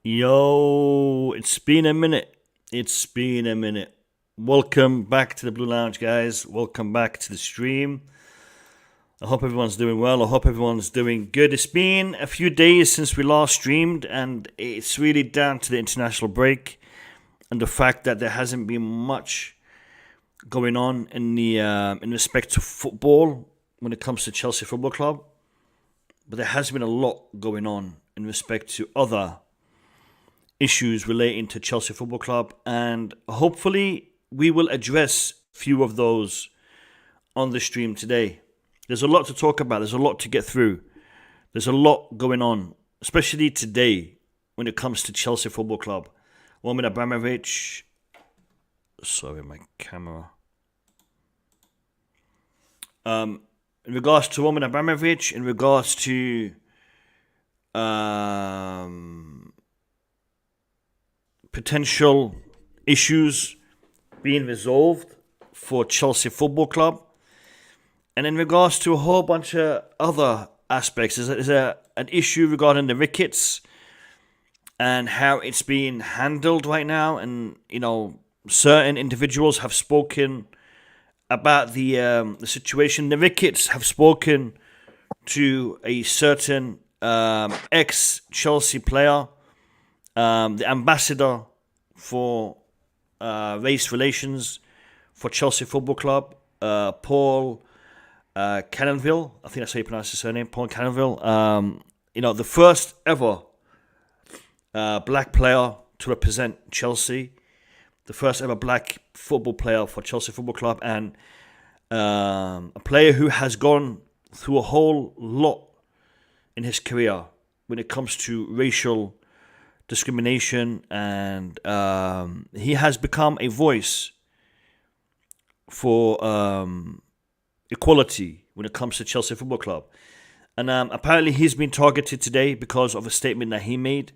Yo, it's been a minute. Welcome back to the Blue Lounge, guys. Welcome back to the stream. I hope everyone's doing well. I hope everyone's doing good. It's been a few days since we last streamed, and it's really down to the international break and the fact that there hasn't been much going on in respect to football when it comes to Chelsea Football Club. But there has been a lot going on in respect to other issues relating to Chelsea Football Club, and hopefully we will address a few of those on the stream today. There's a lot to talk about. There's a lot to get through. There's a lot going on, especially today when it comes to Chelsea Football Club. Roman Abramovich. Sorry, my camera. In regards to Roman Abramovich, in regards to potential issues being resolved for Chelsea Football Club, and in regards to a whole bunch of other aspects, there's an issue regarding the Ricketts and how it's being handled right now. And certain individuals have spoken about the situation. The Ricketts have spoken to a certain ex-Chelsea player, the ambassador for race relations for Chelsea Football Club, Paul Canoville. I think that's how you pronounce his surname, Paul Canoville. The first ever black player to represent Chelsea, the first ever black football player for Chelsea Football Club, and a player who has gone through a whole lot in his career when it comes to racial discrimination, and he has become a voice for equality when it comes to Chelsea Football Club. And apparently he's been targeted today because of a statement that he made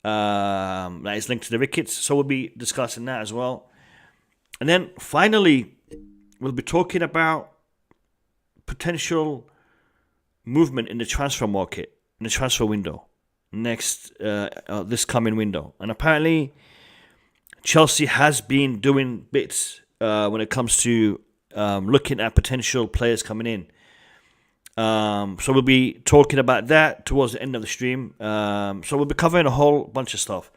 that is linked to the Ricketts, so we'll be discussing that as well. And then finally, we'll be talking about potential movement in the transfer market, in the transfer window, this coming window. And apparently Chelsea has been doing bits when it comes to looking at potential players coming in. So we'll be talking about that towards the end of the stream. So we'll be covering a whole bunch of stuff.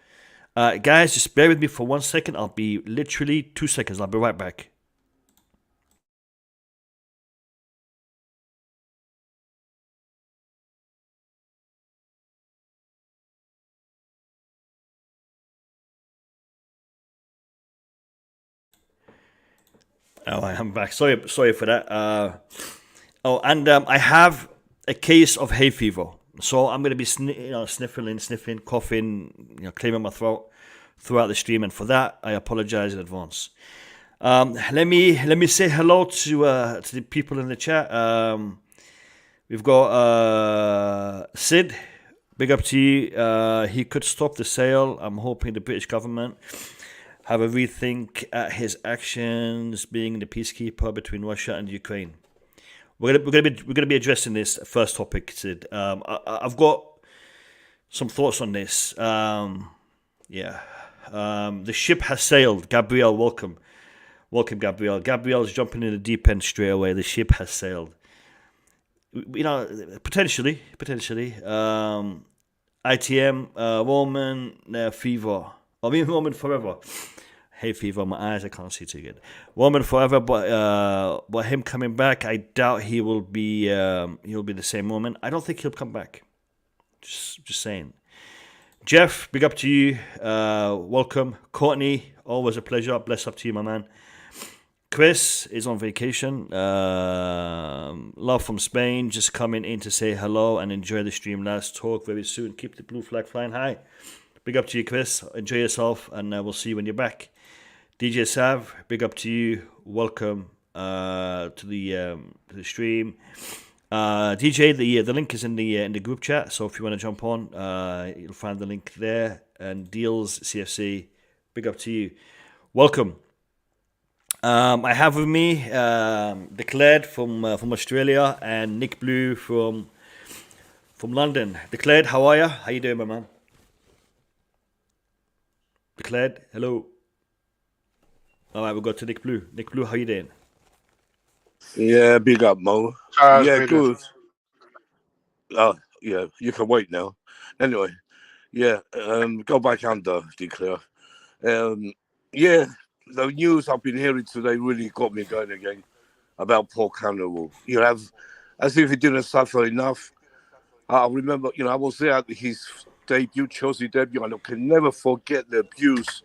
Guys, just bear with me for 1 second. I'll be literally 2 seconds. I'll be right back. Oh, I am back. Sorry for that. I have a case of hay fever, so I'm going to be sniffing, coughing, clearing my throat throughout the stream, and for that I apologize in advance. Let me say hello to the people in the chat. We've got Sid. Big up to you. He could stop the sale. I'm hoping the British government have a rethink at his actions, being the peacekeeper between Russia and Ukraine. We're gonna be addressing this first topic, Sid. I've got some thoughts on this. Yeah. The ship has sailed. Gabriel, welcome. Welcome, Gabriel. Gabriel's jumping in the deep end straight away. The ship has sailed. Potentially. ITM, Roman, Fever. I mean, Roman forever. Hey, Fever, my eyes, I can't see too good. Roman forever, but him coming back, I doubt he will be. He'll be the same Roman. I don't think he'll come back. Just saying. Jeff, big up to you. Welcome. Courtney, always a pleasure. Bless up to you, my man. Chris is on vacation. Love from Spain. Just coming in to say hello and enjoy the stream. Let's talk very soon. Keep the blue flag flying high. Big up to you, Chris. Enjoy yourself, and we'll see you when you're back. DJ Sav, big up to you. Welcome to the stream. DJ, the link is in the group chat. So if you want to jump on, you'll find the link there. And Deals CFC, big up to you. Welcome. I have with me Declared from Australia and Nick Blue from London. Declared, how are you? How you doing, my man? Declared, hello. All right, we'll go to Nick Blue. Nick Blue, how you doing? Yeah, big up, Mo. Yeah, good. Yeah, you can wait now. Anyway, yeah, go back under, Declare. Yeah, the news I've been hearing today really got me going again about Paul Canoville. You have, as if he didn't suffer enough. I remember, I was there at his Chelsea debut, and I can never forget the abuse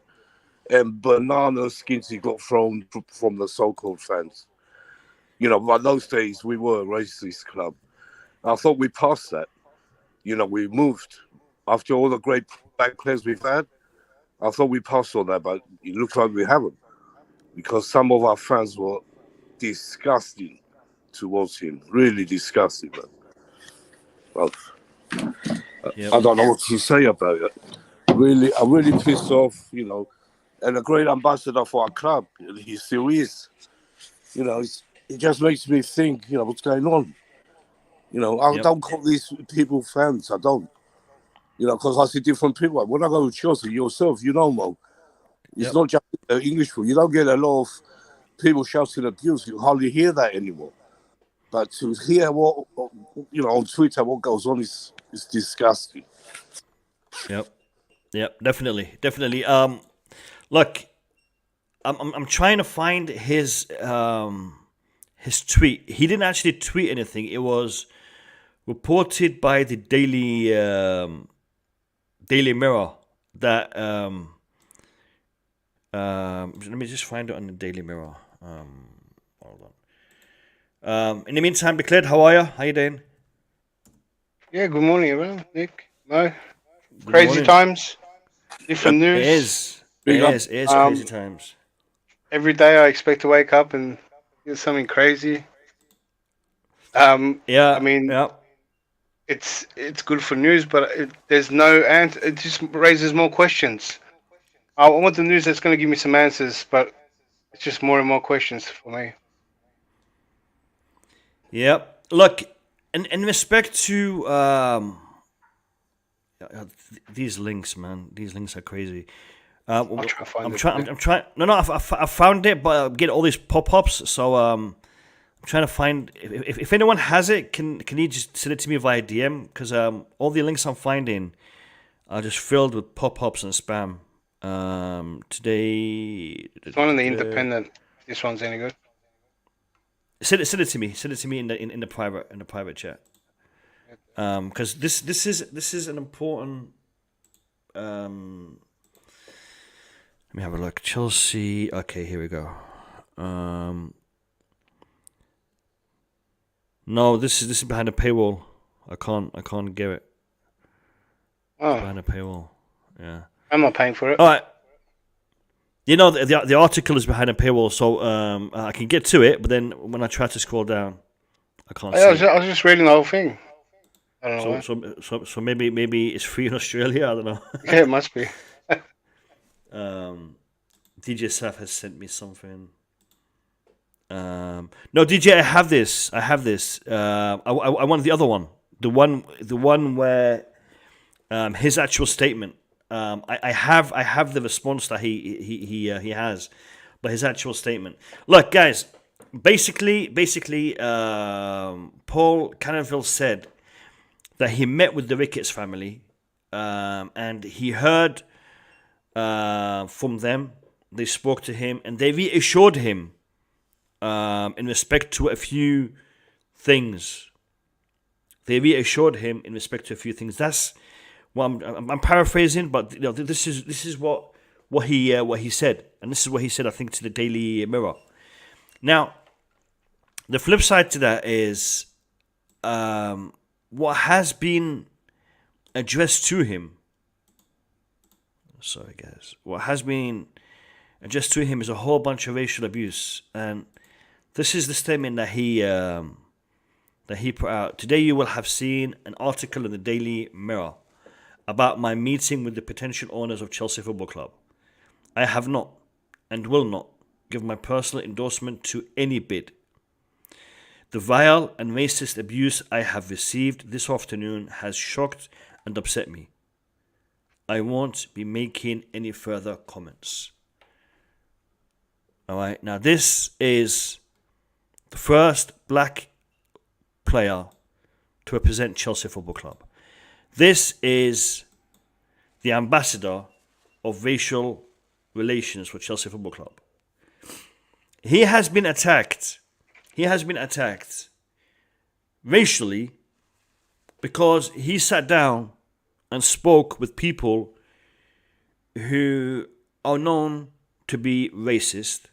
and banana skins he got thrown from the so-called fans. By those days, we were a racist club. I thought we passed that. We moved. After all the great black players we've had, I thought we passed all that, but it looks like we haven't. Because some of our fans were disgusting towards him. Really disgusting, man. Well, I don't know what to say about it. I'm really pissed off, and a great ambassador for our club. He still is. It just makes me think, what's going on. I don't call these people fans. I don't. Because I see different people. When I go to Chelsea, yourself, Mo, it's not just English people. You don't get a lot of people shouting abuse. You hardly hear that anymore. But to hear what, on Twitter, what goes on is disgusting. Yep, definitely. Look, I'm trying to find his tweet. He didn't actually tweet anything. It was reported by the Daily Mirror that let me just find it on the Daily Mirror. Hold on. In the meantime, Declared, how are you? How you doing? Yeah, good morning, everyone. Nick, Mo. Crazy times. Different news. It is crazy times. Every day I expect to wake up and do something crazy. It's good for news, but there's no answer. It just raises more questions. I want the news that's going to give me some answers, but it's just more and more questions for me. Yep. Look, in respect to these links, man, these links are crazy. I'm trying. No, I found it, but I get all these pop-ups. So I'm trying to find. If anyone has it, can you just send it to me via DM? Because all the links I'm finding are just filled with pop-ups and spam. Today, it's one in the Independent. This one's any good? Send it to me. Send it to me in the private chat. Because this is an important. Let me have a look. Chelsea. Okay, here we go. No, this is behind a paywall. I can't get it. Oh, behind a paywall. Yeah. I'm not paying for it. All right. The article is behind a paywall, so I can get to it, but then when I try to scroll down, I can't see. I was just reading the whole thing. I don't know. So maybe it's free in Australia. I don't know. Yeah, it must be. DJ Saf has sent me something. No, DJ, I have this. I want the other one. The one where his actual statement. I have the response that he has, but his actual statement. Look, guys. Basically, Paul Canoville said that he met with the Ricketts family, and he heard from them. They spoke to him, and they reassured him in respect to a few things. They reassured him in respect to a few things. That's what I'm paraphrasing, but this is what he said, and this is what he said, I think, to the Daily Mirror. Now, the flip side to that is what has been addressed to him. Sorry, guys. What has been addressed to him is a whole bunch of racial abuse, and this is the statement that he put out. Today, you will have seen an article in the Daily Mirror about my meeting with the potential owners of Chelsea Football Club. I have not and will not give my personal endorsement to any bid. The vile and racist abuse I have received this afternoon has shocked and upset me. I won't be making any further comments. Alright, now this is the first black player to represent Chelsea Football Club. This is the ambassador of racial relations for Chelsea Football Club. He has been attacked racially because he sat down and spoke with people who are known to be racist.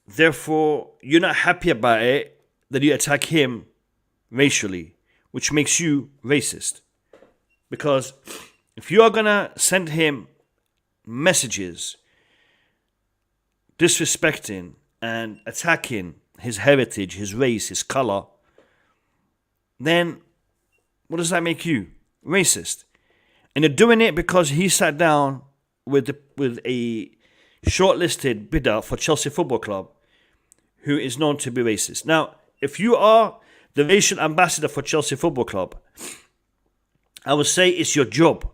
Therefore, you're not happy about it that you attack him racially, which makes you racist. Because if you are going to send him messages disrespecting and attacking his heritage, his race, his color, then what does that make you? Racist. And you're doing it because he sat down with a shortlisted bidder for Chelsea Football Club who is known to be racist. Now, if you are the racial ambassador for Chelsea Football Club, I would say it's your job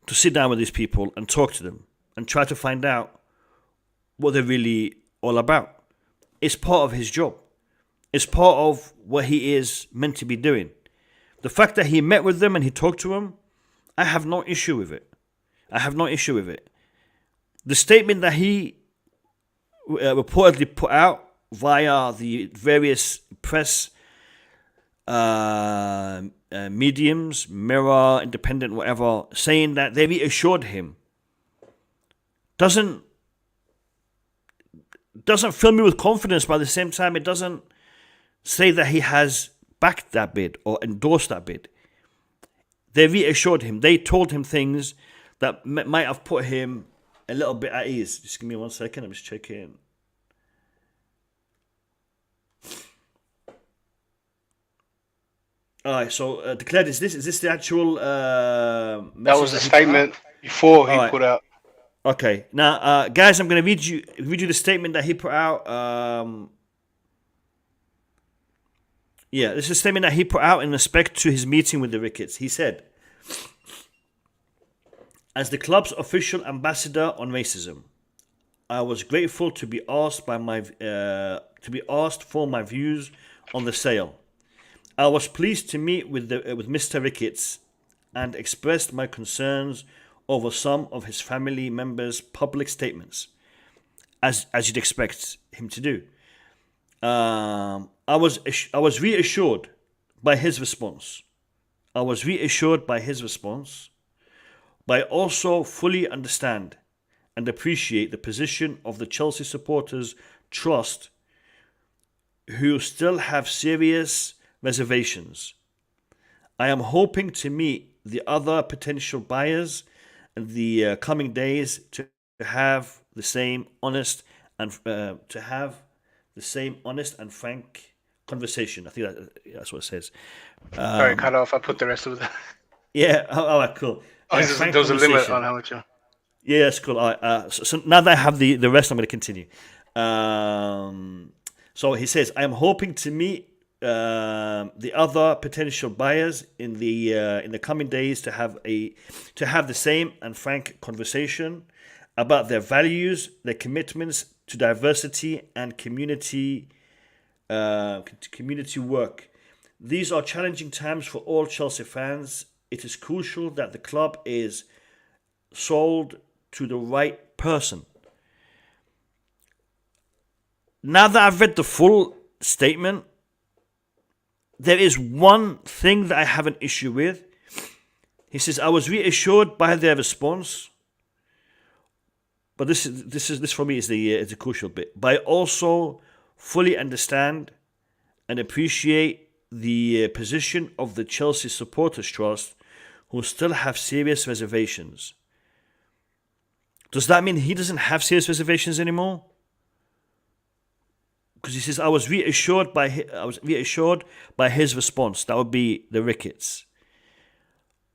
to sit down with these people and talk to them and try to find out what they're really all about. It's part of his job. It's part of what he is meant to be doing. The fact that he met with them and he talked to them, I have no issue with it. The statement that he reportedly put out via the various press mediums, Mirror, Independent, whatever, saying that they reassured him, doesn't fill me with confidence, but at the same time, it doesn't say that he has backed that bid or endorsed that bid. They reassured him. They told him things that might have put him a little bit at ease. Just give me 1 second. I'm just checking. All right. So, declared. Is this the actual? That was the statement before he put out. Okay. Now, guys, I'm going to read you the statement that he put out. Yeah, this is a statement that he put out in respect to his meeting with the Ricketts. He said, as the club's official ambassador on racism, I was grateful to be asked for my views on the sale. I was pleased to meet with Mr. Ricketts and expressed my concerns over some of his family members' public statements, as you'd expect him to do. I was reassured by his response. But I also fully understand and appreciate the position of the Chelsea supporters trust who still have serious reservations. I am hoping to meet the other potential buyers in the coming days to have the same honest and frank conversation. I think that's what it says. Sorry, cut off. I put the rest of that. Yeah. All right. Cool. There was a limit on how much. Yeah, that's cool. All right. So now that I have the rest, I'm going to continue. So he says, I am hoping to meet the other potential buyers in the coming days to have the same and frank conversation about their values, their commitments to diversity and community work. These are challenging times for all Chelsea fans. It is crucial that the club is sold to the right person. Now that I've read the full statement, there is one thing that I have an issue with. He says, "I was reassured by their response," but this for me is the crucial bit. "But I also fully understand and appreciate the position of the Chelsea Supporters Trust, who still have serious reservations." Does that mean he doesn't have serious reservations anymore? Because he says, I was reassured by his response. That would be the Ricketts.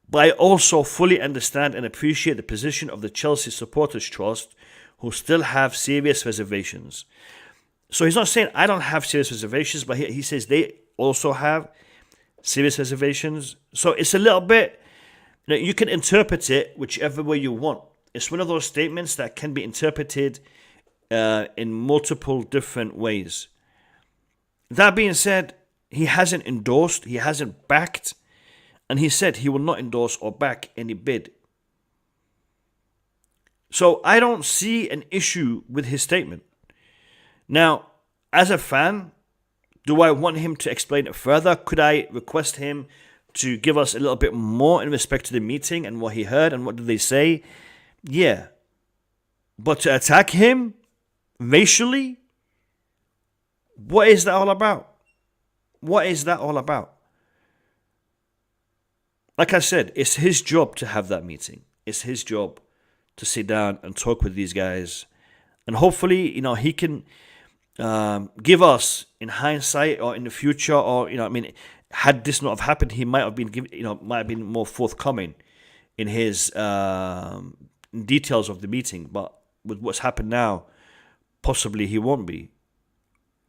"But I also fully understand and appreciate the position of the Chelsea Supporters Trust, who still have serious reservations." So he's not saying I don't have serious reservations, but he says they also have serious reservations. So it's a little bit, you can interpret it whichever way you want. It's one of those statements that can be interpreted in multiple different ways. That being said, he hasn't endorsed, he hasn't backed, and he said he will not endorse or back any bid. So I don't see an issue with his statement. Now, as a fan, do I want him to explain it further? Could I request him to give us a little bit more in respect to the meeting and what he heard and what did they say? Yeah. But to attack him racially, what is that all about? What is that all about? Like I said, it's his job to have that meeting. It's his job to sit down and talk with these guys. And hopefully, he can give us in hindsight or in the future, or had this not have happened, he might have been more forthcoming in his details of the meeting. But with what's happened now, possibly he won't be.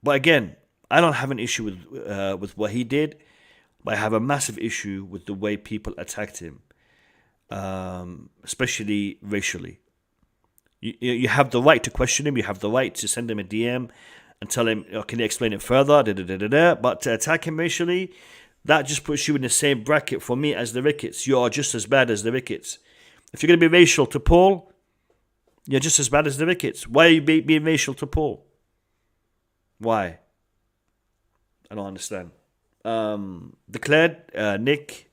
But again, I don't have an issue with what he did, but I have a massive issue with the way people attacked him, especially racially. You have the right to question him. You have the right to send him a DM and tell him, can you explain it further? But to attack him racially, that just puts you in the same bracket for me as the Ricketts. You are just as bad as the Ricketts. If you're going to be racial to Paul, you're just as bad as the Ricketts. Why are you being racial to Paul? Why? I don't understand. Declared, Nick,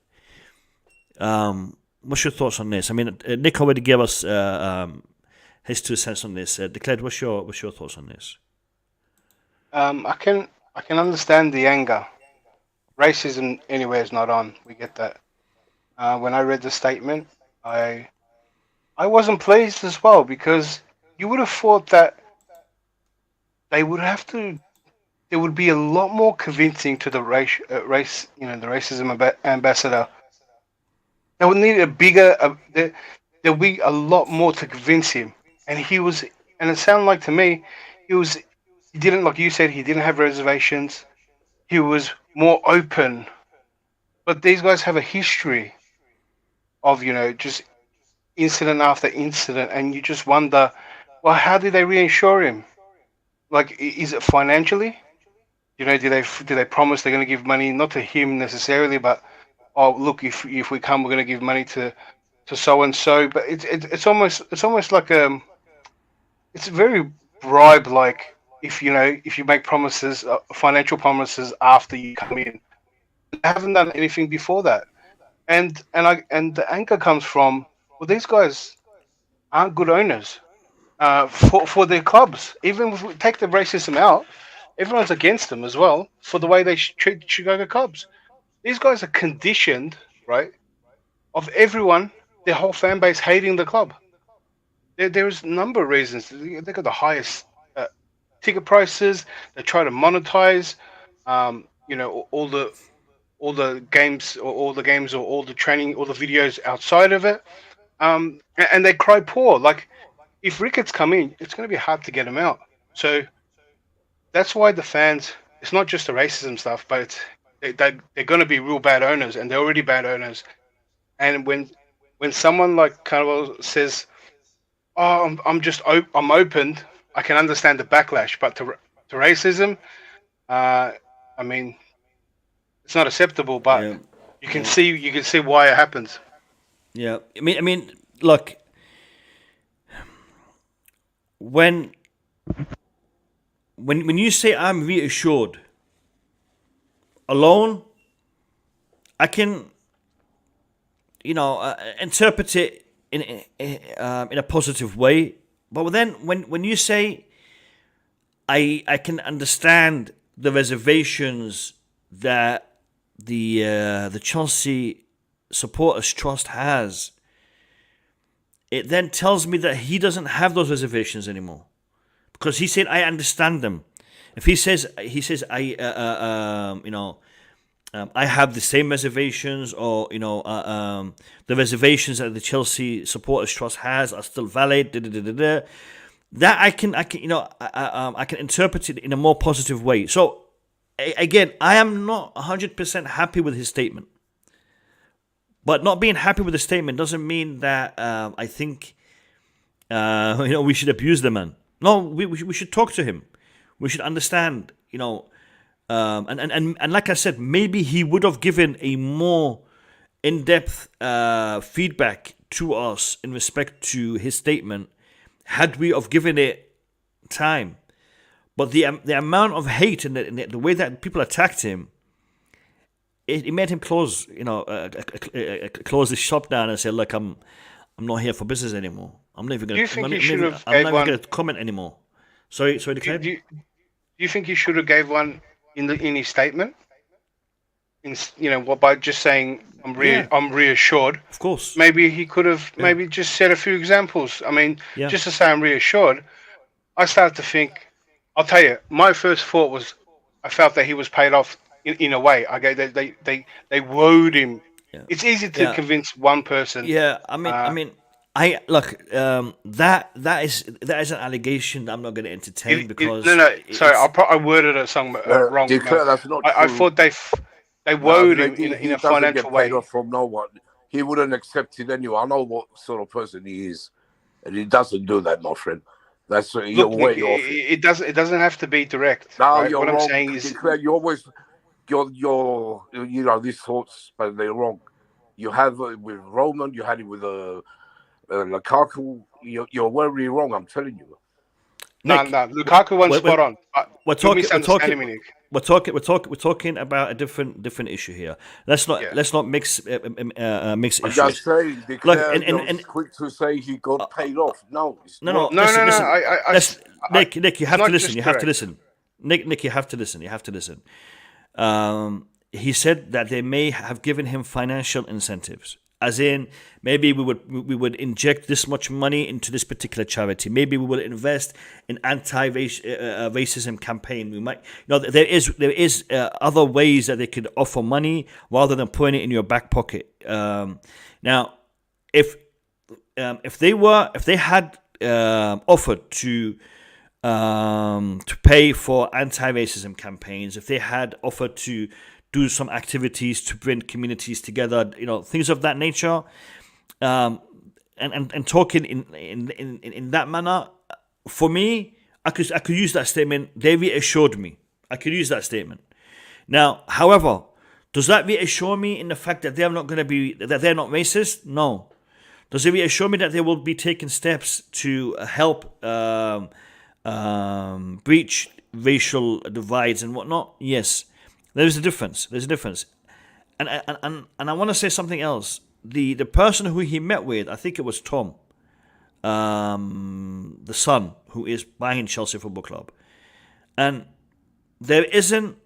what's your thoughts on this? I mean, Nick already gave us his 2 cents on this. Declared, what's your thoughts on this? I can understand the anger. Racism anywhere is not on. We get that. When I read the statement, I wasn't pleased as well, because you would have thought that there would be a lot more convincing to the race, the racism ambassador. They would need a bigger. There would be a lot more to convince him, and it sounded like to me, he didn't, like you said, he didn't have reservations. He was more open, but these guys have a history of just incident after incident, and you just wonder, well, how did they reinsure him? Like, is it financially? Do they promise they're going to give money, not to him necessarily, but look, if we come, we're going to give money to so and so. But it's almost like it's very bribe like, if you make promises, financial promises after you come in. They haven't done anything before that, and the anger comes from, well, these guys aren't good owners for their clubs. Even if we take the racism out, everyone's against them as well for the way they treat Chicago Cubs. These guys are conditioned, right, of everyone, their whole fan base hating the club. There's a number of reasons. They got the highest ticket prices. They try to monetize, all the games, or all the training, all the videos outside of it. And they cry poor. Like, if Ricketts come in, it's going to be hard to get him out. So that's why the fans it's not just the racism stuff, but they're going to be real bad owners, and they're already bad owners. And when someone like Canoville says, "Oh, I'm opened," I can understand the backlash, but to racism, uh, I mean, it's not acceptable. But Yeah, yeah, you can see why it happens. yeah. I mean, look, when when you say I'm reassured alone, I can, interpret it in a positive way. But then when you say I can understand the reservations that the Chelsea supporters trust has, it then tells me that he doesn't have those reservations anymore, because he said I understand them. If he says I have the same reservations, or the reservations that the Chelsea supporters trust has are still valid. That I can I can interpret it in a more positive way. So again, I am not 100% happy with his statement, but not being happy with the statement doesn't mean that I think we should abuse the man. No, we should talk to him. We should understand, and like I said, maybe he would have given a more in-depth feedback to us in respect to his statement had we have given it time. But the amount of hate and the way that people attacked him, it made him close the shop down and say, "Look, I'm not here for business anymore. I'm not even Do going you to. think I'm he not should even have gave one? going to comment anymore." Sorry, Do, Declan. do, do you think he should have gave one in his statement? By just saying Yeah, I'm reassured. of course. Maybe he could have Yeah, maybe just said a few examples. I mean, yeah. just to say I'm reassured, I started to think. I'll tell you, my first thought was I felt that he was paid off in a way. Okay, they wooed him. Yeah, It's easy to yeah, convince one person. yeah. Uh, I look. That is an allegation that I'm not going to entertain, no, because no, sorry, it's I worded it wrong. No, Declare that's not I true. thought they No, wooed him lady, in he a doesn't financial get paid way. off from no one. He wouldn't accept it anyway. I know what sort of person he is, and he doesn't do that, my friend. That's you're Look, Nick, way off it. it doesn't have to be direct, No, right? you're What I'm wrong. saying is, Declare you always these thoughts, but they're wrong. You have with Roman, you had it with Lukaku. You're very wrong. I'm telling you. no, Nick. no, Lukaku went We're, we're, spot on. we're You're talking. We're misunderstanding talking. me, Nick. We're talking about a different issue here. Let's Yeah. not mix I'm issues. just saying, Look, Declare, you're quick to say he got paid off. No, it's no, not. no. Listen, No. listen. Nick, you It's have to not listen. just You have to direct. listen. Nick, you have to listen. You have to listen. He said that they may have given him financial incentives, as in maybe we would inject this much money into this particular charity. Maybe we will invest in anti-racism campaign. We might, there is other ways that they could offer money rather than putting it in your back pocket. Now, if they had offered to pay for anti-racism campaigns, if they had offered to do some activities to bring communities together, things of that nature, and talking in that manner, for me, I could use that statement. They reassured me. I could use that statement. Now, however, does that reassure me in the fact that they're not racist? No. Does it reassure me that they will be taking steps to help breach racial divides and whatnot? Yes. There's a difference. And I want to say something else. The person who he met with, I think it was Tom, the son who is buying Chelsea Football Club, and there isn't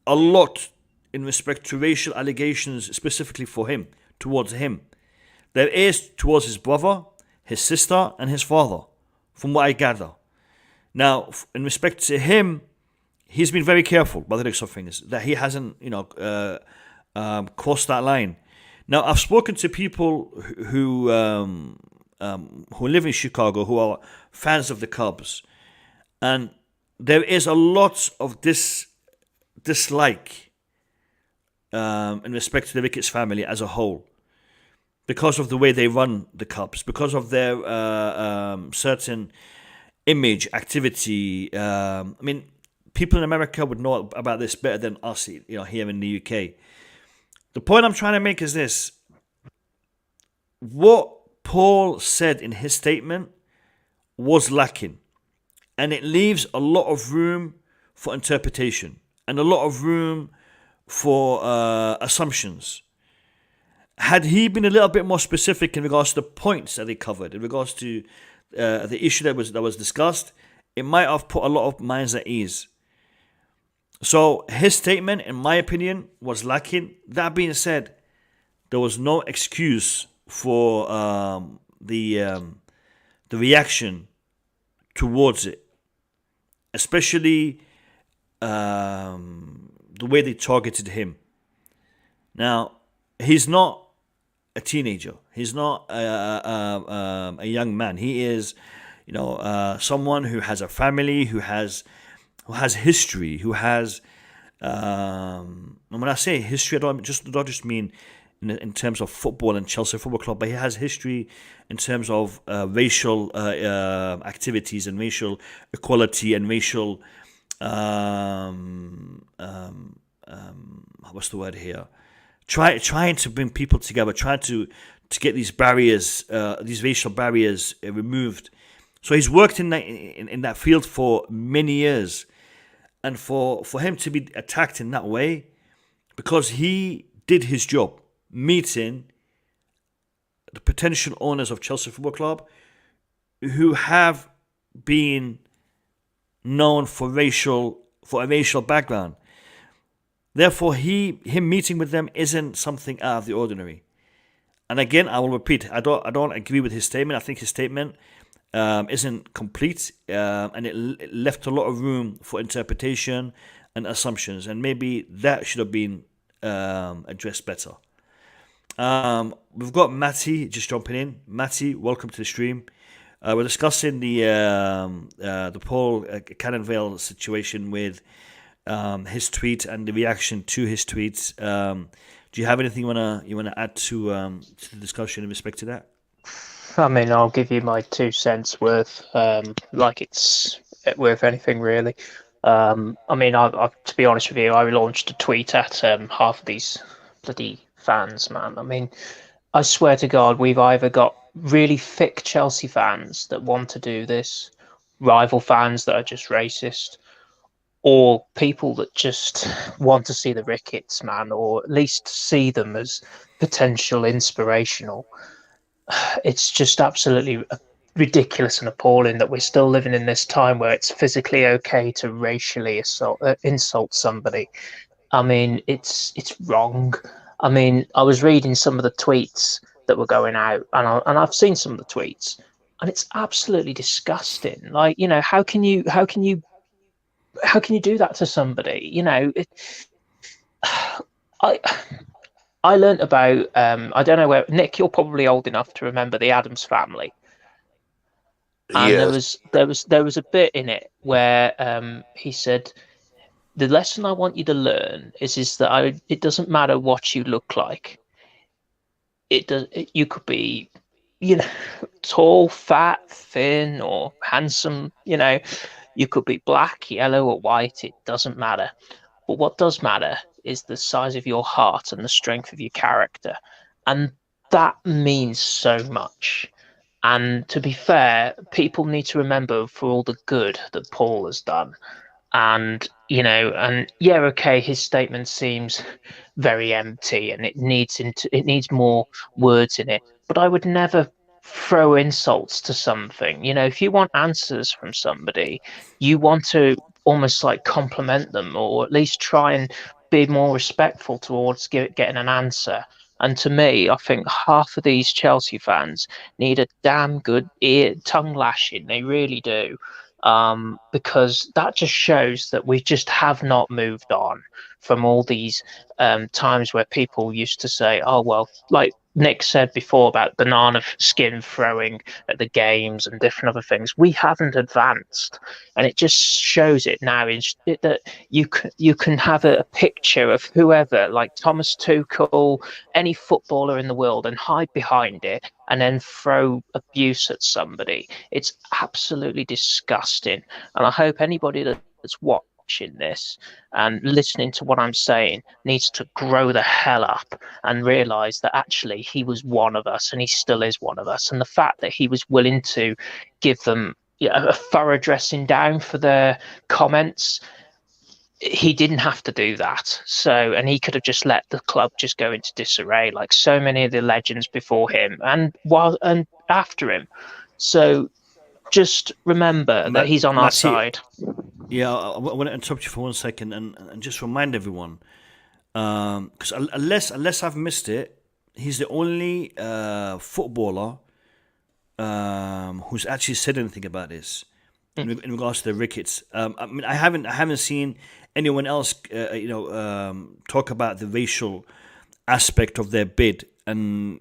a lot in respect to racial allegations specifically towards him. There is towards his brother, his sister, and his father, from what I gather. Now, in respect to him, he's been very careful, by the looks of things, that he hasn't, crossed that line. Now, I've spoken to people who live in Chicago, who are fans of the Cubs, and there is a lot of this dislike in respect to the Ricketts family as a whole, because of the way they run the Cups, because of their certain image, activity. I mean, people in America would know about this better than us, here in the UK. The point I'm trying to make is this: what Paul said in his statement was lacking, and it leaves a lot of room for interpretation and a lot of room for assumptions. Had he been a little bit more specific in regards to the points that he covered, in regards to the issue that was discussed, it might have put a lot of minds at ease. So his statement, in my opinion, was lacking. That being said, there was no excuse for the reaction towards it, especially the way they targeted him. Now, he's not a teenager. He's not a young man. He is, someone who has a family, who has history, who has. And when I say history, I don't just mean in terms of football and Chelsea Football Club, but he has history in terms of racial activities and racial equality and racial. What's the word here? Trying to bring people together, trying to get these barriers, these racial barriers removed. So he's worked in that field for many years, and for him to be attacked in that way, because he did his job, meeting the potential owners of Chelsea Football Club, who have been known for a racial background. Therefore, him meeting with them isn't something out of the ordinary. And again, I will repeat, I don't agree with his statement. I think his statement isn't complete, and it left a lot of room for interpretation and assumptions, and maybe that should have been addressed better. We've got Matty just jumping in. Matty, welcome to the stream. We're discussing the Paul Canoville situation with his tweet and the reaction to his tweets. Do you have anything you wanna add to the discussion in respect to that? I mean, I'll give you my 2 cents worth, like it's worth anything really. I mean, I to be honest with you, I launched a tweet at half of these bloody fans, man. I mean, I swear to God, we've either got really thick Chelsea fans that want to do this, rival fans that are just racist, or people that just want to see the Ricketts, man, or at least see them as potential inspirational. It's just absolutely ridiculous and appalling that we're still living in this time where it's physically okay to racially insult somebody. I mean, it's wrong. I mean, I was reading some of the tweets that were going out, and I've seen some of the tweets, and it's absolutely disgusting. Like, how can you do that to somebody? I learnt about I don't know where, Nick, you're probably old enough to remember the Addams Family, and Yes. there was a bit in it where he said, the lesson I want you to learn is that it doesn't matter what you look like. You could be, tall, fat, thin, or handsome. You could be black, yellow, or white. It doesn't matter. But what does matter is the size of your heart and the strength of your character, and that means so much. And to be fair, people need to remember for all the good that Paul has done. And yeah, okay, his statement seems very empty, and it needs more words in it. But I would never throw insults to something. If you want answers from somebody, you want to almost like compliment them, or at least try and be more respectful towards getting an answer. And to me, I think half of these Chelsea fans need a damn good tongue lashing. They really do. Because that just shows that we just have not moved on from all these times where people used to say, oh, well, like Nick said before about banana skin throwing at the games and different other things. We haven't advanced, and it just shows it now that you can have a picture of whoever, like Thomas Tuchel, any footballer in the world, and hide behind it and then throw abuse at somebody. It's absolutely disgusting, and I hope anybody that's watching this and listening to what I'm saying needs to grow the hell up and realize that actually he was one of us and he still is one of us. And the fact that he was willing to give them a thorough dressing down for their comments, he didn't have to do that. So, and he could have just let the club just go into disarray like so many of the legends before him and after him. So just remember that he's on our side. Yeah, I want to interrupt you for 1 second and just remind everyone, because unless I've missed it, he's the only footballer who's actually said anything about this in regards to the Ricketts. I mean, I haven't seen anyone else, talk about the racial aspect of their bid and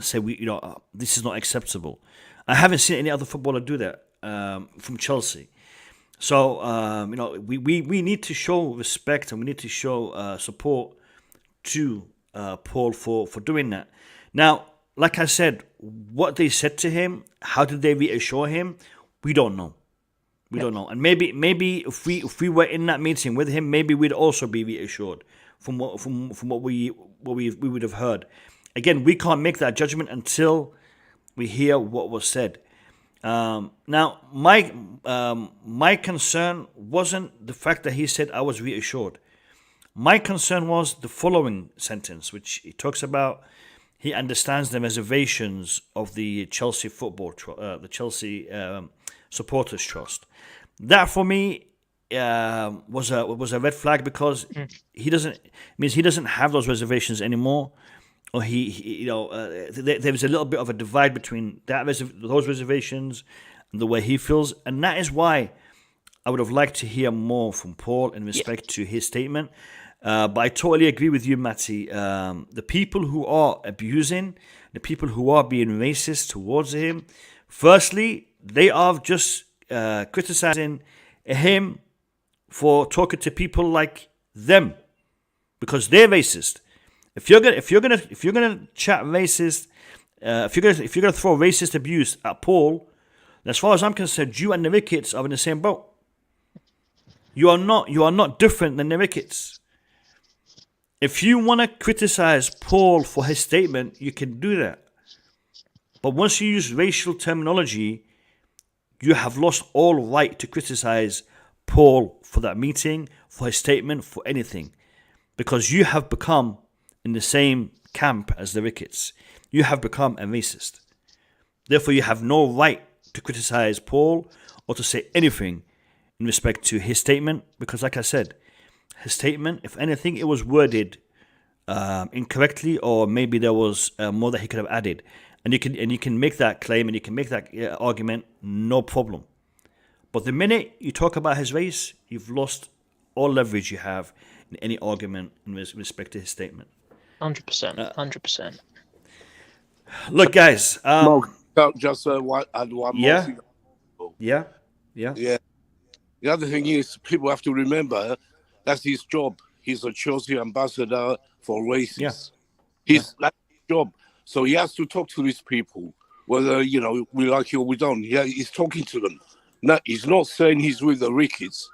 say this is not acceptable. I haven't seen any other footballer do that from Chelsea. So we need to show respect and we need to show support to Paul for doing that. Now, like I said, what they said to him, how did they reassure him? We don't know. We don't know. And maybe if we were in that meeting with him, maybe we'd also be reassured from what we would have heard. Again, we can't make that judgment until we hear what was said. Now, my concern wasn't the fact that he said I was reassured. My concern was the following sentence, which he talks about. He understands the reservations of the Chelsea the Chelsea Supporters Trust. That for me was a red flag because he doesn't have those reservations anymore. Or there was a little bit of a divide between those reservations and the way he feels, and that is why I would have liked to hear more from Paul in respect to his statement. But I totally agree with you, Matty. The people who are abusing, the people who are being racist towards him, firstly, they are just criticizing him for talking to people like them because they're racist. If you're gonna chat racist, if you're gonna throw racist abuse at Paul, as far as I'm concerned, you and the Ricketts are in the same boat. You are not different than the Ricketts. If you want to criticize Paul for his statement, you can do that. But once you use racial terminology, you have lost all right to criticize Paul for that meeting, for his statement, for anything, because you have become in the same camp as the Ricketts. You have become a racist. Therefore, you have no right to criticize Paul or to say anything in respect to his statement, because like I said, his statement, if anything, it was worded incorrectly, or maybe there was more that he could have added. And you can make that claim and you can make that argument, no problem. But the minute you talk about his race, you've lost all leverage you have in any argument in respect to his statement. 100%. 100%. Look, guys. Just add one more thing. Yeah. The other thing is, people have to remember that's his job. He's a Chelsea ambassador for races. That's his job. So he has to talk to these people, whether we like it or we don't. Yeah, he's talking to them. No, he's not saying he's with the Ricketts.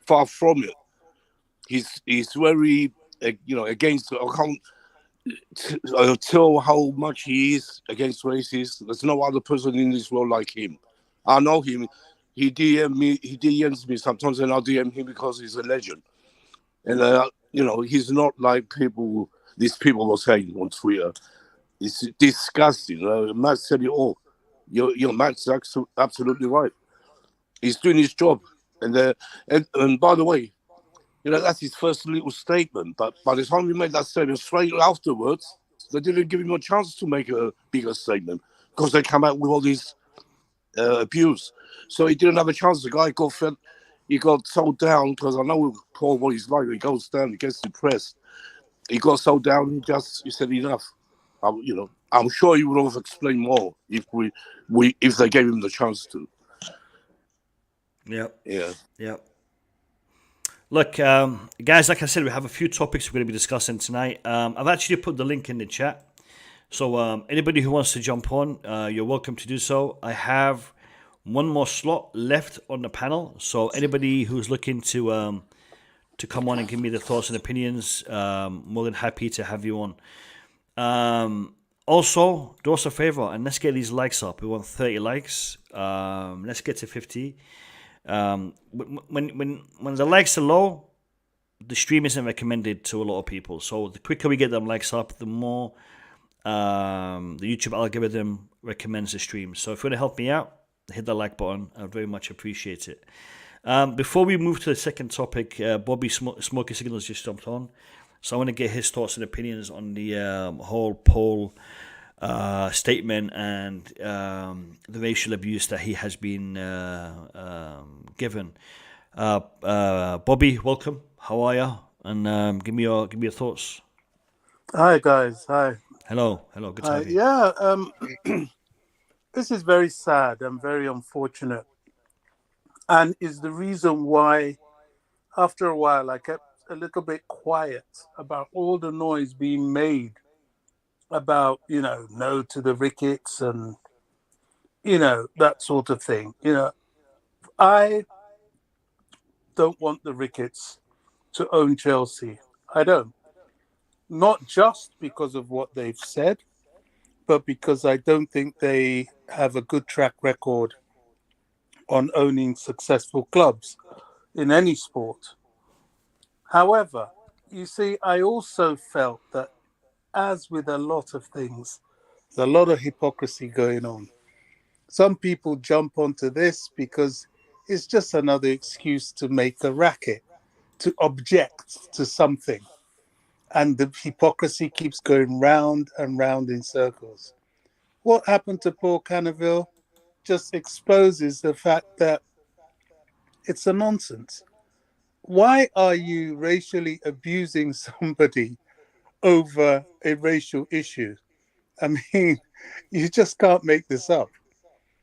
Far from it. He's very against. I can't tell how much he is against racists. There's no other person in this world like him. I know him. He DMs me sometimes, and I DM him because he's a legend. And he's not like these people were saying on Twitter. It's disgusting. Matt said it all. Matt's absolutely right. He's doing his job, and by the way, that's his first little statement. But by the time he made that statement, straight afterwards, they didn't give him a chance to make a bigger statement because they come out with all this abuse. So he didn't have a chance. The guy got fed. he got so down because I know Paul what he's like. He goes down, he gets depressed. He got so down, he said enough. I'm sure he would have explained more if if they gave him the chance to. Yep. Yeah. Yep. Look, guys, like I said, we have a few topics we're going to be discussing tonight. I've actually put the link in the chat. So anybody who wants to jump on, you're welcome to do so. I have one more slot left on the panel. So anybody who's looking to come on and give me their thoughts and opinions, more than happy to have you on. Also, do us a favor and let's get these likes up. We want 30 likes. Let's get to 50. When the likes are low, the stream isn't recommended to a lot of people. So the quicker we get them likes up, the more the YouTube algorithm recommends the stream. So if you want to help me out, hit the like button. I very much appreciate it. Before we move to the second topic, Bobby Smoky Signals just jumped on. So I want to get his thoughts and opinions on the whole poll statement and the racial abuse that he has been given. Bobby, welcome. How are you? And give me your thoughts. Hi guys. Hi. Hello. Good to have you. Yeah. This is very sad and very unfortunate, and is the reason why, after a while, I kept a little bit quiet about all the noise being made about, no to the Ricketts and, that sort of thing. I don't want the Ricketts to own Chelsea. I don't. Not just because of what they've said, but because I don't think they have a good track record on owning successful clubs in any sport. However, you see, I also felt that, as with a lot of things, there's a lot of hypocrisy going on. Some people jump onto this because it's just another excuse to make a racket, to object to something. And the hypocrisy keeps going round and round in circles. What happened to Paul Canoville just exposes the fact that it's a nonsense. Why are you racially abusing somebody over a racial issue? I mean, you just can't make this up.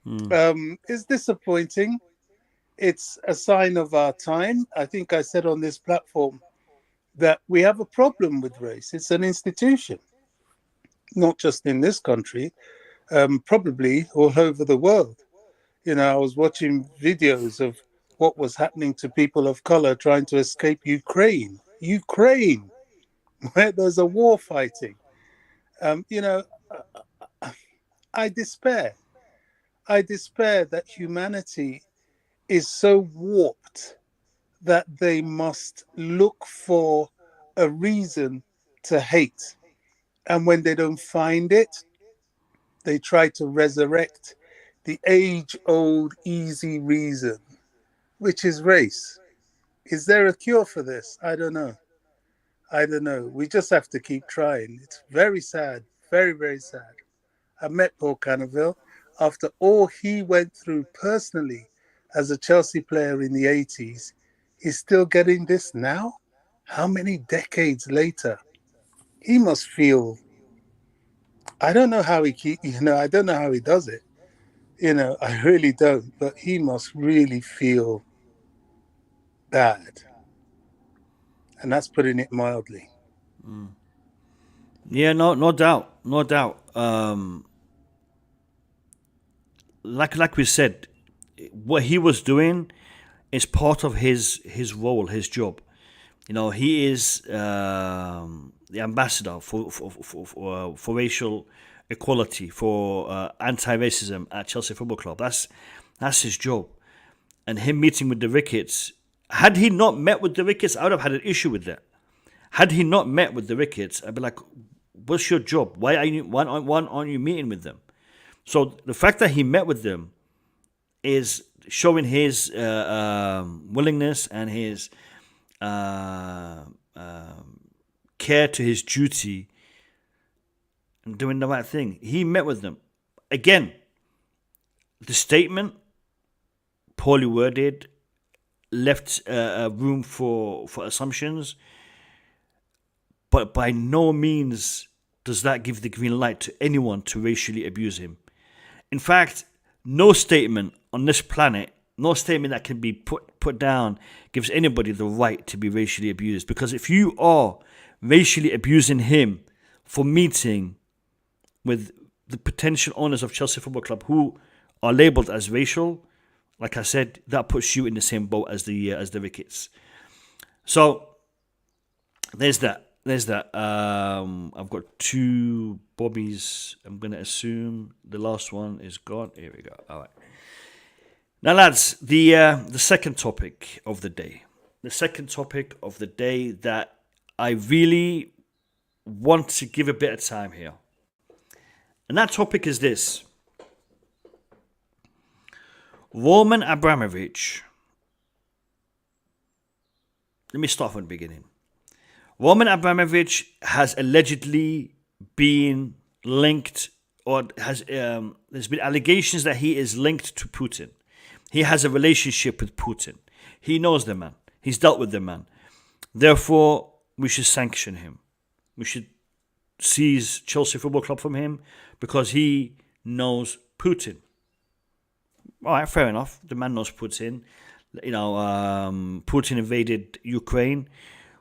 It's disappointing. It's a sign of our time. I think I said on this platform that we have a problem with race. It's an institution, not just in this country, probably all over the world. I was watching videos of what was happening to people of color trying to escape Ukraine, where there's a war fighting. I despair. I despair that humanity is so warped that they must look for a reason to hate. And when they don't find it, they try to resurrect the age-old easy reason, which is race. Is there a cure for this? I don't know. We just have to keep trying. It's very sad, very, very sad. I met Paul Canoville after all he went through personally as a Chelsea player in the 80s. He's still getting this now? How many decades later? He must feel, I don't know how I don't know how he does it. I really don't, but he must really feel bad. And that's putting it mildly. Yeah, no doubt. Like we said, what he was doing is part of his role, his job. He is the ambassador for racial equality, for anti-racism at Chelsea Football Club. That's his job. And him meeting with the Ricketts, had he not met with the Ricketts, I would have had an issue with that. Had he not met with the Ricketts, I'd be like, what's your job? Why aren't you meeting with them? So the fact that he met with them is showing his willingness and his care to his duty and doing the right thing. He met with them. Again, the statement, poorly worded, left room for assumptions, but by no means does that give the green light to anyone to racially abuse him. In fact, no statement on this planet, no statement that can be put down gives anybody the right to be racially abused. Because if you are racially abusing him for meeting with the potential owners of Chelsea Football Club who are labelled as racial, like I said, that puts you in the same boat as the Ricketts. So there's that. I've got 2 Bobbies. I'm going to assume the last one is gone. Here we go. All right. Now, lads, the second topic of the day. The second topic of the day that I really want to give a bit of time here. And that topic is this. Roman Abramovich. Let me start from the beginning. Roman Abramovich has allegedly been linked, or there's been allegations that he is linked to Putin. He has a relationship with Putin. He knows the man. He's dealt with the man. Therefore, we should sanction him. We should seize Chelsea Football Club from him because he knows Putin. All right, fair enough. The man knows Putin. Putin invaded Ukraine.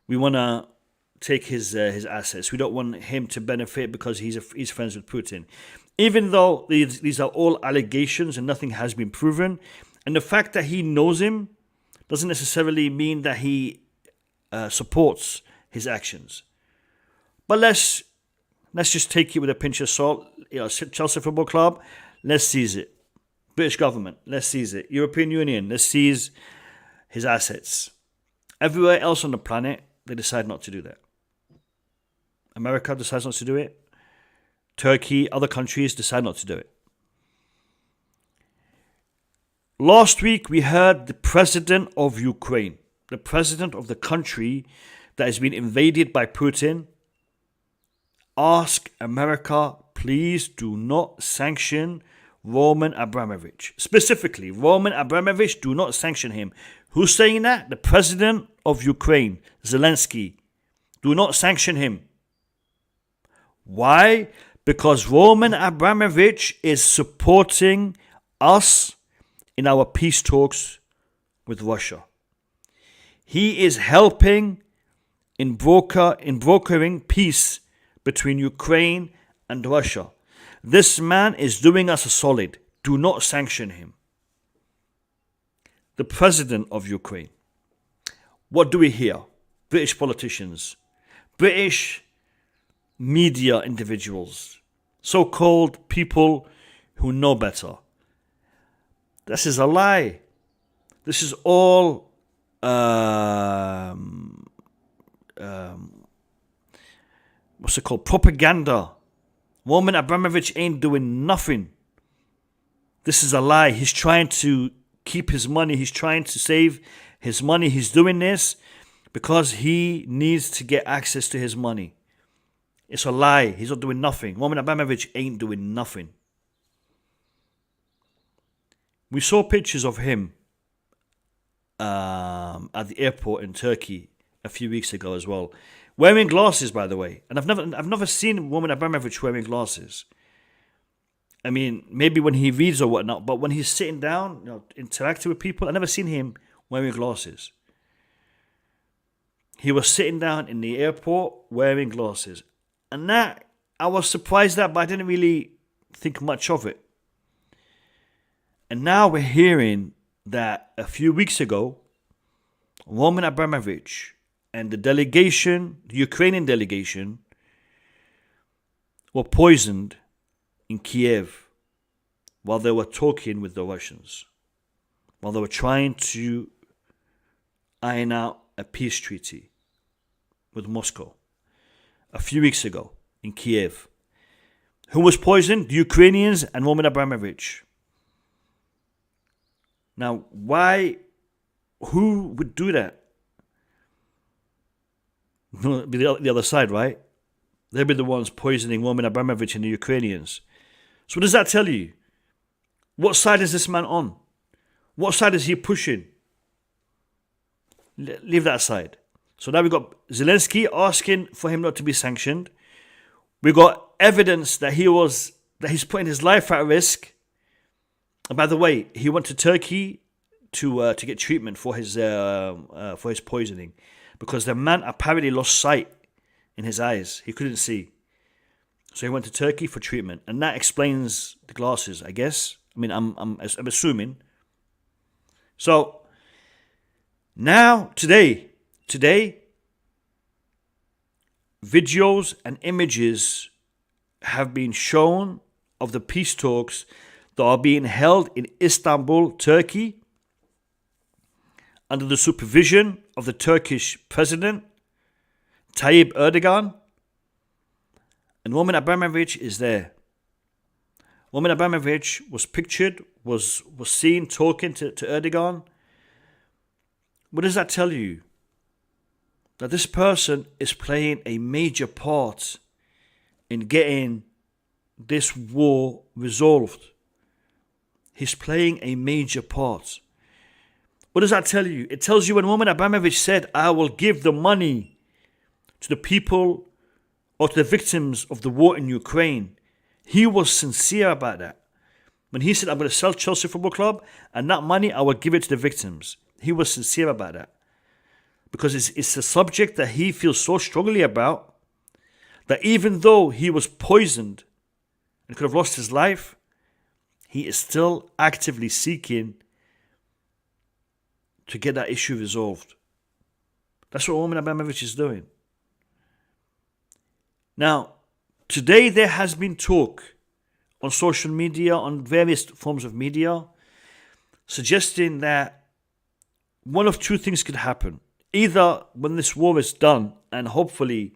We want to take his assets. We don't want him to benefit because he's friends with Putin. Even though these are all allegations and nothing has been proven, and the fact that he knows him doesn't necessarily mean that he supports his actions. But let's just take it with a pinch of salt. Chelsea Football Club, let's seize it. British government, let's seize it. European Union, let's seize his assets. Everywhere else on the planet, they decide not to do that. America decides not to do it. Turkey, other countries decide not to do it. Last week, we heard the president of Ukraine, the president of the country that has been invaded by Putin, ask America, please do not sanction Roman Abramovich. Specifically, Roman Abramovich, do not sanction him. Who's saying that? The president of Ukraine, Zelensky. Do not sanction him. Why? Because Roman Abramovich is supporting us in our peace talks with Russia. He is helping in brokering peace between Ukraine and Russia. This man is doing us a solid. Do not sanction him. The president of Ukraine. What do we hear? British politicians, British media individuals, so-called people who know better. This is a lie. This is all what's it called? Propaganda. Roman Abramovich ain't doing nothing. This is a lie. He's trying to keep his money. He's trying to save his money. He's doing this because he needs to get access to his money. It's a lie. He's not doing nothing. Roman Abramovich ain't doing nothing. We saw pictures of him at the airport in Turkey a few weeks ago as well. Wearing glasses, by the way. And I've never seen Roman Abramovich wearing glasses. I mean, maybe when he reads or whatnot, but when he's sitting down, interacting with people, I've never seen him wearing glasses. He was sitting down in the airport wearing glasses. And that, I was surprised at, but I didn't really think much of it. And now we're hearing that a few weeks ago, Roman Abramovich and the delegation, the Ukrainian delegation, were poisoned in Kiev while they were talking with the Russians, while they were trying to iron out a peace treaty with Moscow a few weeks ago in Kiev. Who was poisoned? The Ukrainians and Roman Abramovich. Now, why? Who would do that? Be the other side, right? They'll be the ones poisoning Roman Abramovich and the Ukrainians. So what does that tell you? What side is this man on? What side is he pushing? Leave that aside. So now we've got Zelensky asking for him not to be sanctioned. We got evidence that he's putting his life at risk. And by the way, he went to Turkey to get treatment for his poisoning, because the man apparently lost sight in his eyes. He couldn't see. So he went to Turkey for treatment, and that explains the glasses, I guess. I mean, I'm assuming. So now today, videos and images have been shown of the peace talks that are being held in Istanbul, Turkey, under the supervision of the Turkish president, Tayyip Erdogan. And Roman Abramovich is there. Roman Abramovich was pictured, was seen talking to Erdogan. What does that tell you? That this person is playing a major part in getting this war resolved. He's playing a major part. What does that tell you? It tells you when Roman Abramovich said, I will give the money to the people or to the victims of the war in Ukraine, he was sincere about that. When he said, I'm going to sell Chelsea Football Club and that money, I will give it to the victims. He was sincere about that. Because it's a subject that he feels so strongly about that even though he was poisoned and could have lost his life, he is still actively seeking to get that issue resolved. That's what Roman Abramovich is doing. Now, today there has been talk on social media, on various forms of media, suggesting that one of two things could happen. Either when this war is done, and hopefully,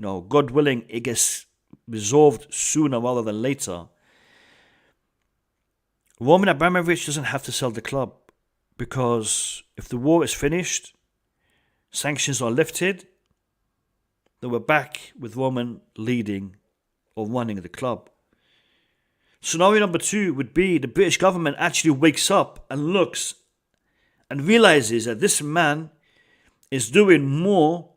God willing, it gets resolved sooner rather than later, Roman Abramovich doesn't have to sell the club, because if the war is finished, sanctions are lifted, then we're back with Roman leading or running the club. Scenario number two would be the British government actually wakes up and looks and realizes that this man is doing more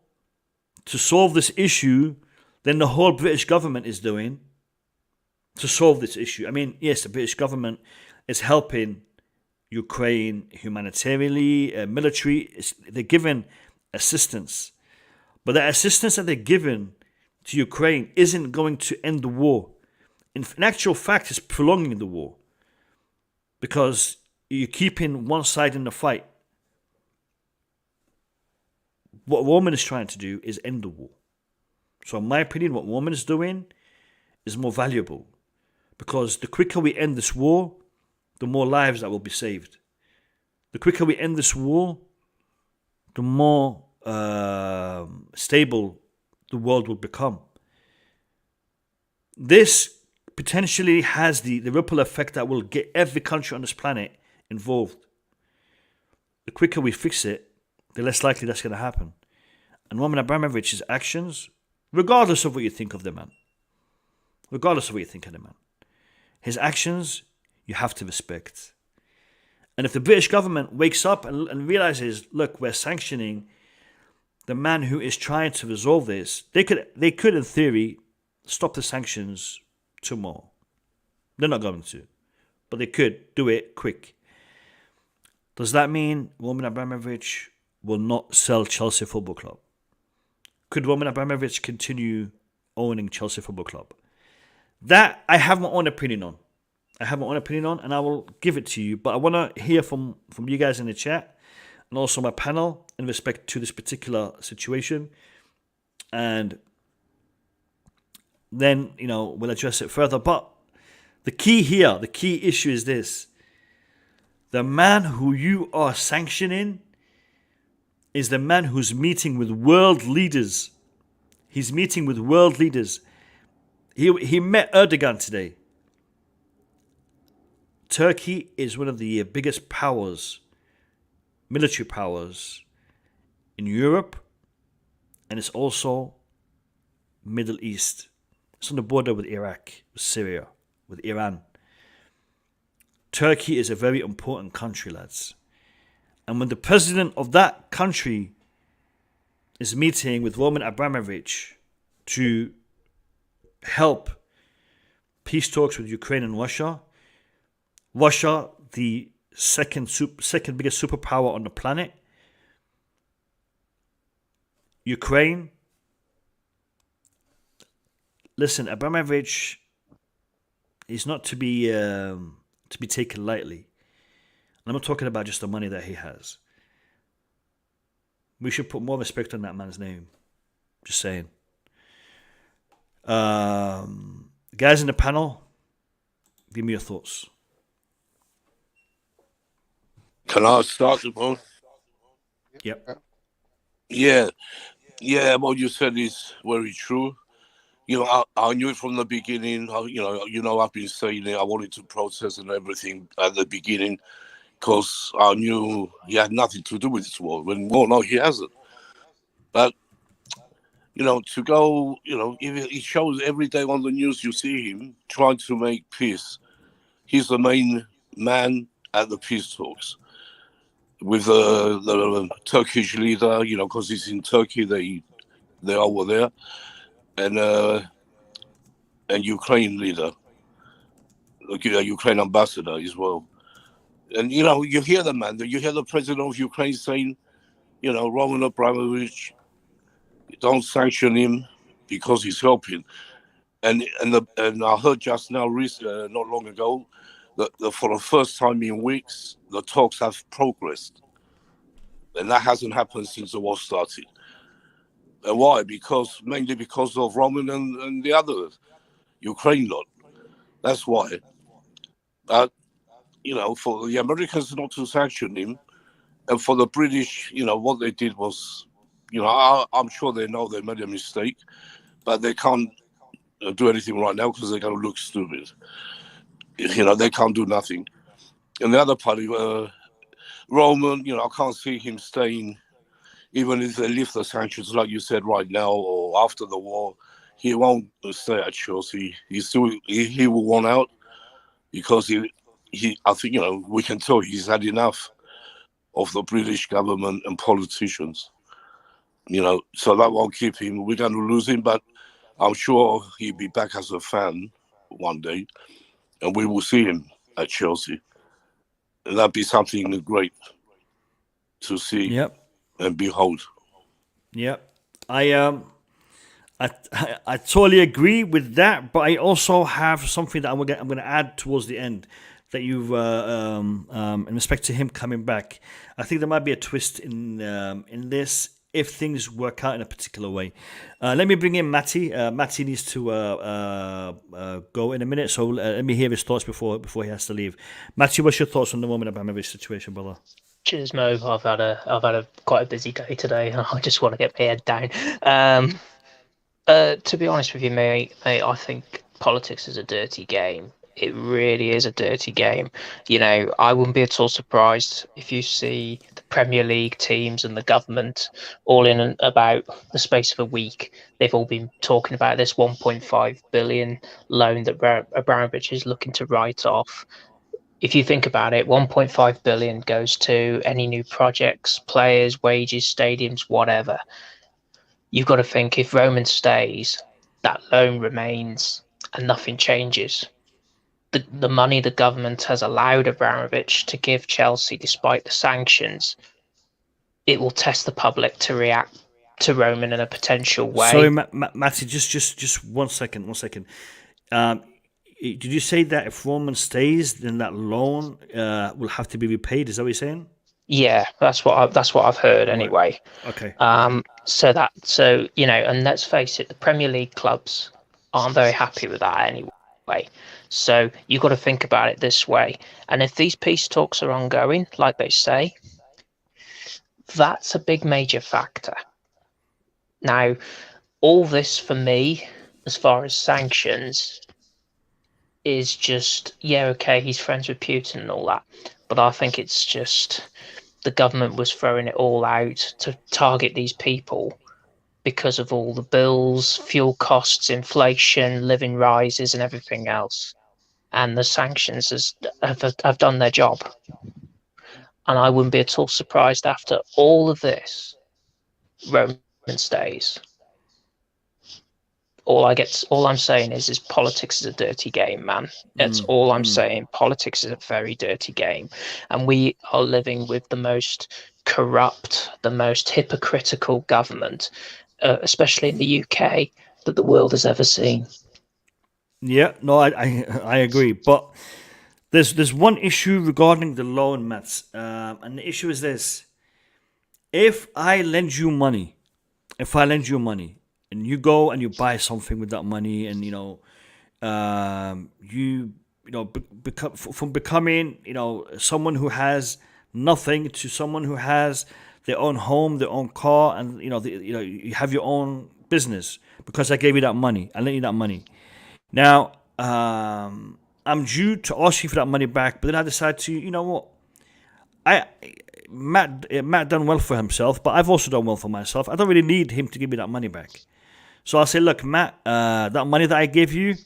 to solve this issue than the whole British government is doing to solve this issue. I mean, yes, the British government is helping Ukraine humanitarianly, military. They're giving assistance. But the assistance that they're giving to Ukraine isn't going to end the war. In actual fact, it's prolonging the war. Because you're keeping one side in the fight. What Roman is trying to do is end the war. So in my opinion, what Roman is doing is more valuable. Because the quicker we end this war, the more lives that will be saved. The quicker we end this war, the more stable the world will become. This potentially has the ripple effect that will get every country on this planet involved. The quicker we fix it, the less likely that's going to happen. And Roman Abramovich's actions, regardless of what you think of the man, his actions, you have to respect. And if the British government wakes up and realizes, look, we're sanctioning the man who is trying to resolve this, they could in theory stop the sanctions tomorrow. They're not going to, but they could do it quick. Does that mean Roman Abramovich will not sell Chelsea Football Club? Could Roman Abramovich continue owning Chelsea Football Club? That I have my own opinion on. And I will give it to you. But I want to hear from you guys in the chat and also my panel in respect to this particular situation. And then, we'll address it further. But the key issue is this. The man who you are sanctioning is the man who's meeting with world leaders. He's meeting with world leaders. He met Erdogan today. Turkey is one of the biggest powers, military powers in Europe, and it's also Middle East. It's on the border with Iraq, with Syria, with Iran. Turkey is a very important country, lads. And when the president of that country is meeting with Roman Abramovich to help peace talks with Ukraine and Russia, the second biggest superpower on the planet, Ukraine. Listen, Abramovich is not to be taken lightly. I'm not talking about just the money that he has. We should put more respect on that man's name. Just saying. Guys in the panel, give me your thoughts. Can I start, Simone? Yep. Yeah, what you said is very true. I knew it from the beginning. I've been saying it. I wanted to protest and everything at the beginning because I knew he had nothing to do with this war. No, he hasn't. But, to go, it shows every day on the news you see him trying to make peace. He's the main man at the peace talks with the Turkish leader, because he's in Turkey, they are there, and Ukraine leader, Ukraine ambassador as well. And, you hear the man, you hear the president of Ukraine saying, Roman Abramovich, don't sanction him because he's helping. And I heard just now, not long ago, that for the first time in weeks, the talks have progressed. And that hasn't happened since the war started. And why? Mainly because of Roman and the other Ukraine lot. That's why. But, for the Americans not to sanction him, and for the British, what they did was, I'm sure they know they made a mistake, but they can't do anything right now because they're going to look stupid. They can't do nothing. And the other party, Roman, I can't see him staying, even if they lift the sanctions, like you said, right now or after the war. He won't stay at Chelsea. He will want out because I think, we can tell he's had enough of the British government and politicians. So that won't keep him. We're going to lose him, but I'm sure he'll be back as a fan one day, and we will see him at Chelsea. And that'd be something great to see. Yep. And behold. Yep. I totally agree with that, but I also have something that I'm going to add towards the end that you've in respect to him coming back. I think there might be a twist in this if things work out in a particular way. Let me bring in Matty. Matty needs to go in a minute, so let me hear his thoughts before he has to leave. Matty, what's your thoughts on the Roman Abramovich situation, brother? Cheers, Mo. I've had a quite a busy day today. I just want to get my head down. To be honest with you, mate, I think politics is a dirty game. It really is a dirty game. I wouldn't be at all surprised if you see the Premier League teams and the government all in about the space of a week. They've all been talking about this 1.5 billion loan that Abramovich is looking to write off. If you think about it, 1.5 billion goes to any new projects, players, wages, stadiums, whatever. You've got to think if Roman stays, that loan remains and nothing changes. The money the government has allowed Abramovich to give Chelsea despite the sanctions, it will test the public to react to Roman in a potential way. Sorry, Matty, just 1 second. Did you say that if Roman stays, then that loan will have to be repaid? Is that what you're saying? Yeah, that's what I've heard anyway. Okay. And let's face it, the Premier League clubs aren't very happy with that anyway. So you've got to think about it this way. And if these peace talks are ongoing, like they say, that's a big major factor. Now, all this for me, as far as sanctions, is just, okay, he's friends with Putin and all that. But I think it's just the government was throwing it all out to target these people because of all the bills, fuel costs, inflation, living rises and everything else. And the sanctions have done their job. And I wouldn't be at all surprised after all of this, Roman stays. All I'm saying is politics is a dirty game, man. That's all I'm saying. Politics is a very dirty game, and we are living with the most corrupt, the most hypocritical government, especially in the UK, that the world has ever seen. Yeah, no, I agree, but there's one issue regarding the loan, Mats, and the issue is this: if I lend you money, and you go and you buy something with that money, and from becoming someone who has nothing to someone who has their own home, their own car, and you have your own business because I gave you that money, I lent you that money. Now, I'm due to ask you for that money back, but then I decide to, you know what? Matt done well for himself, but I've also done well for myself. I don't really need him to give me that money back. So I'll say, look, Matt, that money that I gave you,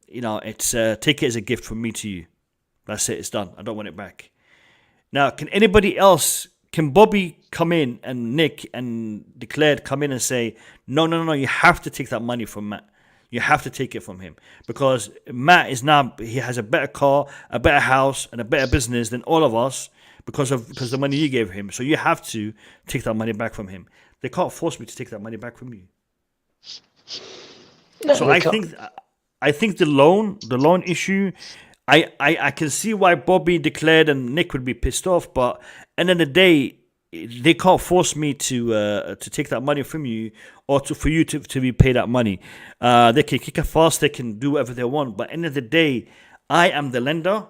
it's take it as a gift from me to you. That's it. It's done. I don't want it back. Now, can Bobby come in and Nick and Declared come in and say, no, you have to take that money from Matt. You have to take it from him because Matt he has a better car, a better house, and a better business than all of us because the money you gave him. So you have to take that money back from him. They can't force me to take that money back from you. No, So I think the loan issue, I can see why Bobby, Declared, and Nick would be pissed off, but end of the day, they can't force me to take that money from you or for you to be paid that money. They can kick a fuss, they can do whatever they want, but end of the day, I am the lender,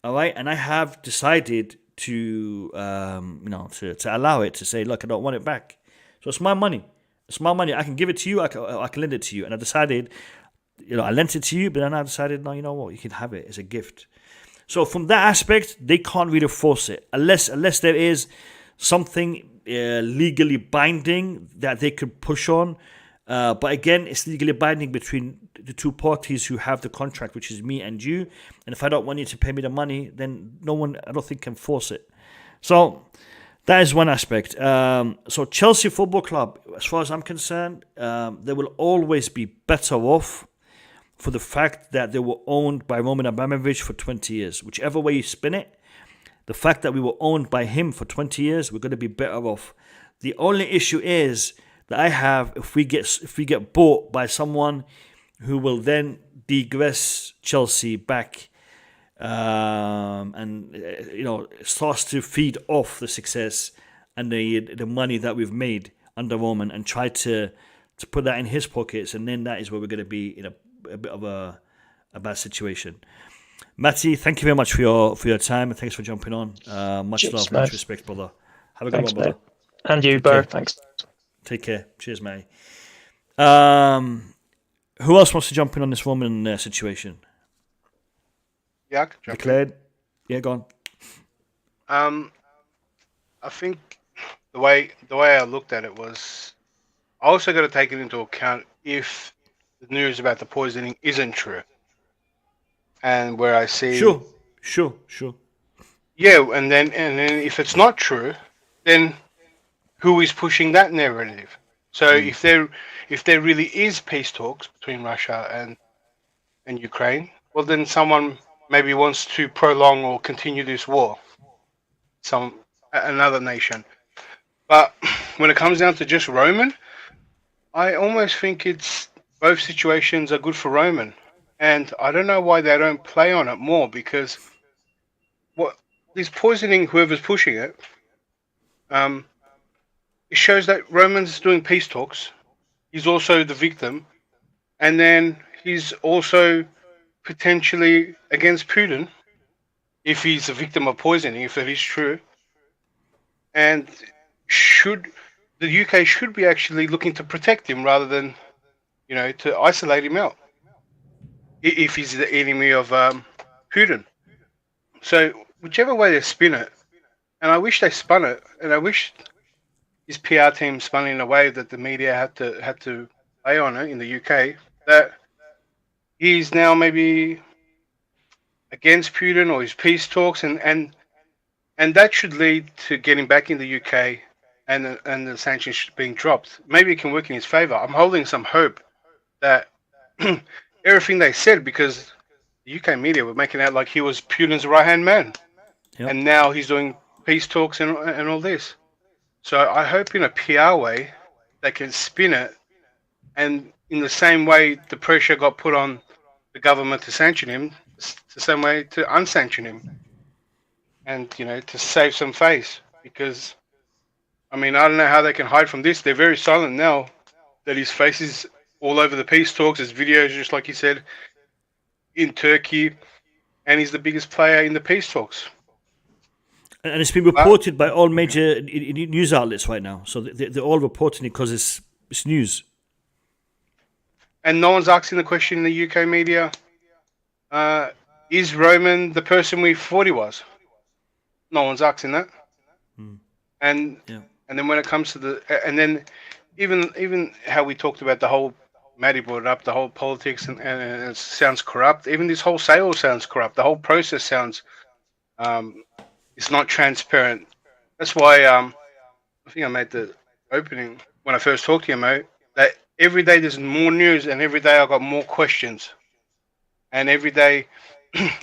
all right, and I have decided to to allow it, to say, look, I don't want it back. So it's my money. It's my money. I can give it to you. I can lend it to you. And I decided, I lent it to you, but then I decided, no, you know what, you can have it as a gift. So from that aspect, they can't really force it unless there is something legally binding that they could push on. But again, it's legally binding between the two parties who have the contract, which is me and you. And if I don't want you to pay me the money, then no one, I don't think, can force it. So that is one aspect. So Chelsea Football Club, as far as I'm concerned, they will always be better off for the fact that they were owned by Roman Abramovich for 20 years. Whichever way you spin it, the fact that we were owned by him for 20 years, we're going to be better off. The only issue is that I have, if we get bought by someone who will then digress Chelsea back, and starts to feed off the success and the money that we've made under Roman and try to put that in his pockets, and then that is where we're going to be in a bit of a bad situation. Matty, thank you very much for your time and thanks for jumping on. Much Cheers, love, man. much respect, brother. Have a good one, brother. And you, Take Bo. care. Thanks. Take care. Cheers, mate. Who else wants to jump in on this Roman situation? Yeah, I can jump in. Declared? Yeah, go on. I think the way I looked at it was, I also got to take it into account if the news about the poisoning isn't true, and where I see Sure. yeah, and then if it's not true, then who is pushing that narrative? So if there really is peace talks between Russia and Ukraine, well then someone maybe wants to prolong or continue this war. Another nation. But when it comes down to just Roman, I almost think it's both situations are good for Roman. And I don't know why they don't play on it more, because what this poisoning, whoever's pushing it, it shows that Roman's doing peace talks. He's also the victim, and then he's also potentially against Putin if he's a victim of poisoning, if that is true. And the UK should be actually looking to protect him rather than, to isolate him out if he's the enemy of Putin. So whichever way they spin it, and I wish they spun it, and I wish his PR team spun it in a way that the media had to play on it in the UK, that he's now maybe against Putin or his peace talks, and and that should lead to getting back in the UK and the sanctions being dropped. Maybe it can work in his favour. I'm holding some hope that everything they said, because the UK media were making out like he was Putin's right hand man, Yep. and now he's doing peace talks and all this. So I hope in a PR way they can spin it, and in the same way the pressure got put on the government to sanction him, the same way to unsanction him, and to save some face. Because I mean, I don't know how they can hide from this. They're very silent now that his face is all over the peace talks. His videos, just like he said, in Turkey, and he's the biggest player in the peace talks. And it's been reported by all major news outlets right now. So they're all reporting it because it's news. And no one's asking the question in the UK media, is Roman the person we thought he was? No one's asking that. And and then when it comes to and then even how we talked about the whole, Maddie brought it up, the whole politics and it sounds corrupt. Even this whole sale sounds corrupt. The whole process sounds, it's not transparent. That's why I think I made the opening when I first talked to you, mate, that every day there's more news and every day I've got more questions. And every day,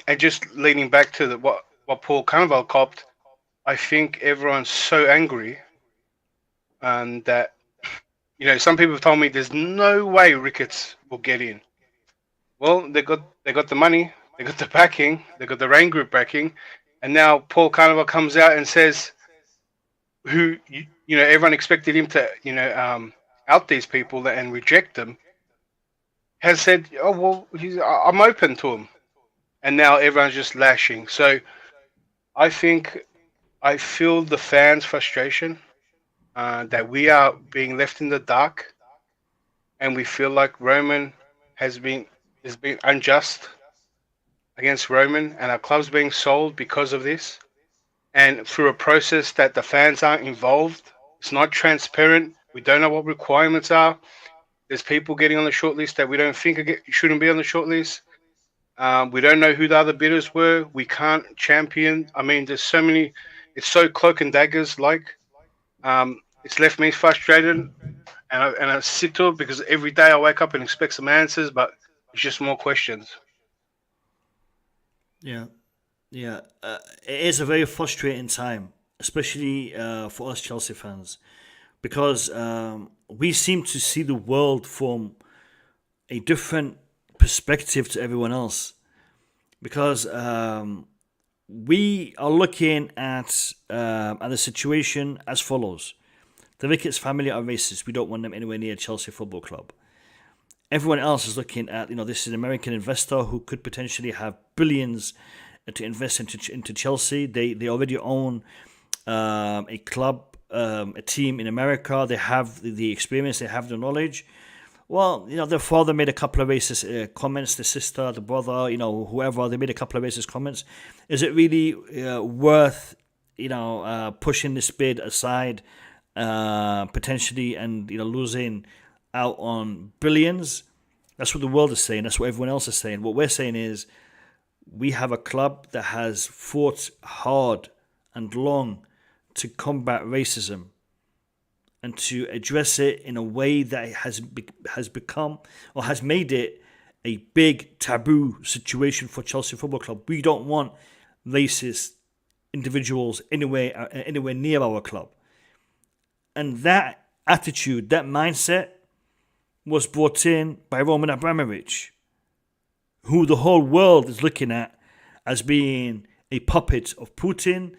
and just leading back to what Paul Canoville copped, I think everyone's so angry, and that some people have told me there's no way Ricketts will get in. Well, they got the money, they got the backing, they got the Rain Group backing, and now Paul Canoville comes out and says, who everyone expected him to out these people and reject them, has said, oh well, I'm open to him, and now everyone's just lashing. So I feel the fans' frustration, that we are being left in the dark, and we feel like Roman has been unjust against Roman, and our club's being sold because of this, and through a process that the fans aren't involved. It's not transparent. We don't know what requirements are. There's people getting on the shortlist that we don't think shouldn't be on the shortlist. We don't know who the other bidders were. We can't champion. I mean, there's so many. It's so cloak and daggers like. It's left me frustrated, and I sit to it because every day I wake up and expect some answers, but it's just more questions. Yeah. It is a very frustrating time, especially for us Chelsea fans, because we seem to see the world from a different perspective to everyone else. Because we are looking at the situation as follows. The Ricketts family are racist. We don't want them anywhere near Chelsea Football Club. Everyone else is looking at, this is an American investor who could potentially have billions to invest into Chelsea. They already own a club, a team in America. They have the experience, they have the knowledge. Well, their father made a couple of racist comments, the sister, the brother, whoever, they made a couple of racist comments. Is it really worth, pushing this bid aside potentially and, losing out on billions? That's what the world is saying. That's what everyone else is saying. What we're saying is we have a club that has fought hard and long to combat racism and to address it in a way that has become or has made it a big taboo situation for Chelsea Football Club. We don't want racist individuals anywhere near our club. And that attitude, that mindset was brought in by Roman Abramovich, who the whole world is looking at as being a puppet of Putin,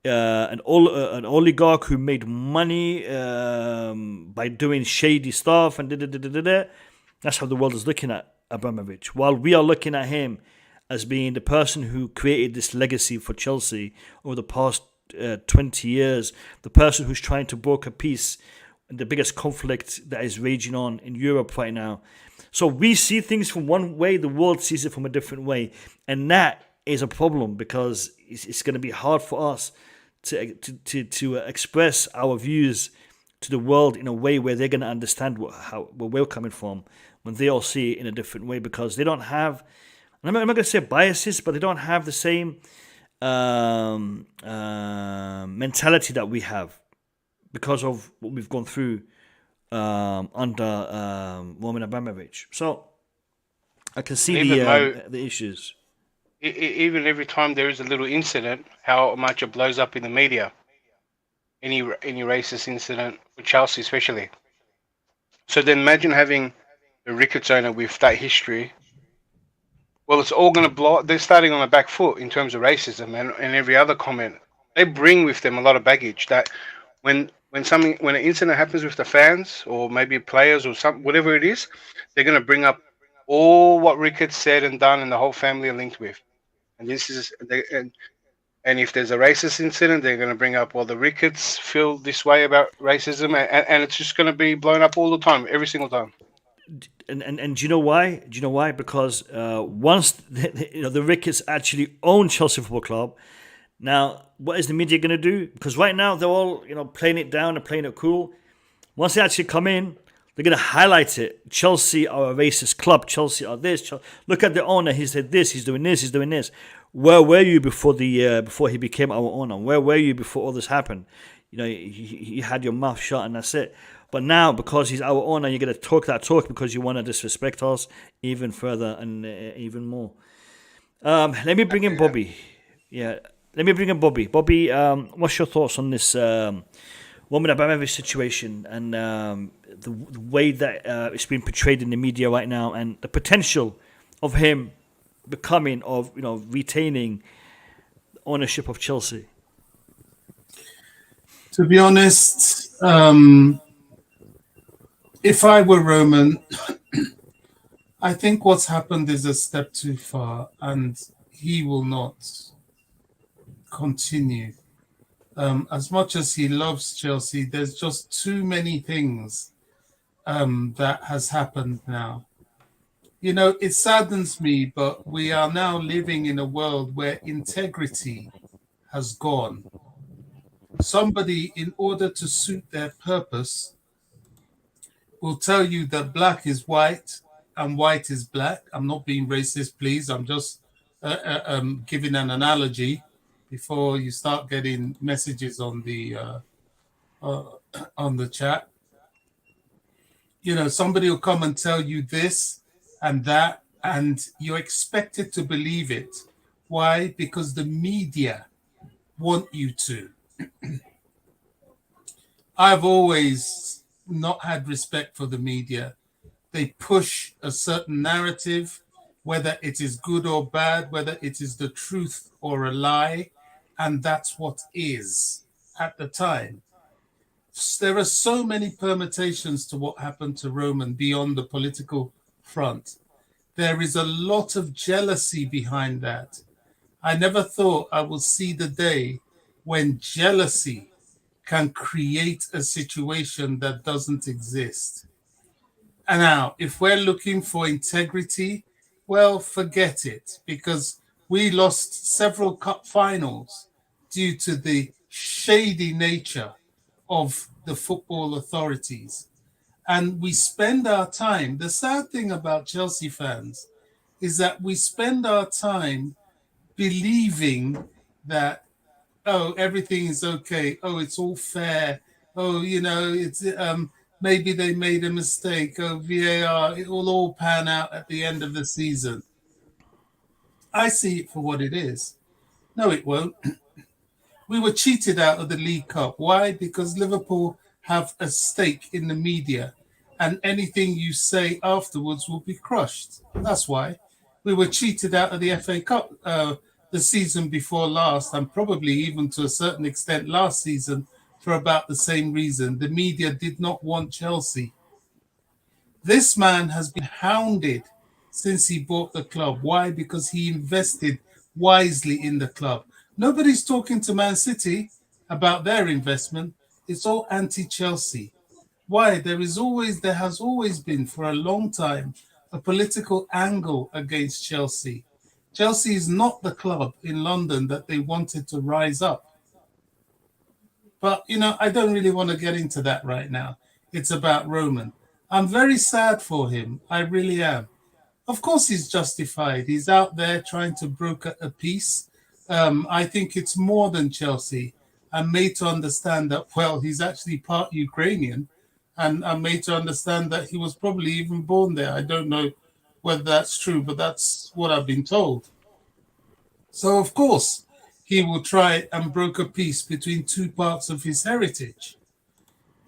an oligarch who made money by doing shady stuff and da-da-da-da-da. That's how the world is looking at Abramovich. While we are looking at him as being the person who created this legacy for Chelsea over the past 20 years, the person who's trying to broker peace in the biggest conflict that is raging on in Europe right now. So we see things from one way, the world sees it from a different way. And that is a problem because it's going to be hard for us to express our views to the world in a way where they're going to understand where we're coming from when they all see it in a different way, because they don't have, and I'm not going to say biases, but they don't have the same mentality that we have because of what we've gone through under Roman Abramovich. So I can see And even Mo, the issues. even every time there is a little incident, how much it blows up in the media. Any racist incident with Chelsea, especially. So then imagine having the Ricketts owner with that history. Well, it's all going to blow. They're starting on the back foot in terms of racism and every other comment. They bring with them a lot of baggage that when an incident happens with the fans or maybe players or some whatever it is, they're going to bring up all what Ricketts said and done, and the whole family are linked with. And this is and if there's a racist incident, they're going to bring up, well, the Ricketts feel this way about racism, and it's just going to be blown up all the time, every single time. And do you know why? Do you know why? Because once the Ricketts actually own Chelsea Football Club, now what is the media going to do? Because right now they're all playing it down and playing it cool. Once they actually come in, they're going to highlight it. Chelsea are a racist club. Chelsea are this. Look at the owner. He said this. He's doing this. He's doing this. Where were you before he became our owner? Where were you before all this happened? You had your mouth shut and that's it. But now, because he's our owner, you're going to talk that talk because you want to disrespect us even further and even more. Let me bring in Bobby. Yeah, let me bring in Bobby. Bobby, what's your thoughts on this Roman Abramovich situation and the way that it's been portrayed in the media right now, and the potential of him retaining ownership of Chelsea? To be honest, if I were Roman, I think what's happened is a step too far, and he will not continue. As much as he loves Chelsea, there's just too many things that has happened now. It saddens me, but we are now living in a world where integrity has gone. Somebody, in order to suit their purpose, will tell you that black is white and white is black. I'm not being racist, please. I'm just giving an analogy before you start getting messages on the chat. Somebody will come and tell you this and that, and you're expected to believe it. Why? Because the media want you to. I've always not had respect for the media. They push a certain narrative, whether it is good or bad, whether it is the truth or a lie, and that's what is at the time. There are so many permutations to what happened to Roman beyond the political front. There is a lot of jealousy behind that. I never thought I would see the day when jealousy can create a situation that doesn't exist. And now, if we're looking for integrity, well, forget it, because we lost several cup finals due to the shady nature of the football authorities. And we spend our time, the sad thing about Chelsea fans is that we spend our time believing that, oh, everything is okay. Oh, it's all fair. Oh, it's maybe they made a mistake. Oh, VAR, it will all pan out at the end of the season. I see it for what it is. No, it won't. We were cheated out of the League Cup. Why? Because Liverpool have a stake in the media, and anything you say afterwards will be crushed. That's why. We were cheated out of the FA Cup the season before last, and probably even to a certain extent last season, for about the same reason. The media did not want Chelsea. This man has been hounded since he bought the club. Why? Because he invested wisely in the club. Nobody's talking to Man City about their investment. It's all anti-Chelsea. Why? There has always been for a long time a political angle against Chelsea. Chelsea is not the club in London that they wanted to rise up. But, I don't really want to get into that right now. It's about Roman. I'm very sad for him. I really am. Of course, he's justified. He's out there trying to broker a peace. I think it's more than Chelsea. I'm made to understand that, well, he's actually part Ukrainian, and I'm made to understand that he was probably even born there. I don't know whether that's true, but that's what I've been told. So, of course, he will try and broker peace between two parts of his heritage.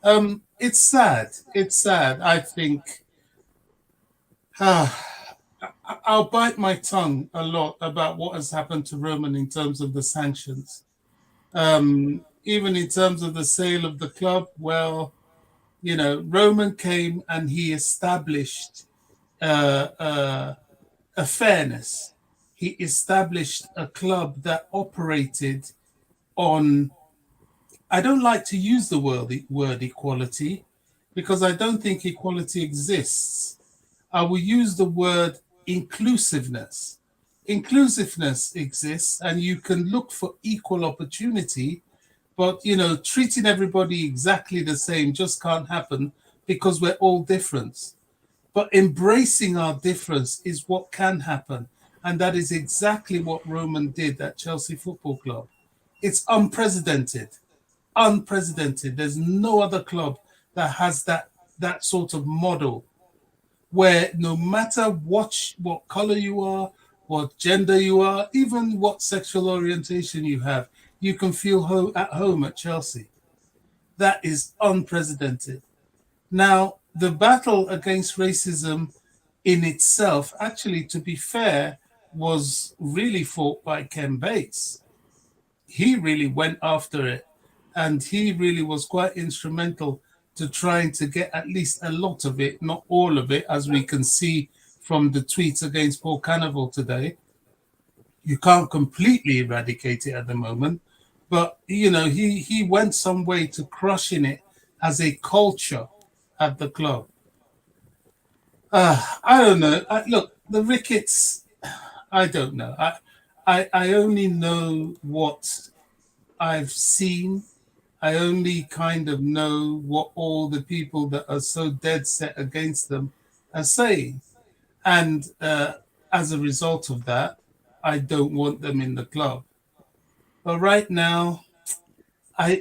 It's sad. It's sad. I think I'll bite my tongue a lot about what has happened to Roman in terms of the sanctions. Even in terms of the sale of the club, well, Roman came and he established a fairness. He established a club that operated on, I don't like to use the word equality because I don't think equality exists. I will use the word inclusiveness. Inclusiveness exists, and you can look for equal opportunity, but treating everybody exactly the same just can't happen because we're all different. But embracing our difference is what can happen. And that is exactly what Roman did at Chelsea Football Club. It's unprecedented. Unprecedented. There's no other club that has that sort of model where no matter what color you are, what gender you are, even what sexual orientation you have, you can feel at home at Chelsea. That is unprecedented. Now, the battle against racism in itself, actually, to be fair, was really fought by Ken Bates. He really went after it, and he really was quite instrumental to trying to get at least a lot of it, not all of it, as we can see from the tweets against Paul Canoville today. You can't completely eradicate it at the moment, but he went some way to crushing it as a culture at the club. I don't know. Look, the Ricketts, I don't know. I only know what I've seen. I only kind of know what all the people that are so dead set against them are saying. And as a result of that, I don't want them in the club. But right now,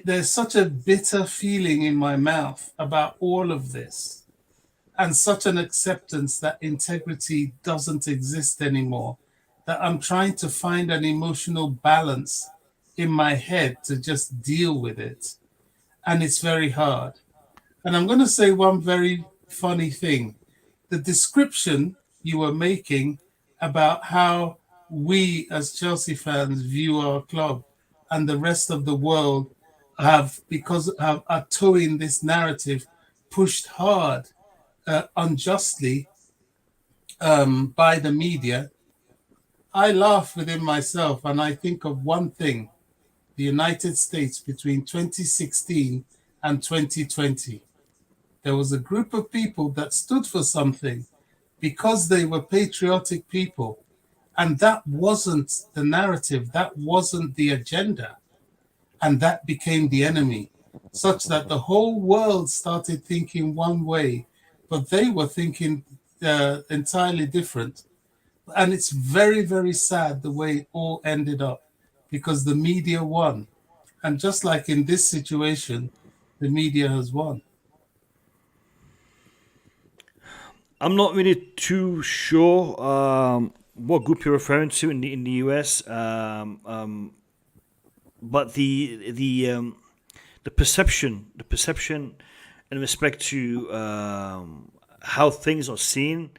there's such a bitter feeling in my mouth about all of this, and such an acceptance that integrity doesn't exist anymore, that I'm trying to find an emotional balance in my head to just deal with it. And it's very hard. And I'm going to say one very funny thing. The description you were making about how we as Chelsea fans view our club and the rest of the world are towing this narrative pushed hard unjustly by the media. I laugh within myself and I think of one thing: the United States between 2016 and 2020. There was a group of people that stood for something because they were patriotic people. And that wasn't the narrative, that wasn't the agenda. And that became the enemy, such that the whole world started thinking one way, but they were thinking entirely different. And it's very, very sad the way it all ended up, because the media won. And just like in this situation, the media has won. I'm not really too sure what group you're referring to in the US, but the perception in respect to how things are seen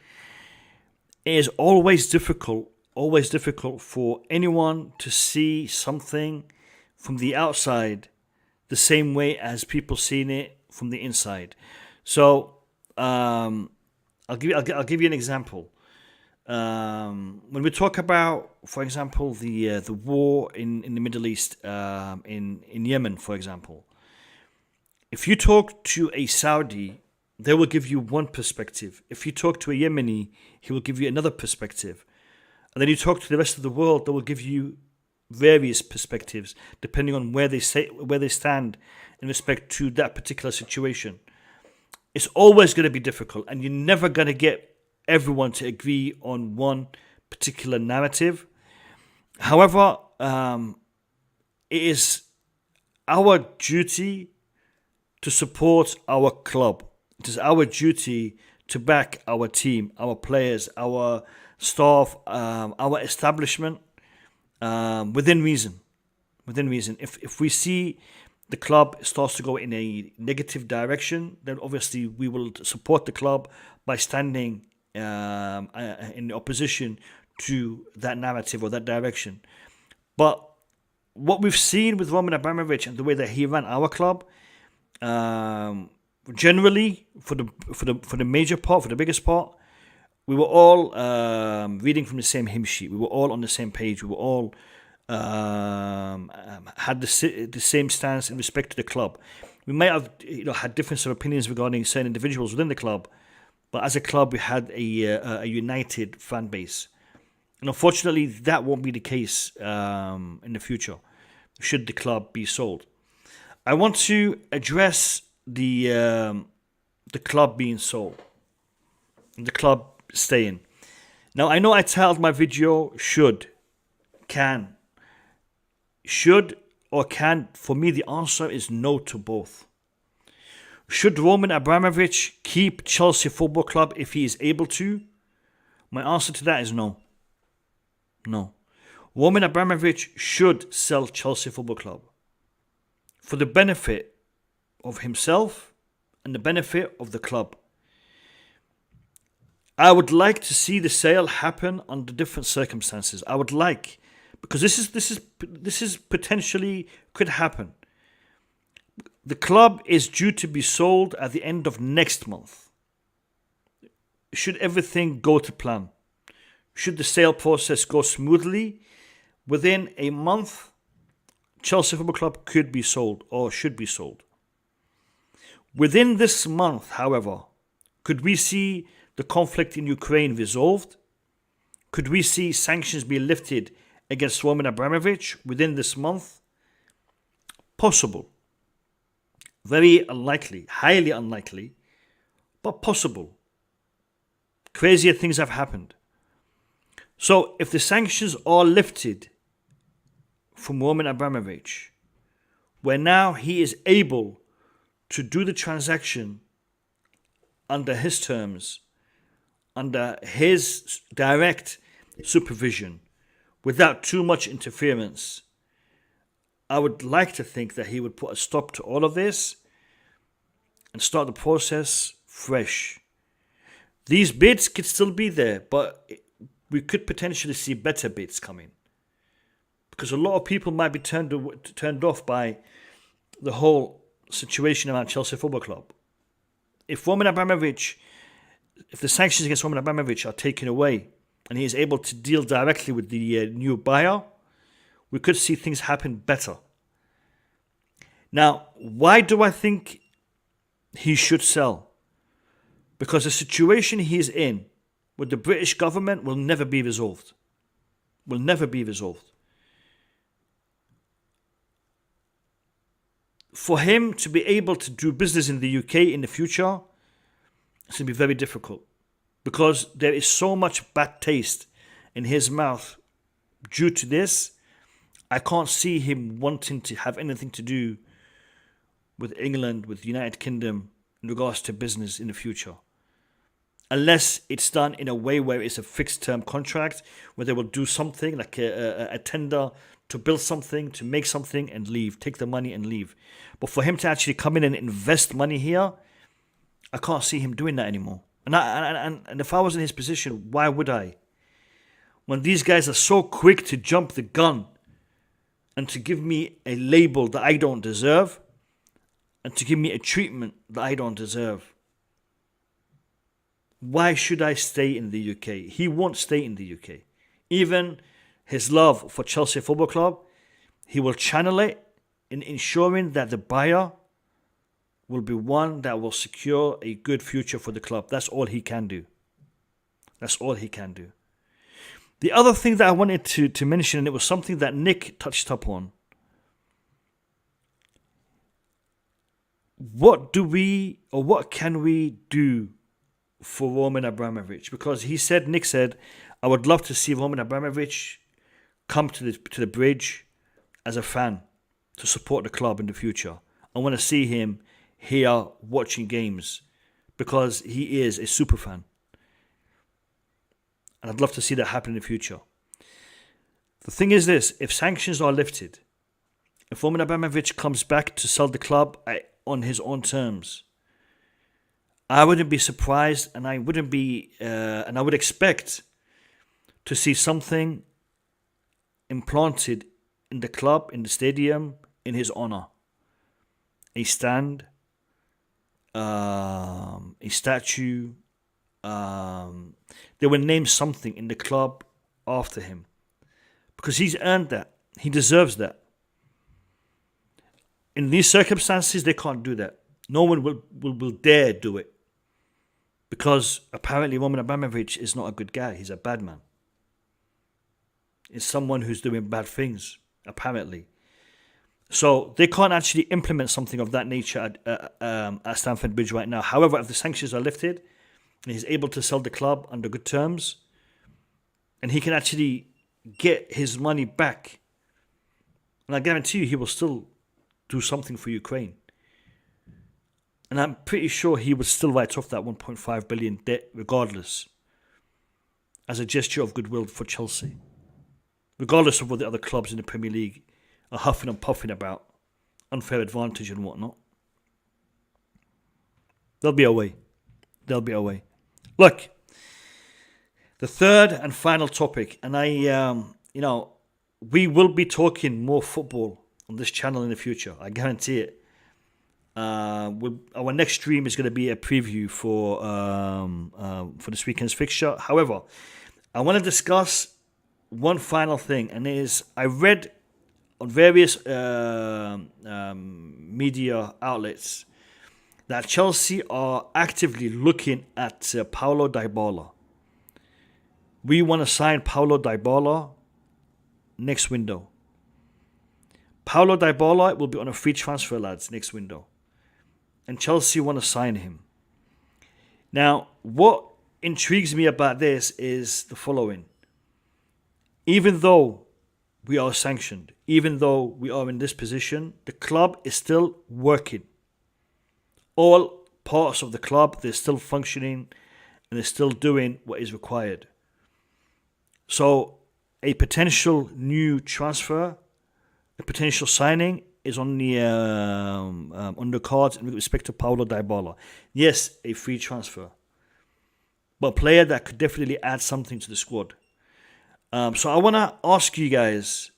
is always difficult for anyone to see something from the outside the same way as people seeing it from the inside. So I'll give you an example. When we talk about, for example, the war in the Middle East, in Yemen, for example, if you talk to a Saudi, they will give you one perspective. If you talk to a Yemeni, he will give you another perspective. And then you talk to the rest of the world, they will give you various perspectives depending on where they stand in respect to that particular situation. It's always going to be difficult, and you're never going to get everyone to agree on one particular narrative. However, it is our duty to support our club. It is our duty to back our team, our players, our staff, our establishment within reason. Within reason. If we see the club starts to go in a negative direction, then obviously we will support the club by standing in opposition to that narrative or that direction. But what we've seen with Roman Abramovich and the way that he ran our club, generally for the major part, for the biggest part, we were all reading from the same hymn sheet. We were all on the same page. We were all had the same stance in respect to the club. We might have had difference of opinions regarding certain individuals within the club, but as a club we had a united fan base. And unfortunately, that won't be the case in the future, should the club be sold. I want to address the club being sold, and the club staying. Now, I know I titled my video "Should," "Can." Should or can? For me, the answer is no to both. Should Roman Abramovich keep Chelsea Football Club if he is able to? My answer to that is no. No. Roman Abramovich should sell Chelsea Football Club for the benefit of himself and the benefit of the club. I would like to see the sale happen under different circumstances. I would like, because this is potentially could happen. The club is due to be sold at the end of next month. Should everything go to plan? Should the sale process go smoothly, within a month, Chelsea Football Club could be sold or should be sold. Within this month, however, could we see the conflict in Ukraine resolved? Could we see sanctions be lifted against Roman Abramovich within this month? Possible. Very unlikely, highly unlikely, but possible. Crazier things have happened. So if the sanctions are lifted from Roman Abramovich, where now he is able to do the transaction under his terms, under his direct supervision, without too much interference, I would like to think that he would put a stop to all of this and start the process fresh. These bids could still be there, but we could potentially see better bids coming, because a lot of people might be turned off by the whole situation around Chelsea Football Club. If the sanctions against Roman Abramovich are taken away and he is able to deal directly with the new buyer, we could see things happen better. Now, why do I think he should sell? Because the situation he is in with the British government will never be resolved. Will never be resolved. For him to be able to do business in the UK in the future, it's going to be very difficult, because there is so much bad taste in his mouth due to this. I can't see him wanting to have anything to do with England, with the United Kingdom, in regards to business in the future. Unless it's done in a way where it's a fixed term contract, where they will do something like a tender to build something, to make something and leave, take the money and leave. But for him to actually come in and invest money here, I can't see him doing that anymore. And if I was in his position, why would I? When these guys are so quick to jump the gun and to give me a label that I don't deserve, and to give me a treatment that I don't deserve. Why should I stay in the UK? He won't stay in the UK. Even his love for Chelsea Football Club, he will channel it in ensuring that the buyer will be one that will secure a good future for the club. That's all he can do. That's all he can do. The other thing that I wanted to mention, and it was something that Nick touched upon. What can we do for Roman Abramovich? Because Nick said, I would love to see Roman Abramovich come to the bridge as a fan to support the club in the future. I want to see him here watching games because he is a super fan. And I'd love to see that happen in the future. The thing is this, if sanctions are lifted, if Roman Abramovich comes back to sell the club on his own terms, I wouldn't be surprised, and I wouldn't be, and I would expect to see something implanted in the club, in the stadium, in his honor. A stand, a statue. They will name something in the club after him because he's earned that. He deserves that. In these circumstances, they can't do that. No one will dare do it because apparently Roman Abramovich is not a good guy. He's a bad man. He's someone who's doing bad things, apparently. So they can't actually implement something of that nature at Stamford Bridge right now. However, if the sanctions are lifted and he's able to sell the club under good terms and he can actually get his money back, and I guarantee you he will still do something for Ukraine. And I'm pretty sure he would still write off that 1.5 billion debt regardless, as a gesture of goodwill for Chelsea. Regardless of what the other clubs in the Premier League are huffing and puffing about, unfair advantage and whatnot. There'll be a way. There'll be a way. Look, the third and final topic, and we will be talking more football on this channel in the future. I guarantee it. Our next stream is going to be a preview for this weekend's fixture. However, I want to discuss one final thing, and it is I read on various media outlets that Chelsea are actively looking at Paulo Dybala. We want to sign Paulo Dybala next window. Paulo Dybala will be on a free transfer, lads, next window. And Chelsea want to sign him. Now, what intrigues me about this is the following. Even though we are sanctioned, even though we are in this position, the club is still working. All parts of the club, they're still functioning and they're still doing what is required. So a potential new transfer, a potential signing is on the cards in respect to Paulo Dybala. Yes, a free transfer, but a player that could definitely add something to the squad. So I want to ask you guys,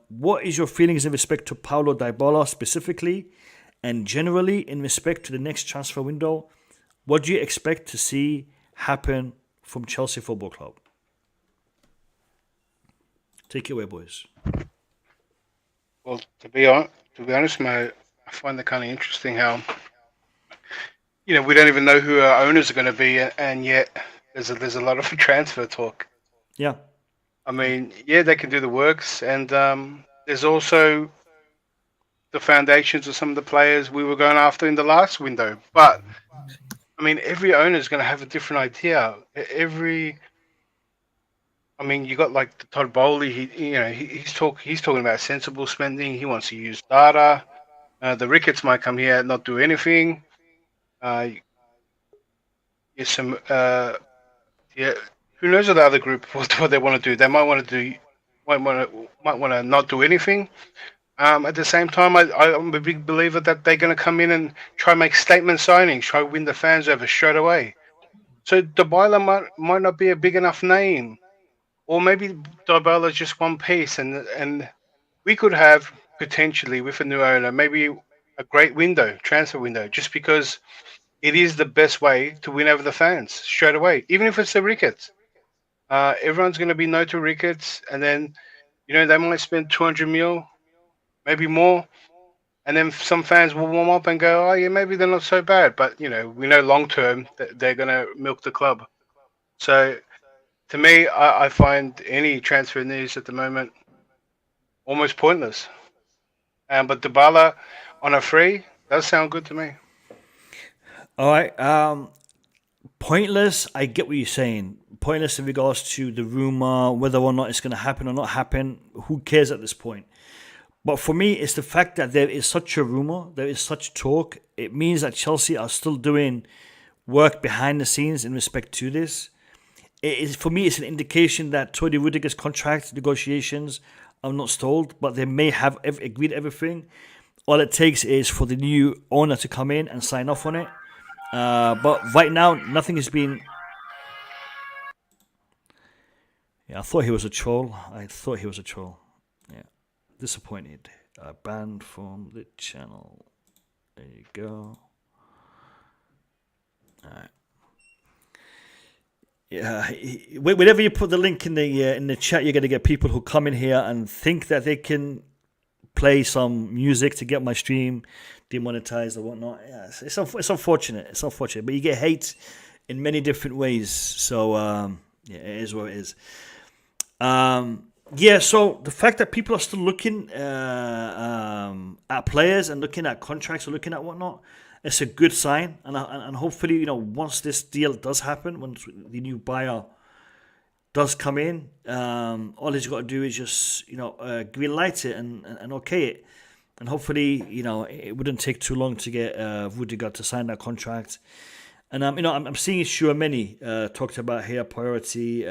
what is your feelings in respect to Paulo Dybala specifically and generally in respect to the next transfer window? What do you expect to see happen from Chelsea Football Club? Take it away, boys. Well, to be honest, mate, I find that kind of interesting how, we don't even know who our owners are going to be, and yet there's a lot of transfer talk. Yeah. I mean, yeah, they can do the works, and there's also the foundations of some of the players we were going after in the last window. But I mean, every owner is going to have a different idea. You got like the Todd Bowley. He's talking about sensible spending. He wants to use data. The Ricketts might come here and not do anything. Who knows what the other group what they want to do? They might want to not do anything. At the same time, I'm a big believer that they're going to come in and try and make statement signings, try to win the fans over straight away. So Dybala might not be a big enough name, or maybe Dybala is just one piece, and we could have potentially with a new owner maybe a great transfer window, just because it is the best way to win over the fans straight away, even if it's the Ricketts. Everyone's going to be no to Ricketts, and then they might spend 200 mil, maybe more, and then some fans will warm up and go, oh yeah, maybe they're not so bad, but we know long term that they're going to milk the club. So to me, I find any transfer news at the moment almost pointless. But Dybala on a free does sound good to me. All right. pointless. I get what you're saying. Pointless in regards to the rumor, whether or not it's going to happen or not happen. Who cares at this point? But for me, it's the fact that there is such a rumor, there is such talk. It means that Chelsea are still doing work behind the scenes in respect to this. For me, it's an indication that Tony Rudiger's contract negotiations are not stalled, but they may have agreed everything. All it takes is for the new owner to come in and sign off on it. But right now, nothing has been. Yeah, I thought he was a troll. Yeah, disappointed. Banned from the channel. There you go. All right. Yeah, whenever you put the link in the chat, you're gonna get people who come in here and think that they can play some music to get my stream demonetized or whatnot. Yeah, it's unfortunate. It's unfortunate, but you get hate in many different ways. So yeah, it is what it is. Yeah, so the fact that people are still looking at players and looking at contracts or looking at whatnot, it's a good sign. And hopefully, once this deal does happen, once the new buyer does come in, all he's got to do is just, green light it and okay it. And hopefully, it wouldn't take too long to get Rudiger to sign that contract. And, I'm seeing issue many talked about here, priority.